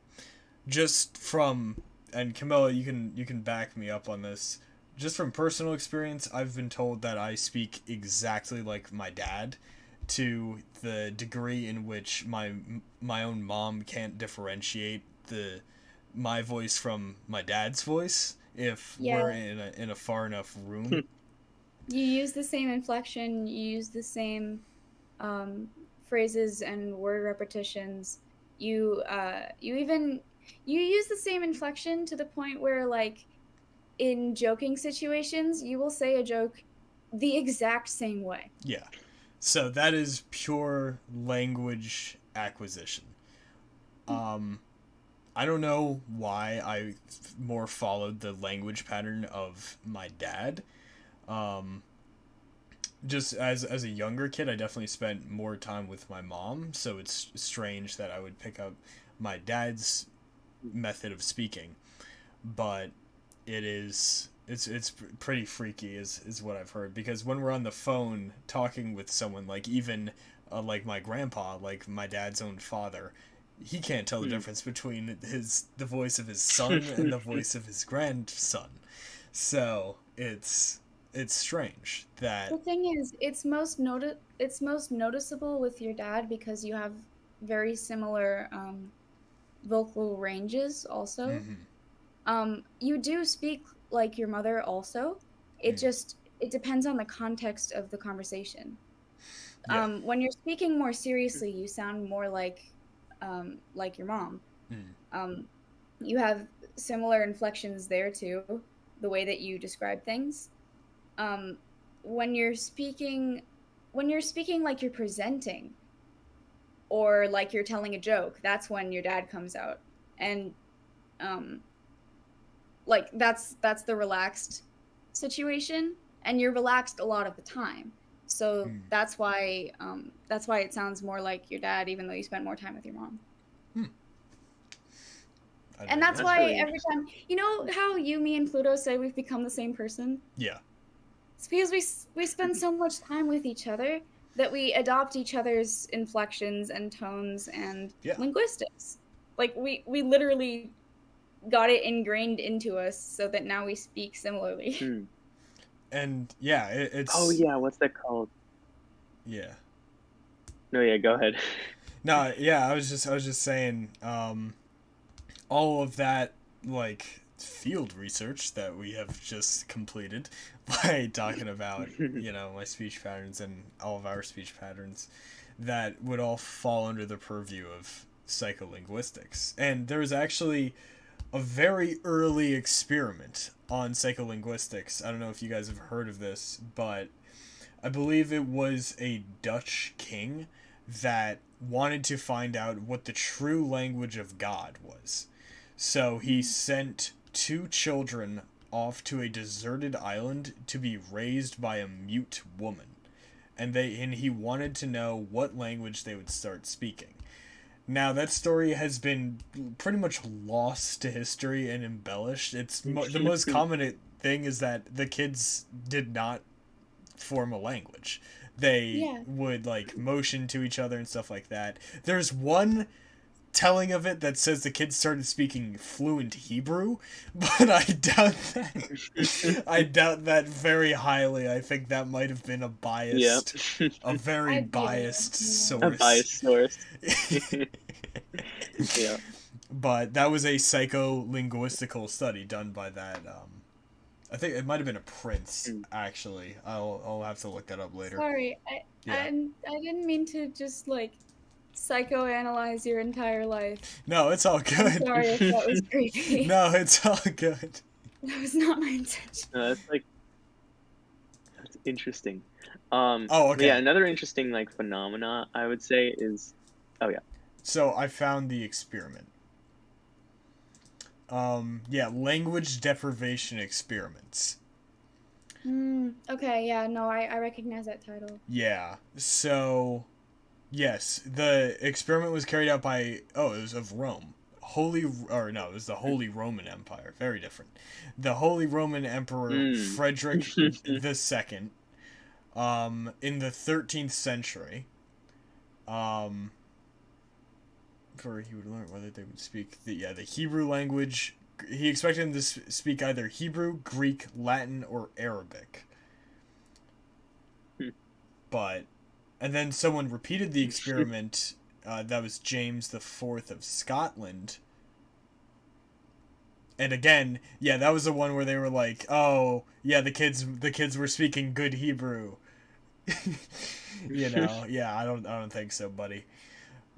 Just from, and Camilla, you can back me up on this, just from personal experience, I've been told that I speak exactly like my dad, to the degree in which my own mom can't differentiate my voice from my dad's voice if we're in a far enough room. You use the same inflection, you use the same phrases and word repetitions. You use the same inflection to the point where, like, in joking situations, you will say a joke the exact same way. Yeah. So that is pure language acquisition. I don't know why I more followed the language pattern of my dad. Just as a younger kid, I definitely spent more time with my mom, so it's strange that I would pick up my dad's method of speaking. but it's pretty freaky is what I've heard, because when we're on the phone talking with someone, like even like my grandpa, like my dad's own father, he can't tell the difference between the voice of his son and the voice of his grandson. So it's strange that the thing is, it's most noticeable with your dad because you have very similar vocal ranges also. You do speak like your mother also. It depends on the context of the conversation. When you're speaking more seriously, you sound more like your mom. You have similar inflections there too, the way that you describe things. When you're speaking like you're presenting or like you're telling a joke, that's when your dad comes out. And like that's the relaxed situation, and you're relaxed a lot of the time. So that's why it sounds more like your dad, even though you spent more time with your mom. And that's why really every time, you know how you, me, and Pluto say we've become the same person? Yeah. It's because we spend so much time with each other that we adopt each other's inflections and tones and linguistics. Like we literally got it ingrained into us so that now we speak similarly. And yeah, it's... Oh yeah, what's that called? Yeah. No, yeah, go ahead. No, yeah, I was just saying, all of that, like, field research that we have just completed by talking about, you know, my speech patterns and all of our speech patterns, that would all fall under the purview of psycholinguistics. And there's actually a very early experiment on psycholinguistics. I don't know if you guys have heard of this, but I believe it was a Dutch king that wanted to find out what the true language of God was. So he sent 2 children off to a deserted island to be raised by a mute woman. And he wanted to know what language they would start speaking. Now, that story has been pretty much lost to history and embellished. It's the most common thing is that the kids did not form a language. They would, like, motion to each other and stuff like that. There's one telling of it that says the kids started speaking fluent Hebrew, but I doubt that. I doubt that very highly. I think that might have been a a very biased source. A biased source. Yeah. But that was a psycholinguistical study done by that. I think it might have been a prince, actually. I'll have to look that up later. Sorry, I didn't mean to just like psychoanalyze your entire life. No, it's all good. I'm sorry if that was creepy. No, it's all good. That was not my intention. No, that's interesting. Okay. Yeah, another interesting like phenomena I would say is, So I found the experiment. Language deprivation experiments. Okay, yeah, no, I recognize that title. Yeah, so, yes, the experiment was carried out by, it was of Rome. It was the Holy Roman Empire. Very different. The Holy Roman Emperor Frederick II, in the 13th century, for he would learn whether they would speak the Hebrew language. He expected them to speak either Hebrew, Greek, Latin, or Arabic. And then someone repeated the experiment. That was James IV of Scotland. And again, that was the one where they were like, "Oh, yeah, the kids were speaking good Hebrew." I don't think so, buddy.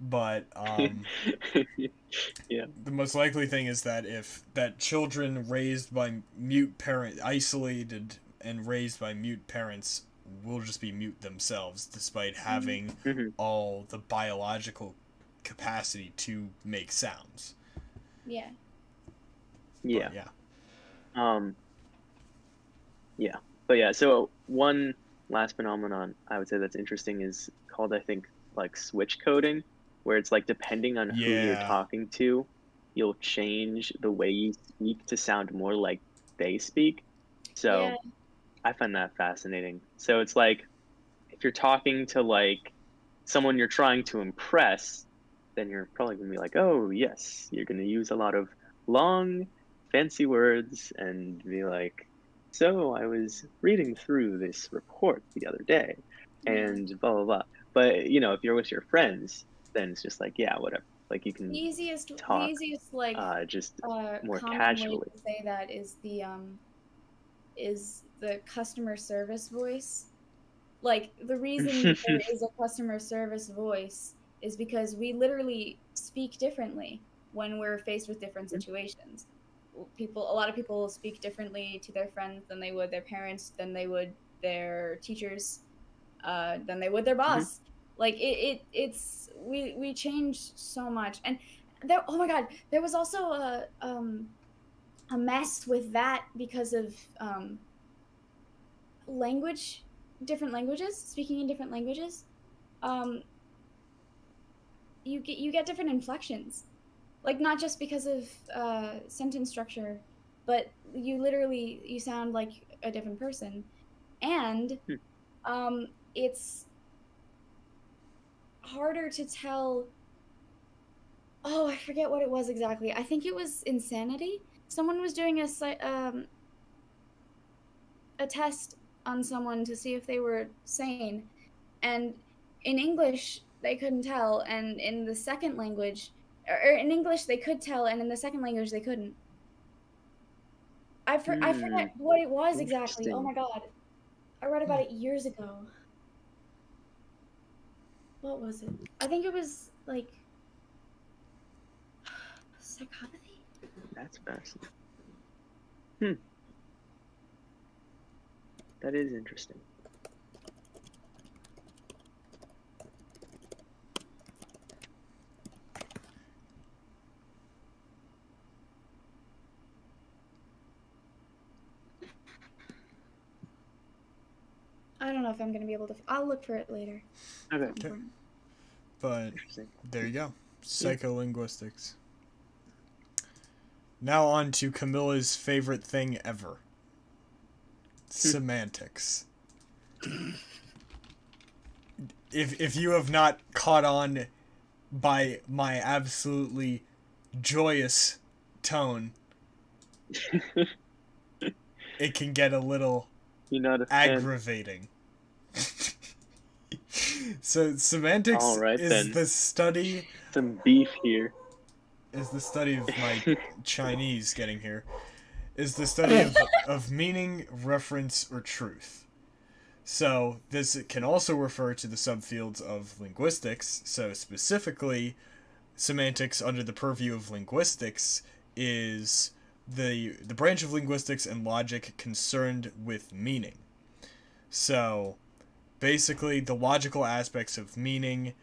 But the most likely thing is that children raised by isolated and raised by mute parents will just be mute themselves, despite having all the biological capacity to make sounds. Yeah. So one last phenomenon I would say that's interesting is called, I think, like switch coding, where it's like depending on who you're talking to, you'll change the way you speak to sound more like they speak. So Yeah. I find that fascinating. So it's like if you're talking to like someone you're trying to impress, then you're probably gonna be like, oh yes, you're gonna use a lot of long, fancy words and be like, so I was reading through this report the other day, and blah blah blah. But you know, if you're with your friends, then it's just like, yeah, whatever. Like you can The easiest like just more common casually. way to say that is the customer service voice. Like the reason there is a customer service voice is because we literally speak differently when we're faced with different situations. A lot of people speak differently to their friends than they would their parents, than they would their teachers, than they would their boss. Like it's we changed so much. And there, oh my god, there was also a mess with that because of different languages, speaking in different languages. You get different inflections, like not just because of sentence structure, but you sound like a different person, and it's harder to tell. Oh, I forget what it was exactly. I think it was insanity. Someone was doing a test on someone to see if they were sane, and in English they couldn't tell, and in the second language, or in English they could tell, and in the second language they couldn't. I forget what it was exactly. Oh my god, I read about it years ago. What was it? I think it was like psychopathy. That's fascinating. That is interesting. I don't know if I'm gonna be able to. I'll look for it later. Okay. But there you go. Psycholinguistics. Now on to Camilla's favorite thing ever. Semantics. If you have not caught on by my absolutely joyous tone, it can get a little aggravating. So semantics the study. Some beef here. Is the study of my Chinese getting here. Is the study of meaning, reference, or truth. So this can also refer to the subfields of linguistics. So specifically, semantics under the purview of linguistics is the branch of linguistics and logic concerned with meaning. So basically the logical aspects of meaning,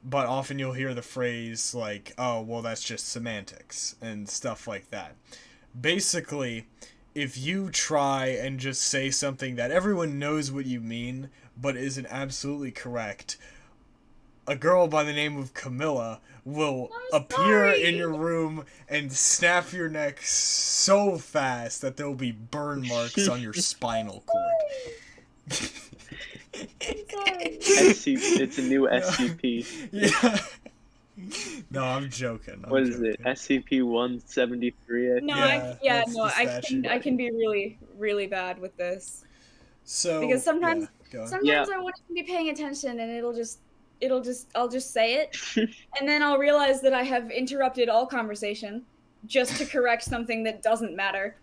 but often you'll hear the phrase like, oh, well, that's just semantics and stuff like that. Basically, if you try and just say something that everyone knows what you mean, but isn't absolutely correct, a girl by the name of Camilla will appear in your room and snap your neck so fast that there will be burn marks on your spinal cord. It's a new SCP. Yeah. No, I'm joking. What is it? SCP-173? No, I can be really, really bad with this. So because sometimes I won't even be paying attention, and I'll just say it, and then I'll realize that I have interrupted all conversation just to correct something that doesn't matter.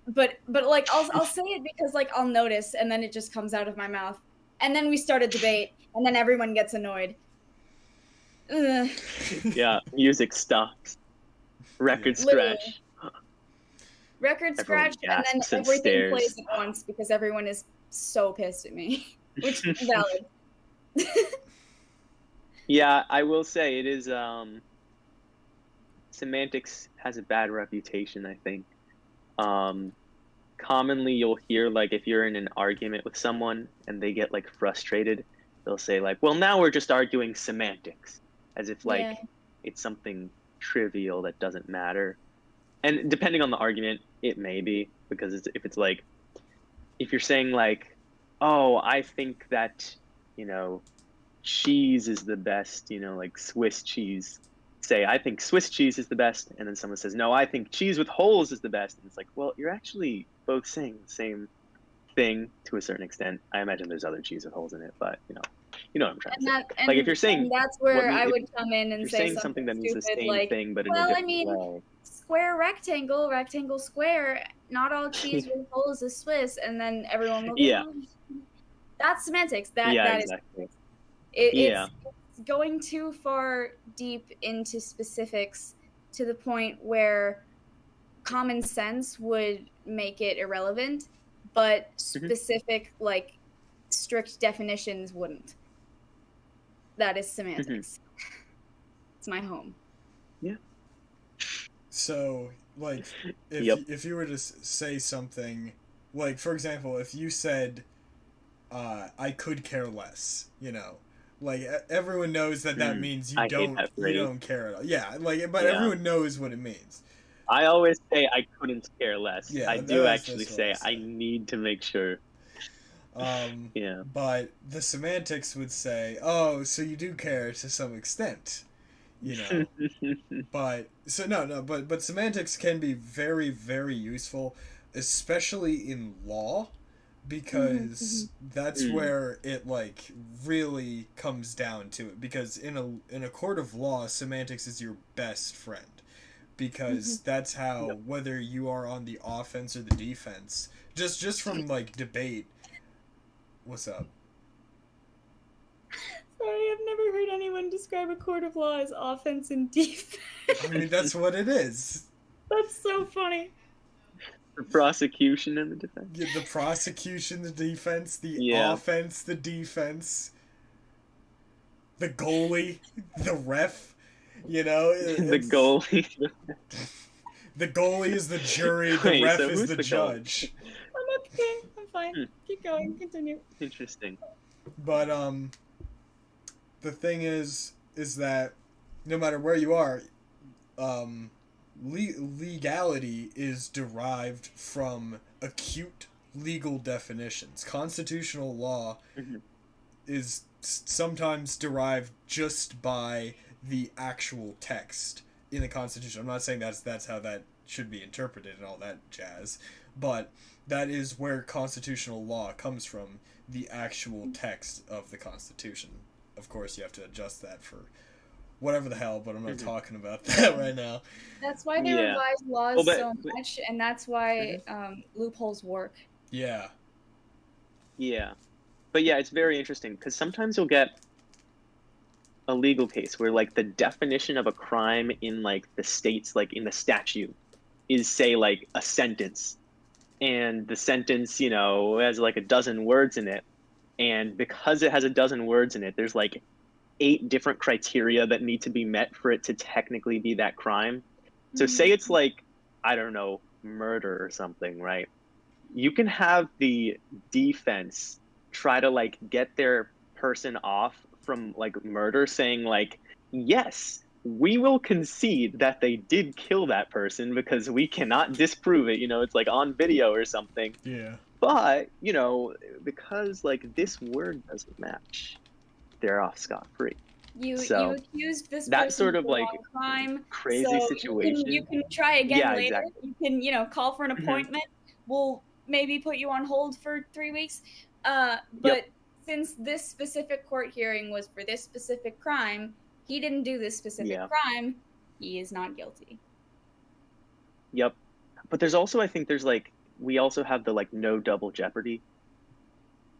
But like I'll say it because like I'll notice, and then it just comes out of my mouth, and then we start a debate, and then everyone gets annoyed. Ugh. Yeah, music stops. Record scratch. Record scratch, and then everything plays at once because everyone is so pissed at me, which is valid. Yeah, I will say it is. Semantics has a bad reputation, I think. Commonly, you'll hear like if you're in an argument with someone and they get like frustrated, they'll say like, "Well, now we're just arguing semantics," as if like it's something trivial that doesn't matter. And depending on the argument, it may be, because if it's like, if you're saying like, oh, I think that, cheese is the best, like Swiss cheese. Say, I think Swiss cheese is the best, and then someone says, no, I think cheese with holes is the best. And it's like, well, you're actually both saying the same thing to a certain extent. I imagine there's other cheese with holes in it, but you know what I'm trying to say. Like if you're saying, and that's where I would come in and you're say saying something that means the stupid, same like, thing, but in a well, different I mean, way. square, rectangle, rectangle, square. Not all cheese with holes is Swiss, and then everyone will. Yeah. That's semantics. That Exactly. is. It's going too far deep into specifics to the point where common sense would make it irrelevant, but specific, like, strict definitions wouldn't. That is semantics. It's my home. Yeah. So, like, if you were to say something, like, for example, if you said, I could care less, like, everyone knows that means you don't care at all. Yeah, like, but everyone knows what it means. I always say I couldn't care less. Yeah, I do actually say I need to make sure. But the semantics would say, oh, so you do care to some extent, but but semantics can be very, very useful, especially in law, because that's where it, like, really comes down to it, because in a court of law, semantics is your best friend, because that's how, whether you are on the offense or the defense, just from, like, debate. What's up? Sorry, I've never heard anyone describe a court of law as offense and defense. I mean, that's what it is. That's so funny. The prosecution and the defense. Yeah, the prosecution, the defense, the offense, the defense, the goalie, the ref, the goalie. The goalie is the jury, the ref is the judge. I'm okay. I'm fine. Keep going. Continue. Interesting. But the thing is that no matter where you are, legality is derived from acute legal definitions. Constitutional law is sometimes derived just by the actual text in the Constitution. I'm not saying that's how that should be interpreted and all that jazz, but that is where constitutional law comes from, the actual text of the Constitution. Of course, you have to adjust that for whatever the hell, but I'm not talking about that right now. That's why they revise laws so much, and that's why loopholes work. Yeah. Yeah. But yeah, it's very interesting, because sometimes you'll get a legal case where, like, the definition of a crime in, like, the states, like, in the statute is, say, like, a sentence. And the sentence, has, like, a dozen words in it. And because it has a dozen words in it, there's, like, 8 different criteria that need to be met for it to technically be that crime. So say it's, like, I don't know, murder or something, right? You can have the defense try to, like, get their person off from, like, murder, saying, like, yes, we will concede that they did kill that person because we cannot disprove it. It's like on video or something. Yeah. But, because, like, this word doesn't match, they're off scot-free. You accused this that person sort of, for like, a crime, crazy so situation. You can try again later. Exactly. You can, call for an appointment. We'll maybe put you on hold for 3 weeks. But since this specific court hearing was for this specific crime, he didn't do this specific crime, he is not guilty. Yep. But there's also, I think there's, like, we also have the, like, no double jeopardy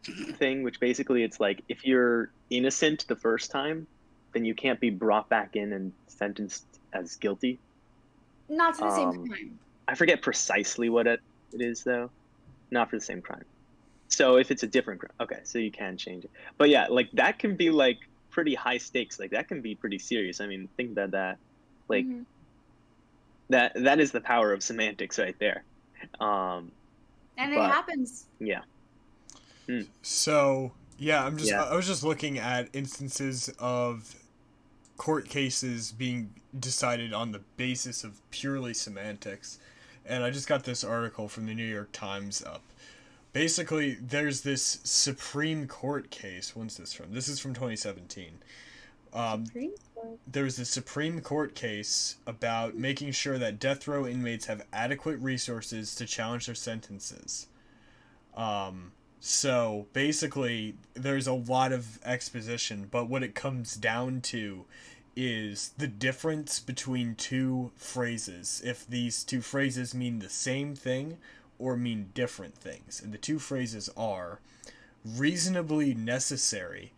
thing, which basically it's like, if you're innocent the first time, then you can't be brought back in and sentenced as guilty. Not for the same crime. I forget precisely what it is, though. Not for the same crime. So if it's a different crime, okay, so you can change it. But yeah, like, that can be, like, pretty high stakes. Like, that can be pretty serious. I mean, think about that. Like, that is the power of semantics right there. And it happens. Yeah. So, yeah, I was just looking at instances of court cases being decided on the basis of purely semantics. And I just got this article from the New York Times up. Basically, there's this Supreme Court case. When's this from? This is from 2017. There was this Supreme Court case about making sure that death row inmates have adequate resources to challenge their sentences. So basically, there's a lot of exposition, but what it comes down to is the difference between two phrases. If these two phrases mean the same thing or mean different things. And the two phrases are reasonably necessary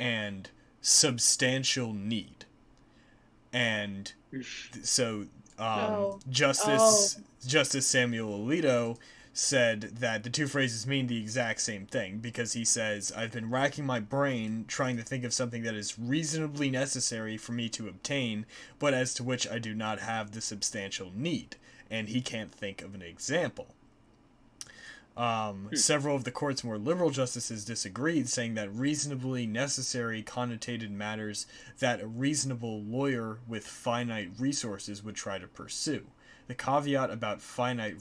and substantial need. And so Justice Samuel Alito said that the two phrases mean the exact same thing, because he says, I've been racking my brain trying to think of something that is reasonably necessary for me to obtain, but as to which I do not have the substantial need. And he can't think of an example. Several of the court's more liberal justices disagreed, saying that reasonably necessary connotated matters that a reasonable lawyer with finite resources would try to pursue. The caveat about finite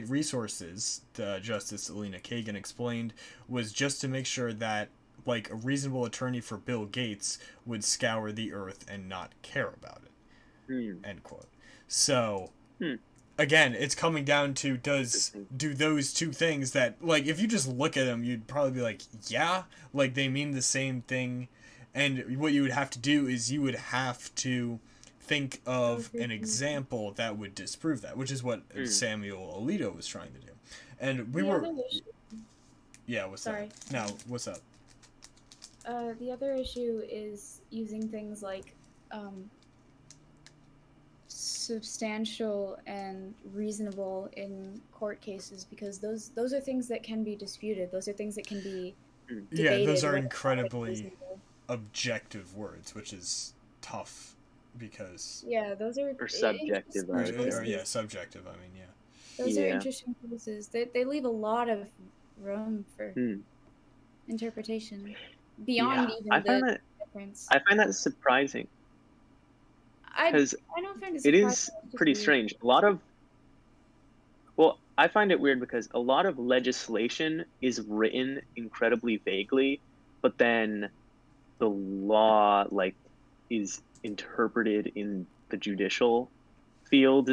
resources, Justice Alina Kagan explained, was just to make sure that, like, a reasonable attorney for Bill Gates would scour the earth and not care about it. End quote. So, again, it's coming down to do those two things that, like, if you just look at them, you'd probably be like, yeah, like, they mean the same thing. And what you would have to do is you would have to think of an example that would disprove that, which is what Samuel Alito was trying to do. And we were... Yeah, what's Sorry. up? No, what's up? The other issue is using things like substantial and reasonable in court cases, because those are things that can be disputed. Those are things that can be debated. Yeah, those are incredibly objective words, which is tough. Because those are subjective. Subjective. I mean, those are interesting choices. They leave a lot of room for interpretation beyond even the difference. I find that surprising. I don't find it surprising. It is pretty strange. I find it weird because a lot of legislation is written incredibly vaguely, but then the law is interpreted in the judicial field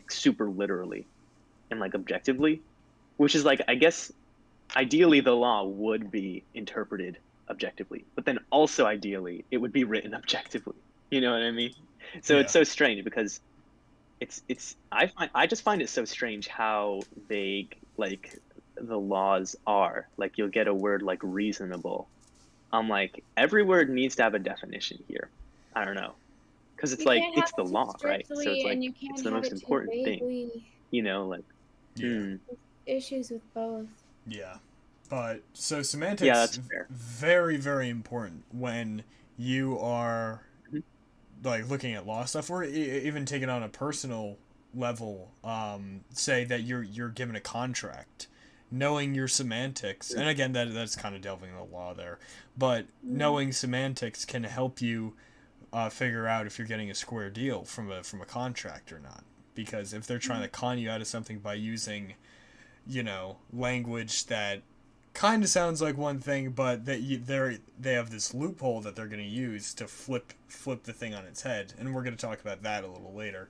super literally and objectively, which is I guess ideally the law would be interpreted objectively, but then also ideally it would be written objectively. You know what I mean? So it's so strange because I just find it so strange how vague the laws are. You'll get a word like reasonable. I'm like, every word needs to have a definition here. I don't know, because it's it's the law, right? So it's it's the most important thing. Issues with both. Yeah, but so semantics, that's fair. Very, very important when you are looking at law stuff, or even taking on a personal level. Say that you're given a contract. Knowing your semantics, and again, that's kind of delving into the law there, but knowing semantics can help you figure out if you're getting a square deal from a contract or not. Because if they're trying to con you out of something by using, language that kind of sounds like one thing, but they have this loophole that they're going to use to flip the thing on its head, and we're going to talk about that a little later.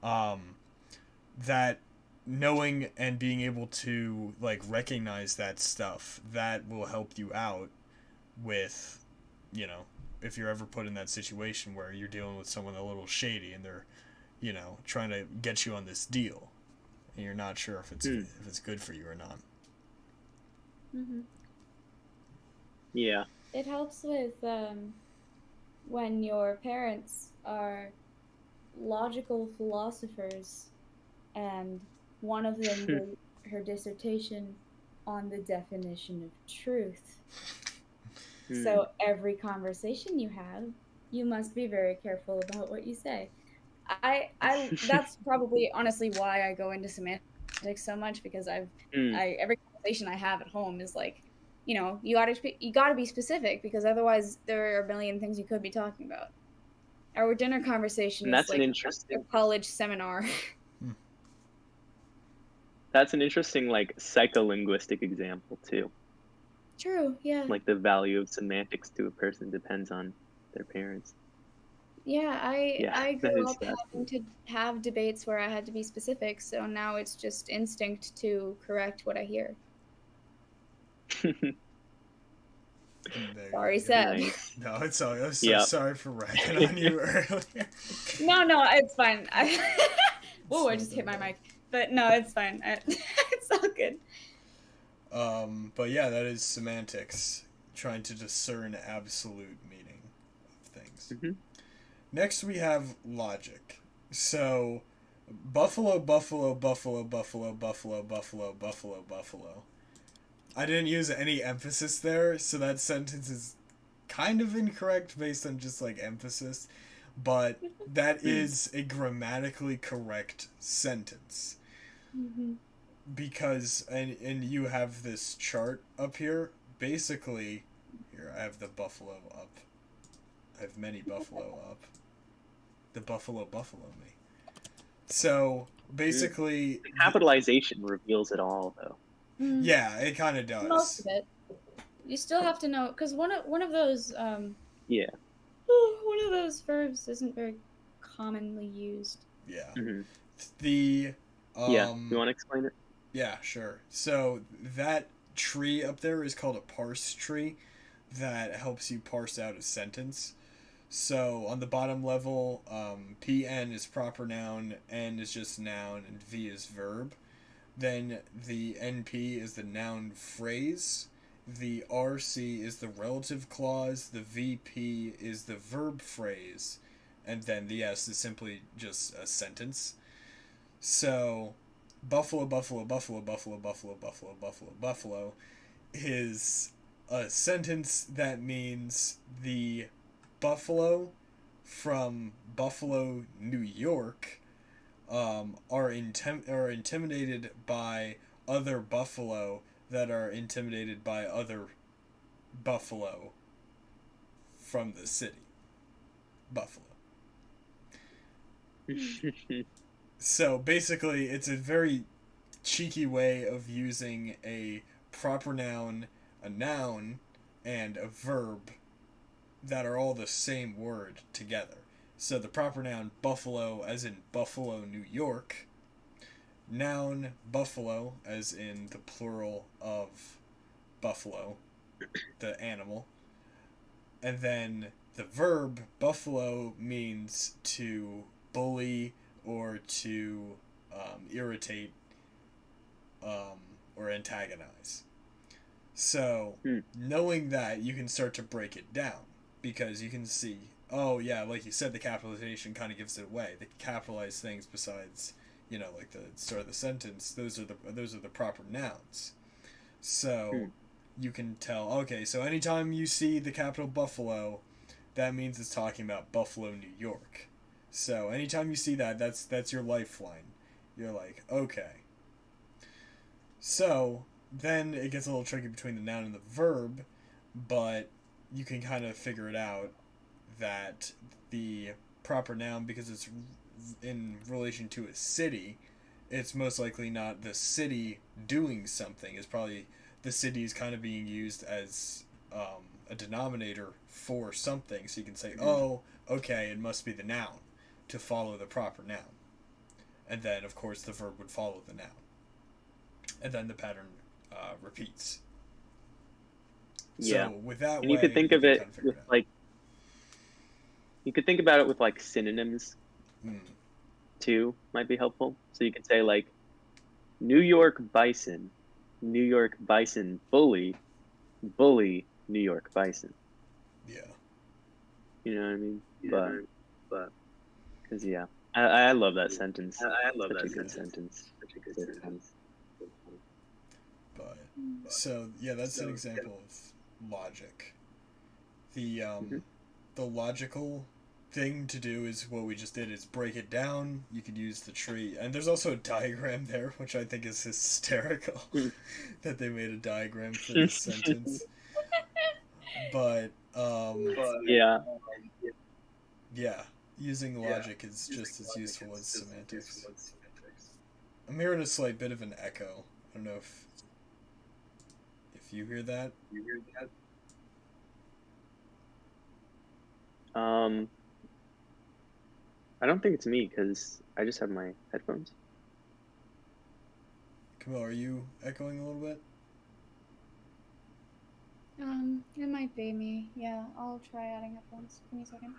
That knowing and being able to recognize that stuff, that will help you out with, if you're ever put in that situation where you're dealing with someone a little shady and they're, trying to get you on this deal and you're not sure if it's good for you or not. Yeah. It helps with when your parents are logical philosophers and one of them wrote her dissertation on the definition of truth. So every conversation you have, you must be very careful about what you say. I that's probably honestly why I go into semantics so much, because every conversation I have at home is you gotta be specific, because otherwise there are a million things you could be talking about. Our dinner conversation And is that's an like interesting a college seminar. That's an interesting like psycholinguistic example too. True, yeah. Like the value of semantics to a person depends on their parents. Yeah, I that grew is up having to have debates where I had to be specific, so now it's just instinct to correct what I hear. Sorry, Seb. Nice. No, it's all. I'm so sorry for ragging on you earlier. No, it's fine. Whoa, I just hit my mic. But no, it's fine. It's all good. But yeah, that is semantics, trying to discern absolute meaning of things. Mm-hmm. Next, we have logic. So, buffalo, buffalo, buffalo, buffalo, buffalo, buffalo, buffalo, buffalo. I didn't use any emphasis there, so that sentence is kind of incorrect based on just like emphasis, but that is a grammatically correct sentence. Mm-hmm. Because, and you have this chart up here, basically, here I have the buffalo up. I have many buffalo up. The buffalo me. So, basically... The capitalization reveals it all, though. Yeah, it kind of does. Most of it. You still have to know, because one of those, Yeah. one of those verbs isn't very commonly used. Yeah. Mm-hmm. The... yeah, you want to explain it? Yeah, sure. So, that tree up there is called a parse tree that helps you parse out a sentence. So, on the bottom level, PN is proper noun, N is just noun, and V is verb. Then the NP is the noun phrase, the RC is the relative clause, the VP is the verb phrase, and then the S is simply just a sentence. So, buffalo, buffalo, buffalo, buffalo, buffalo, buffalo, buffalo, buffalo is a sentence that means the buffalo from Buffalo, New York, are intimidated by other buffalo that are intimidated by other buffalo from the city. Buffalo. So basically, it's a very cheeky way of using a proper noun, a noun, and a verb that are all the same word together. So the proper noun, buffalo, as in Buffalo, New York. Noun, buffalo, as in the plural of buffalo, the animal. And then the verb, buffalo, means to bully or to irritate or antagonize. So, knowing that, you can start to break it down, because you can see, oh yeah, like you said, the capitalization kind of gives it away. They capitalize things besides, like the start of the sentence. Those are the proper nouns. So you can tell, okay, so anytime you see the capital Buffalo, that means it's talking about Buffalo, New York. So anytime you see that, that's your lifeline. You're like, okay. So then it gets a little tricky between the noun and the verb, but you can kind of figure it out that the proper noun, because it's in relation to a city, it's most likely not the city doing something. It's probably the city is kind of being used as a denominator for something. So you can say, oh, okay, it must be the noun to follow the proper noun. And then, of course, the verb would follow the noun. And then the pattern repeats. Yeah. So with that and way, you could think of it with like... You could think about it with like synonyms too, might be helpful. So you could say like New York bison, New York bison bully, bully New York bison. Yeah. You know what I mean? Yeah. But because I love that sentence. I love that good sentence. Such a good sentence. But so yeah, that's an example of logic. The the logical thing to do is what we just did, is break it down. You could use the tree, and there's also a diagram there, which I think is hysterical that they made a diagram for this sentence. But yeah, using logic is just as useful as semantics. I'm hearing a slight bit of an echo. I don't know if you hear that. I don't think it's me because I just have my headphones. Camilla, are you echoing a little bit? It might be me. Yeah, I'll try adding headphones. Give me a second.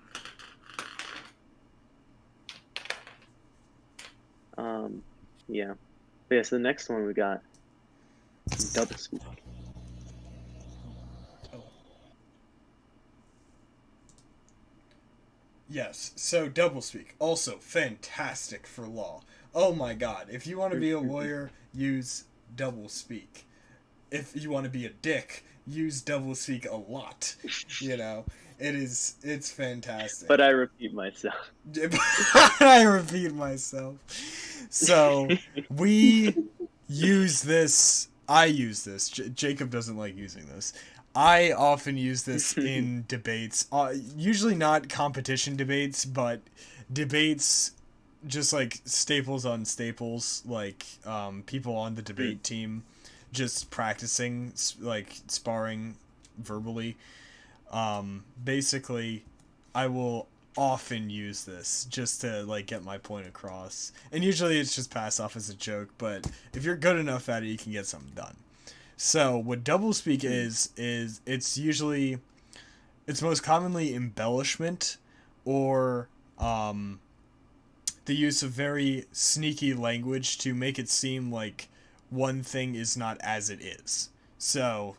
Yeah. But yeah, so the next one we got doublespeak. Yes, so doublespeak, also fantastic for law. Oh my god, if you want to be a lawyer, use doublespeak. If you want to be a dick, use doublespeak a lot. You know, it's fantastic. But I repeat myself. I repeat myself. So, we use this, I use this, Jacob doesn't like using this. I often use this in debates, usually not competition debates, but debates just like staples on staples, like people on the debate team just practicing, like sparring verbally. Basically, I will often use this just to like get my point across, and usually it's just pass off as a joke, but if you're good enough at it, you can get something done. So what doublespeak is it's most commonly embellishment or the use of very sneaky language to make it seem like one thing is not as it is. So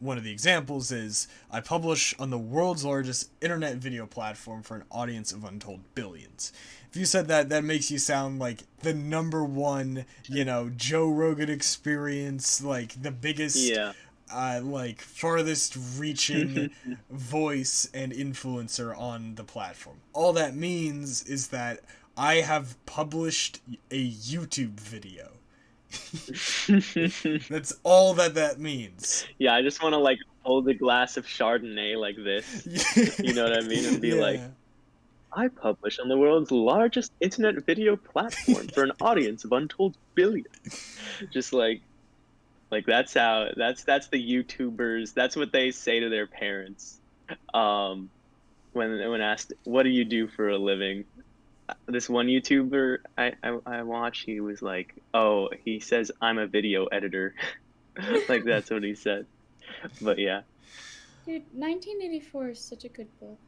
one of the examples is, I publish on the world's largest internet video platform for an audience of untold billions. If you said that, that makes you sound like the number one, Joe Rogan Experience, like the biggest, like farthest reaching voice and influencer on the platform. All that means is that I have published a YouTube video. That's all that means. Yeah, I just want to like hold a glass of Chardonnay like this. You know what I mean? And be like, I publish on the world's largest internet video platform for an audience of untold billions. Just like that's how that's the YouTubers. That's what they say to their parents. When asked, what do you do for a living? This one YouTuber I watched, he was like, oh, he says I'm a video editor. Like that's what he said. But yeah. Dude, 1984 is such a good book.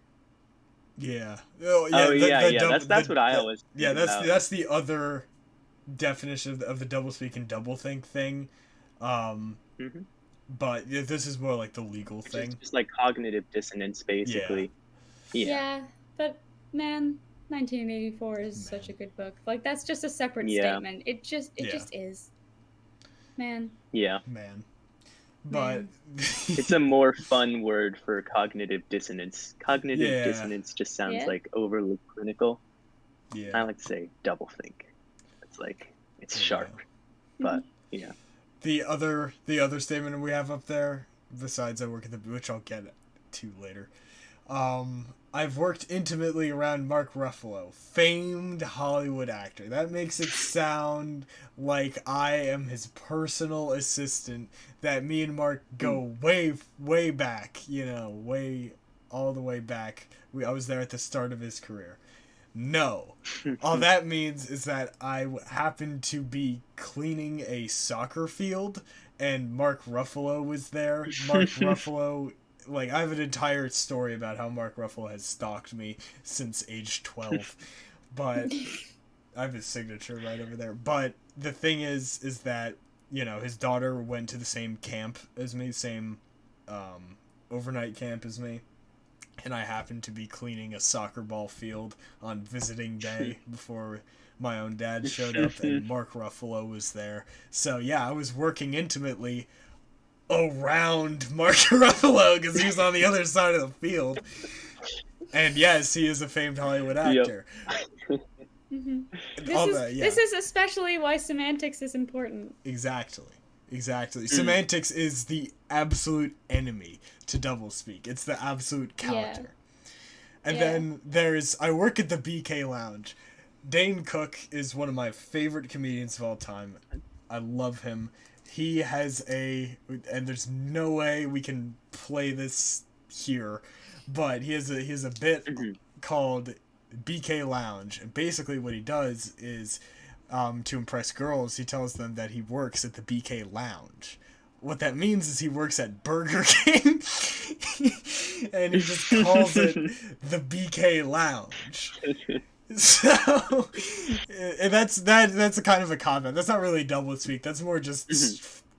Yeah. That's what I always. Yeah, that's the other definition of the doublespeak and doublethink thing. But this is more like the legal thing. It's just like cognitive dissonance, basically. Yeah, but man, 1984 is such a good book. Like that's just a separate statement. It just is. Man. Yeah. Man. But it's a more fun word for cognitive dissonance. Cognitive dissonance just sounds like overly clinical. Yeah. I like to say doublethink. It's like it's sharp. But yeah. The other statement we have up there, besides I work at which I'll get to later. I've worked intimately around Mark Ruffalo, famed Hollywood actor. That makes it sound like I am his personal assistant, that me and Mark go way back, all the way back. I was there at the start of his career. No. All that means is that I happened to be cleaning a soccer field, and Mark Ruffalo was there. Mark Ruffalo... Like, I have an entire story about how Mark Ruffalo has stalked me since age 12. But I have his signature right over there. But the thing is that, his daughter went to the same camp as me, same overnight camp as me. And I happened to be cleaning a soccer ball field on visiting day before my own dad showed up, and Mark Ruffalo was there. So, yeah, I was working intimately around Mark Ruffalo because he was on the other side of the field. And yes, he is a famed Hollywood actor. Mm-hmm. This is especially why semantics is important. Exactly. Semantics is the absolute enemy to doublespeak. It's the absolute counter. And then there's I work at the BK Lounge. Dane Cook is one of my favorite comedians of all time. I love him. He has and there's no way we can play this here, but he has a bit called BK Lounge, and basically what he does is to impress girls, he tells them that he works at the BK Lounge. What that means is he works at Burger King, and he just calls it the BK Lounge. So, and that's a kind of a comment. That's not really doublespeak. That's more just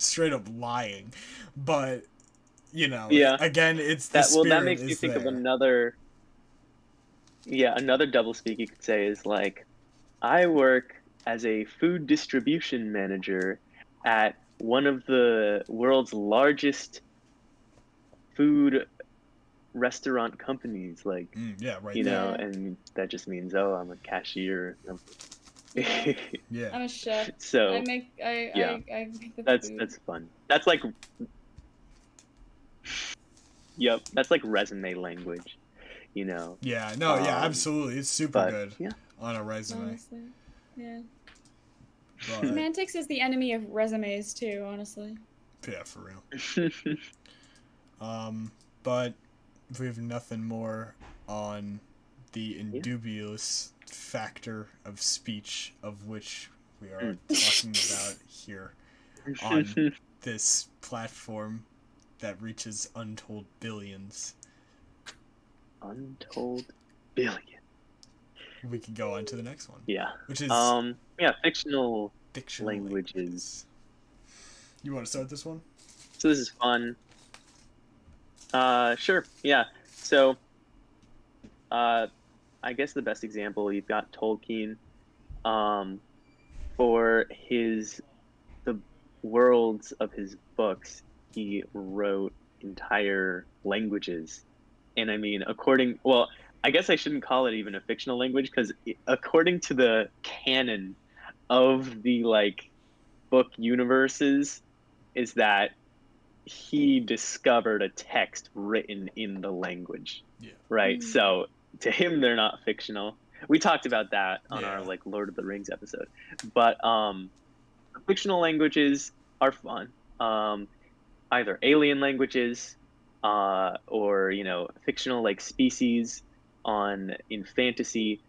straight up lying. But again, it's the spirit. Well, that makes me think of another. Yeah, another doublespeak you could say is like, I work as a food distribution manager at one of the world's largest food restaurant companies, like and that just means I'm a cashier. Yeah, I'm a chef. So I make the food. That's fun. That's like that's like resume language, absolutely, it's super good on a resume. Honestly, semantics is the enemy of resumes too, honestly. Yeah, for real. But if we have nothing more on the indubious factor of speech of which we are talking about here on this platform that reaches untold billions. Untold billion. We can go on to the next one. Yeah. Which is fictional languages. You want to start this one? So this is fun. Sure. Yeah. So, I guess the best example, you've got Tolkien, for the worlds of his books, he wrote entire languages. And I mean, I guess I shouldn't call it even a fictional language, because according to the canon of the book universes, is that he discovered a text written in the language. Yeah. Right? Mm-hmm. So to him, they're not fictional. We talked about that on our Lord of the Rings episode. But fictional languages are fun. Either alien languages or fictional species in fantasy.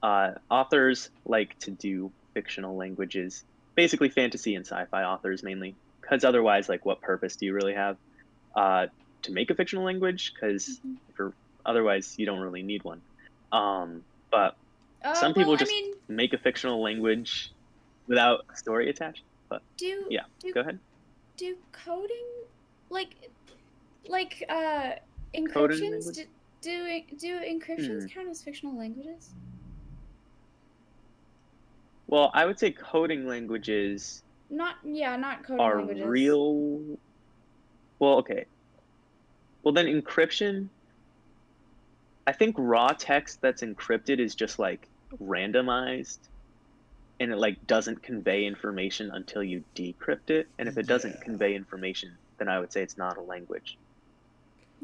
Authors like to do fictional languages, basically fantasy and sci-fi authors mainly. Because otherwise, what purpose do you really have to make a fictional language? Because otherwise, you don't really need one. But some people just make a fictional language without a story attached. But go ahead. Do coding, encryptions? Do encryptions count as fictional languages? Well, I would say coding languages. Not coding are languages. Real. Well, okay. Well, then encryption. I think raw text that's encrypted is just randomized, and it doesn't convey information until you decrypt it. And if it doesn't convey information, then I would say it's not a language.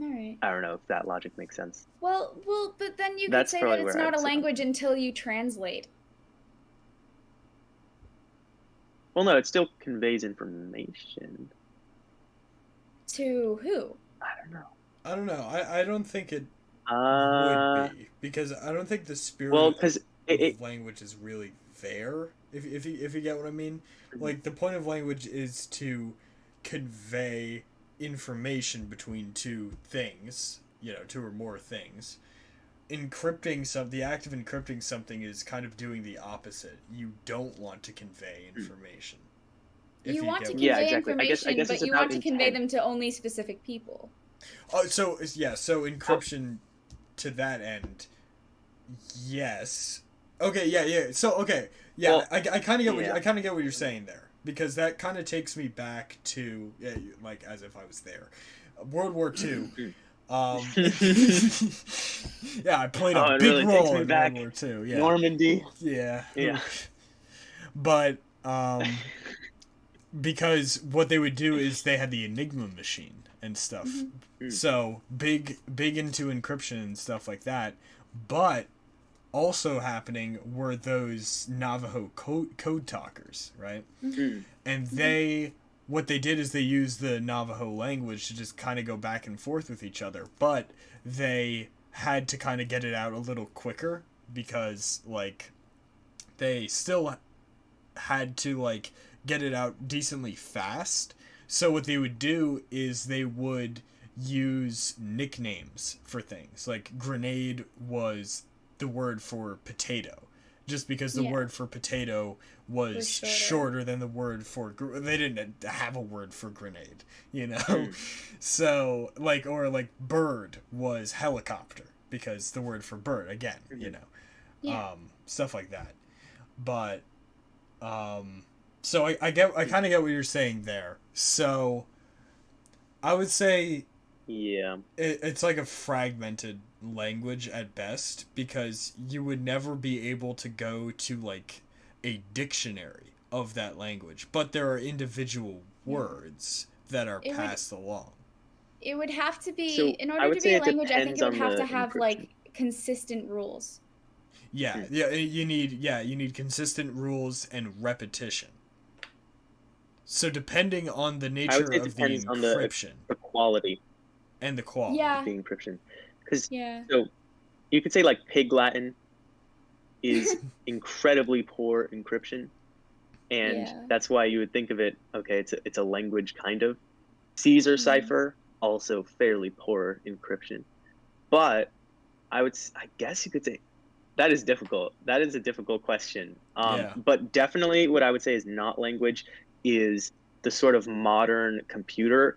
All right. I don't know if that logic makes sense. Well, but then you could say that it's not a language until you translate. Well, no, it still conveys information. To who? I don't know. I don't think it would be, because I don't think the spirit of language is really there. If you get what I mean, the point of language is to convey information between two things, two or more things. The act of encrypting something is kind of doing the opposite. You don't want to convey information. You want to convey information, but you want to convey them to only specific people. Oh, so encryption to that end, yes. Okay, yeah. So well, I kind of get what you're saying there, because that kind of takes me back to as if I was there. World War II. Yeah, I played Oh, a it big really takes role me in back. World War II. Yeah. Normandy. Yeah. Yeah. But because what they would do is they had the Enigma machine and stuff. Mm. So big into encryption and stuff like that. But also happening were those Navajo code talkers, right? Mm. And what they did is they used the Navajo language to just kind of go back and forth with each other, but they had to kind of get it out a little quicker because, like, they still had to, like, get it out decently fast. So what they would do is they would use nicknames for things. Like, grenade was the word for potato, just because the word for potato was shorter than the word for they didn't have a word for grenade, you know. So like, or like bird was helicopter because the word for bird again, you know. Stuff like that. But so I kind of get what you're saying there. So I would say it's like a fragmented language at best, because you would never be able to go to like a dictionary of that language, but there are individual words that are passed along. It would have to be, So in I order would to say be a it language, I think it would depends on have to the have encryption. like consistent rules. Yeah, you need consistent rules and repetition. So depending on the nature of the encryption, the quality and the quality Yeah. of the encryption, because Yeah. so you could say like Pig Latin is incredibly poor encryption, and that's why you would think of it. Okay, it's a language kind of. Caesar cipher, also fairly poor encryption, but I guess you could say that is difficult. That is a difficult question. But definitely what I would say is not language is the sort of modern computer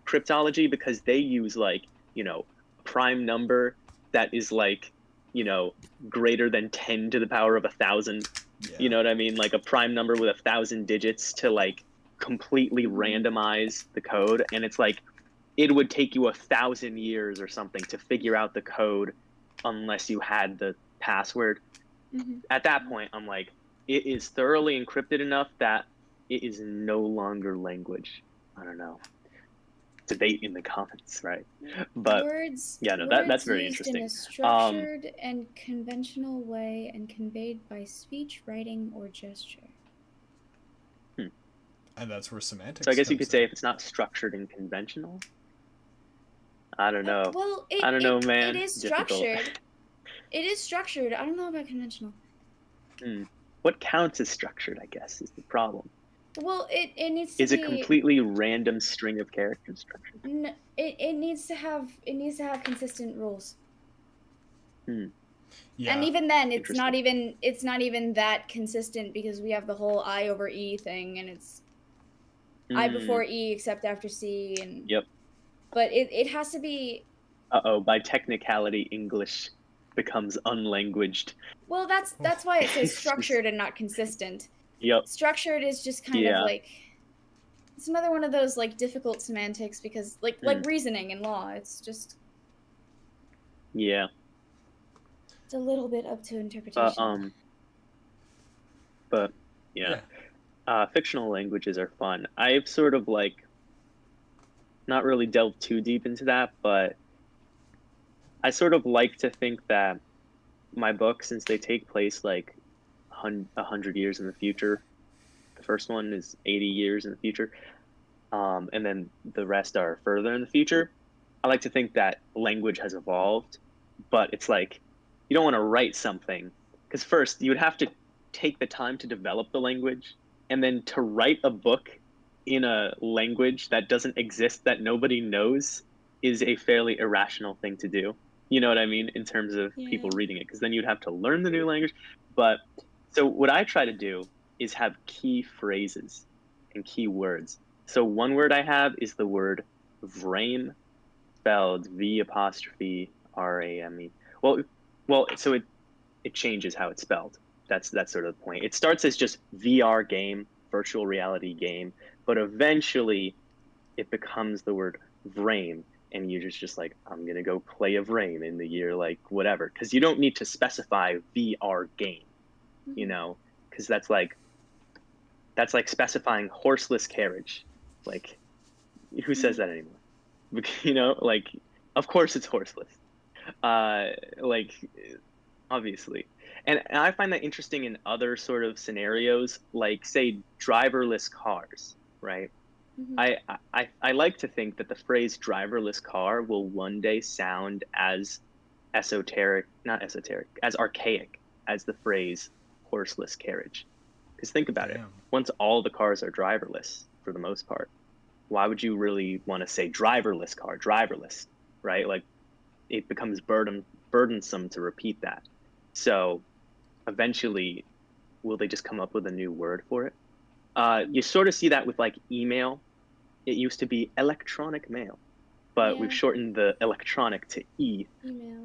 cryptology, because they use like, you know, prime number that is like, you know, greater than 10 to the power of 1,000. You know what I mean? Like a prime number with 1,000 digits to like completely randomize the code. And it's like, it would take you 1,000 years or something to figure out the code unless you had the password. At that point, I'm like, it is thoroughly encrypted enough that it is no longer language. I don't know. Debate in the comments, right? But words that's very used interesting. in a structured and conventional way and conveyed by speech, writing, or gesture. And that's where semantics. So I guess you could in. say if it's not structured and conventional. I don't know. Well, I don't know, man. It is structured. It is structured. I don't know about conventional. What counts as structured, I guess, is the problem. Well, it needs to be... Is a completely random string of characters structured? No, it needs to have consistent rules. Yeah. And even then, it's not even that consistent, because we have the whole I over E thing, and it's I before E except after C, and But it has to be. By technicality, English becomes unlanguaged. Well, that's why it says structured and not consistent. Structured is just kind of like, it's another one of those like difficult semantics, because like reasoning in law, it's just it's a little bit up to interpretation. But fictional languages are fun. I've sort of like not really delved too deep into that, but I sort of like to think that my books, since they take place like 100 years in the future, the first one is 80 years in the future, and then the rest are further in the future. I like to think that language has evolved, but it's like, you don't want to write something, because first you would have to take the time to develop the language, and then to write a book in a language that doesn't exist, that nobody knows, is a fairly irrational thing to do. You know what I mean? In terms of people reading it, because then you'd have to learn the new language. But so what I try to do is have key phrases and key words. So one word I have is the word vrame, spelled V''rame. Well, so it changes how it's spelled. That's sort of the point. It starts as just VR game, virtual reality game, but eventually it becomes the word vrame. and you're just like, I'm gonna go play of Rain in the year like whatever, because you don't need to specify VR game, you know, because that's like specifying horseless carriage. Like, who says that anymore? You know, like, of course it's horseless. Like, obviously. And I find that interesting in other sort of scenarios, like, say, driverless cars, right? I like to think that the phrase driverless car will one day sound as as archaic as the phrase horseless carriage. Because think about it. Once all the cars are driverless, for the most part, why would you really want to say driverless car, driverless, right? Like, it becomes burdensome to repeat that. So eventually, will they just come up with a new word for it? You sort of see that with like email. It used to be electronic mail, but we've shortened the electronic to email,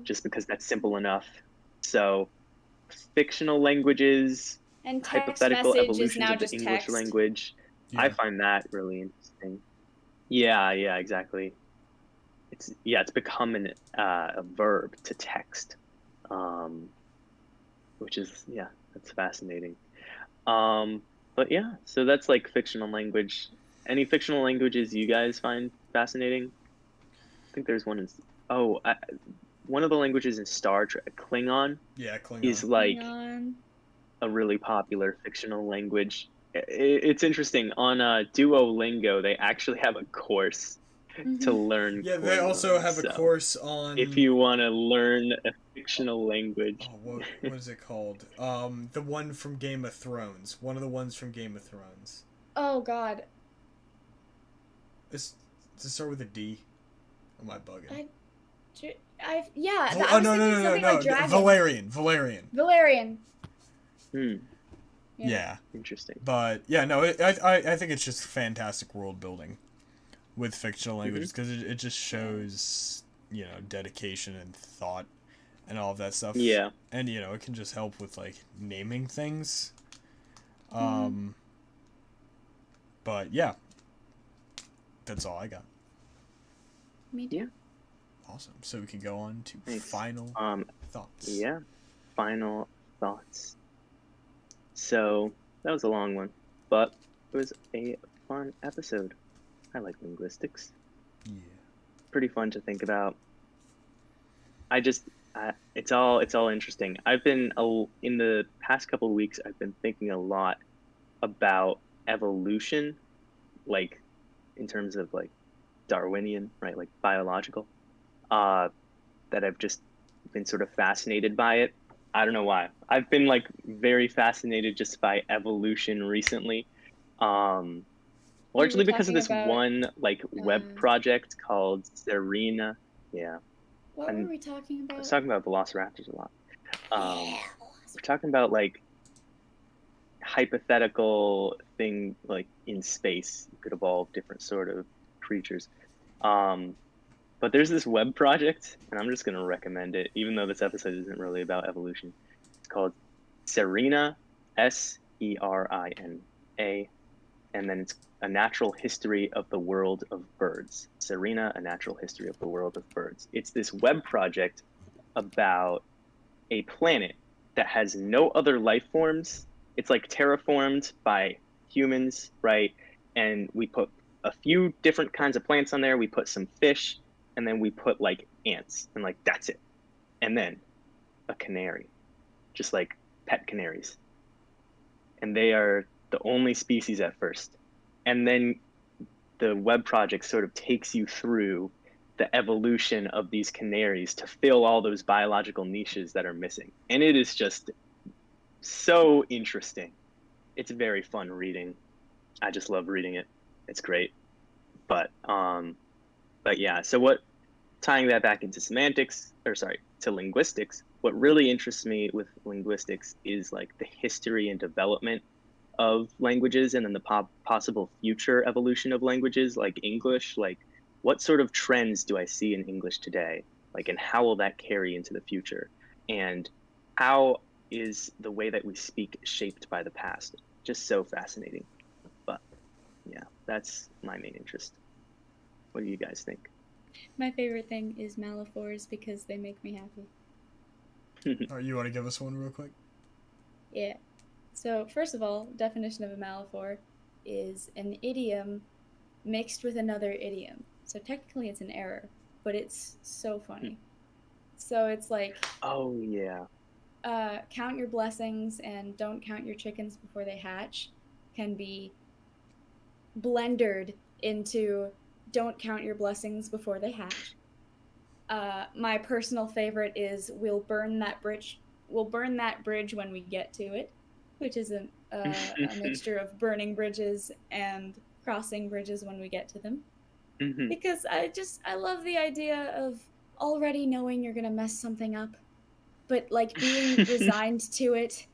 just because that's simple enough. So fictional languages and hypothetical evolutions of the English language. Yeah. I find that really interesting. Yeah, exactly. It's become a verb to text, which is that's fascinating. But yeah, so that's like fictional language. Any fictional languages you guys find fascinating? I think there's one in one of the languages in Star Trek, Klingon. Yeah, Klingon is like a really popular fictional language. It's interesting. On Duolingo, they actually have a course to learn. Yeah, Klingon, they also have a course on. If you want to learn a fictional language. Oh, what is it called? The one from Game of Thrones. One of the ones from Game of Thrones. Oh God. Does it start with a D? Or am I bugging? No. Valerian. Yeah. Interesting. But yeah, no, I think it's just fantastic world building with fictional languages, because it just shows, dedication and thought and all of that stuff. Yeah. And it can just help with like naming things. But yeah. That's all I got. Me too. Yeah. Awesome. So we can go on to final thoughts. Yeah. Final thoughts. So that was a long one, but it was a fun episode. I like linguistics. Yeah. Pretty fun to think about. It's all interesting. I've been in the past couple of weeks, I've been thinking a lot about evolution, like in terms of like Darwinian, right? Like biological, that I've just been sort of fascinated by it. I don't know why. I've been like very fascinated just by evolution recently. Largely because of this one like web project called Serena. Yeah. What were we talking about? I was talking about velociraptors a lot. We're talking about like hypothetical thing, like in space you could evolve different sort of creatures. But there's this web project, and I'm just gonna recommend it, even though this episode isn't really about evolution. It's called Serena, Serina, and then it's a natural history of the world of birds. Serena, a natural history of the world of birds. It's this web project about a planet that has no other life forms. It's like terraformed by humans, right? And we put a few different kinds of plants on there. We put some fish, and then we put like ants, and like that's it. And then a canary, just like pet canaries. And they are the only species at first. And then the web project sort of takes you through the evolution of these canaries to fill all those biological niches that are missing. And it is just so interesting. It's very fun reading. I just love reading it. It's great. But yeah, so tying that back into to linguistics, what really interests me with linguistics is like the history and development of languages, and then the possible future evolution of languages like English. Like, what sort of trends do I see in English today? Like, and how will that carry into the future? And how is the way that we speak shaped by the past? Just so fascinating. But yeah, that's my main interest. What do you guys think? My favorite thing is Malifaux because they make me happy. You want to give us one real quick? Yeah. So, first of all, definition of a Malifaux is an idiom mixed with another idiom. So technically it's an error, but it's so funny. So it's like... Oh, yeah. Count your blessings and don't count your chickens before they hatch can be blendered into don't count your blessings before they hatch. My personal favorite is we'll burn that bridge when we get to it, which is a mixture of burning bridges and crossing bridges when we get to them. Mm-hmm. Because I love the idea of already knowing you're gonna mess something up, but like being resigned to it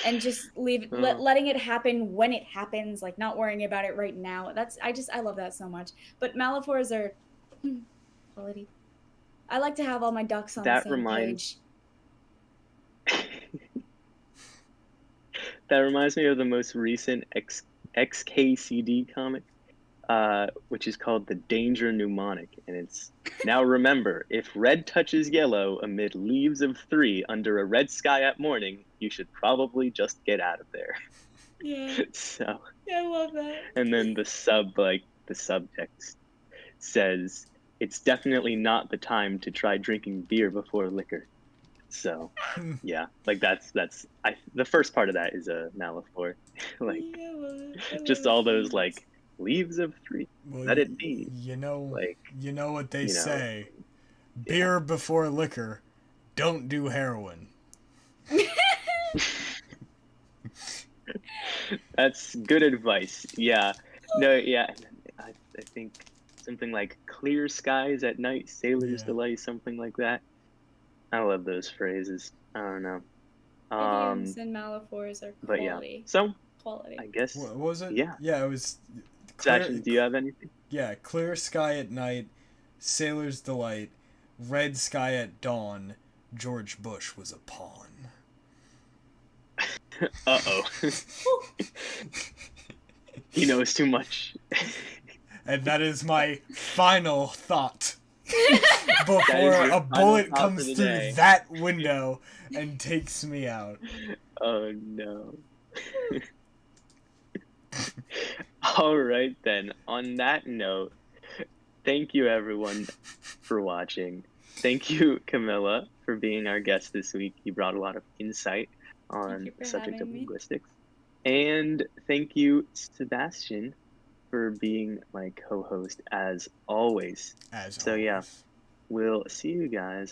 and just letting it happen when it happens, like not worrying about it right now. I love that so much. But Malifaux are quality. I like to have all my ducks on the same page. That reminds me of the most recent XKCD comic, which is called The Danger Mnemonic, and it's now remember, if red touches yellow amid leaves of 3 under a red sky at morning, you should probably just get out of there. Yeah. So. Yeah, I love that. And then the subtext says, it's definitely not the time to try drinking beer before liquor. So, yeah, like that's the first part of that is a Malifaux, like just all those like leaves of 3. Let it be. You know what they you know. say. Beer before liquor. Don't do heroin. That's good advice. Yeah. No, yeah. I think something like clear skies at night, sailor's delight, something like that. I love those phrases. I don't know. Idioms and Malifaux are quality. But yeah. So, quality. I guess. What was it? Yeah. Yeah, it was. Sebastian, do you have anything? Yeah, clear sky at night, sailor's delight, red sky at dawn, George Bush was a pawn. Uh-oh. He knows too much. And that is my final thought. Before a bullet comes through that window and takes me out. Oh, no. All right, then. On that note, thank you, everyone, for watching. Thank you, Camilla, for being our guest this week. You brought a lot of insight on the subject of linguistics. And thank you, Sebastian, for being my co-host as always. So yeah, we'll see you guys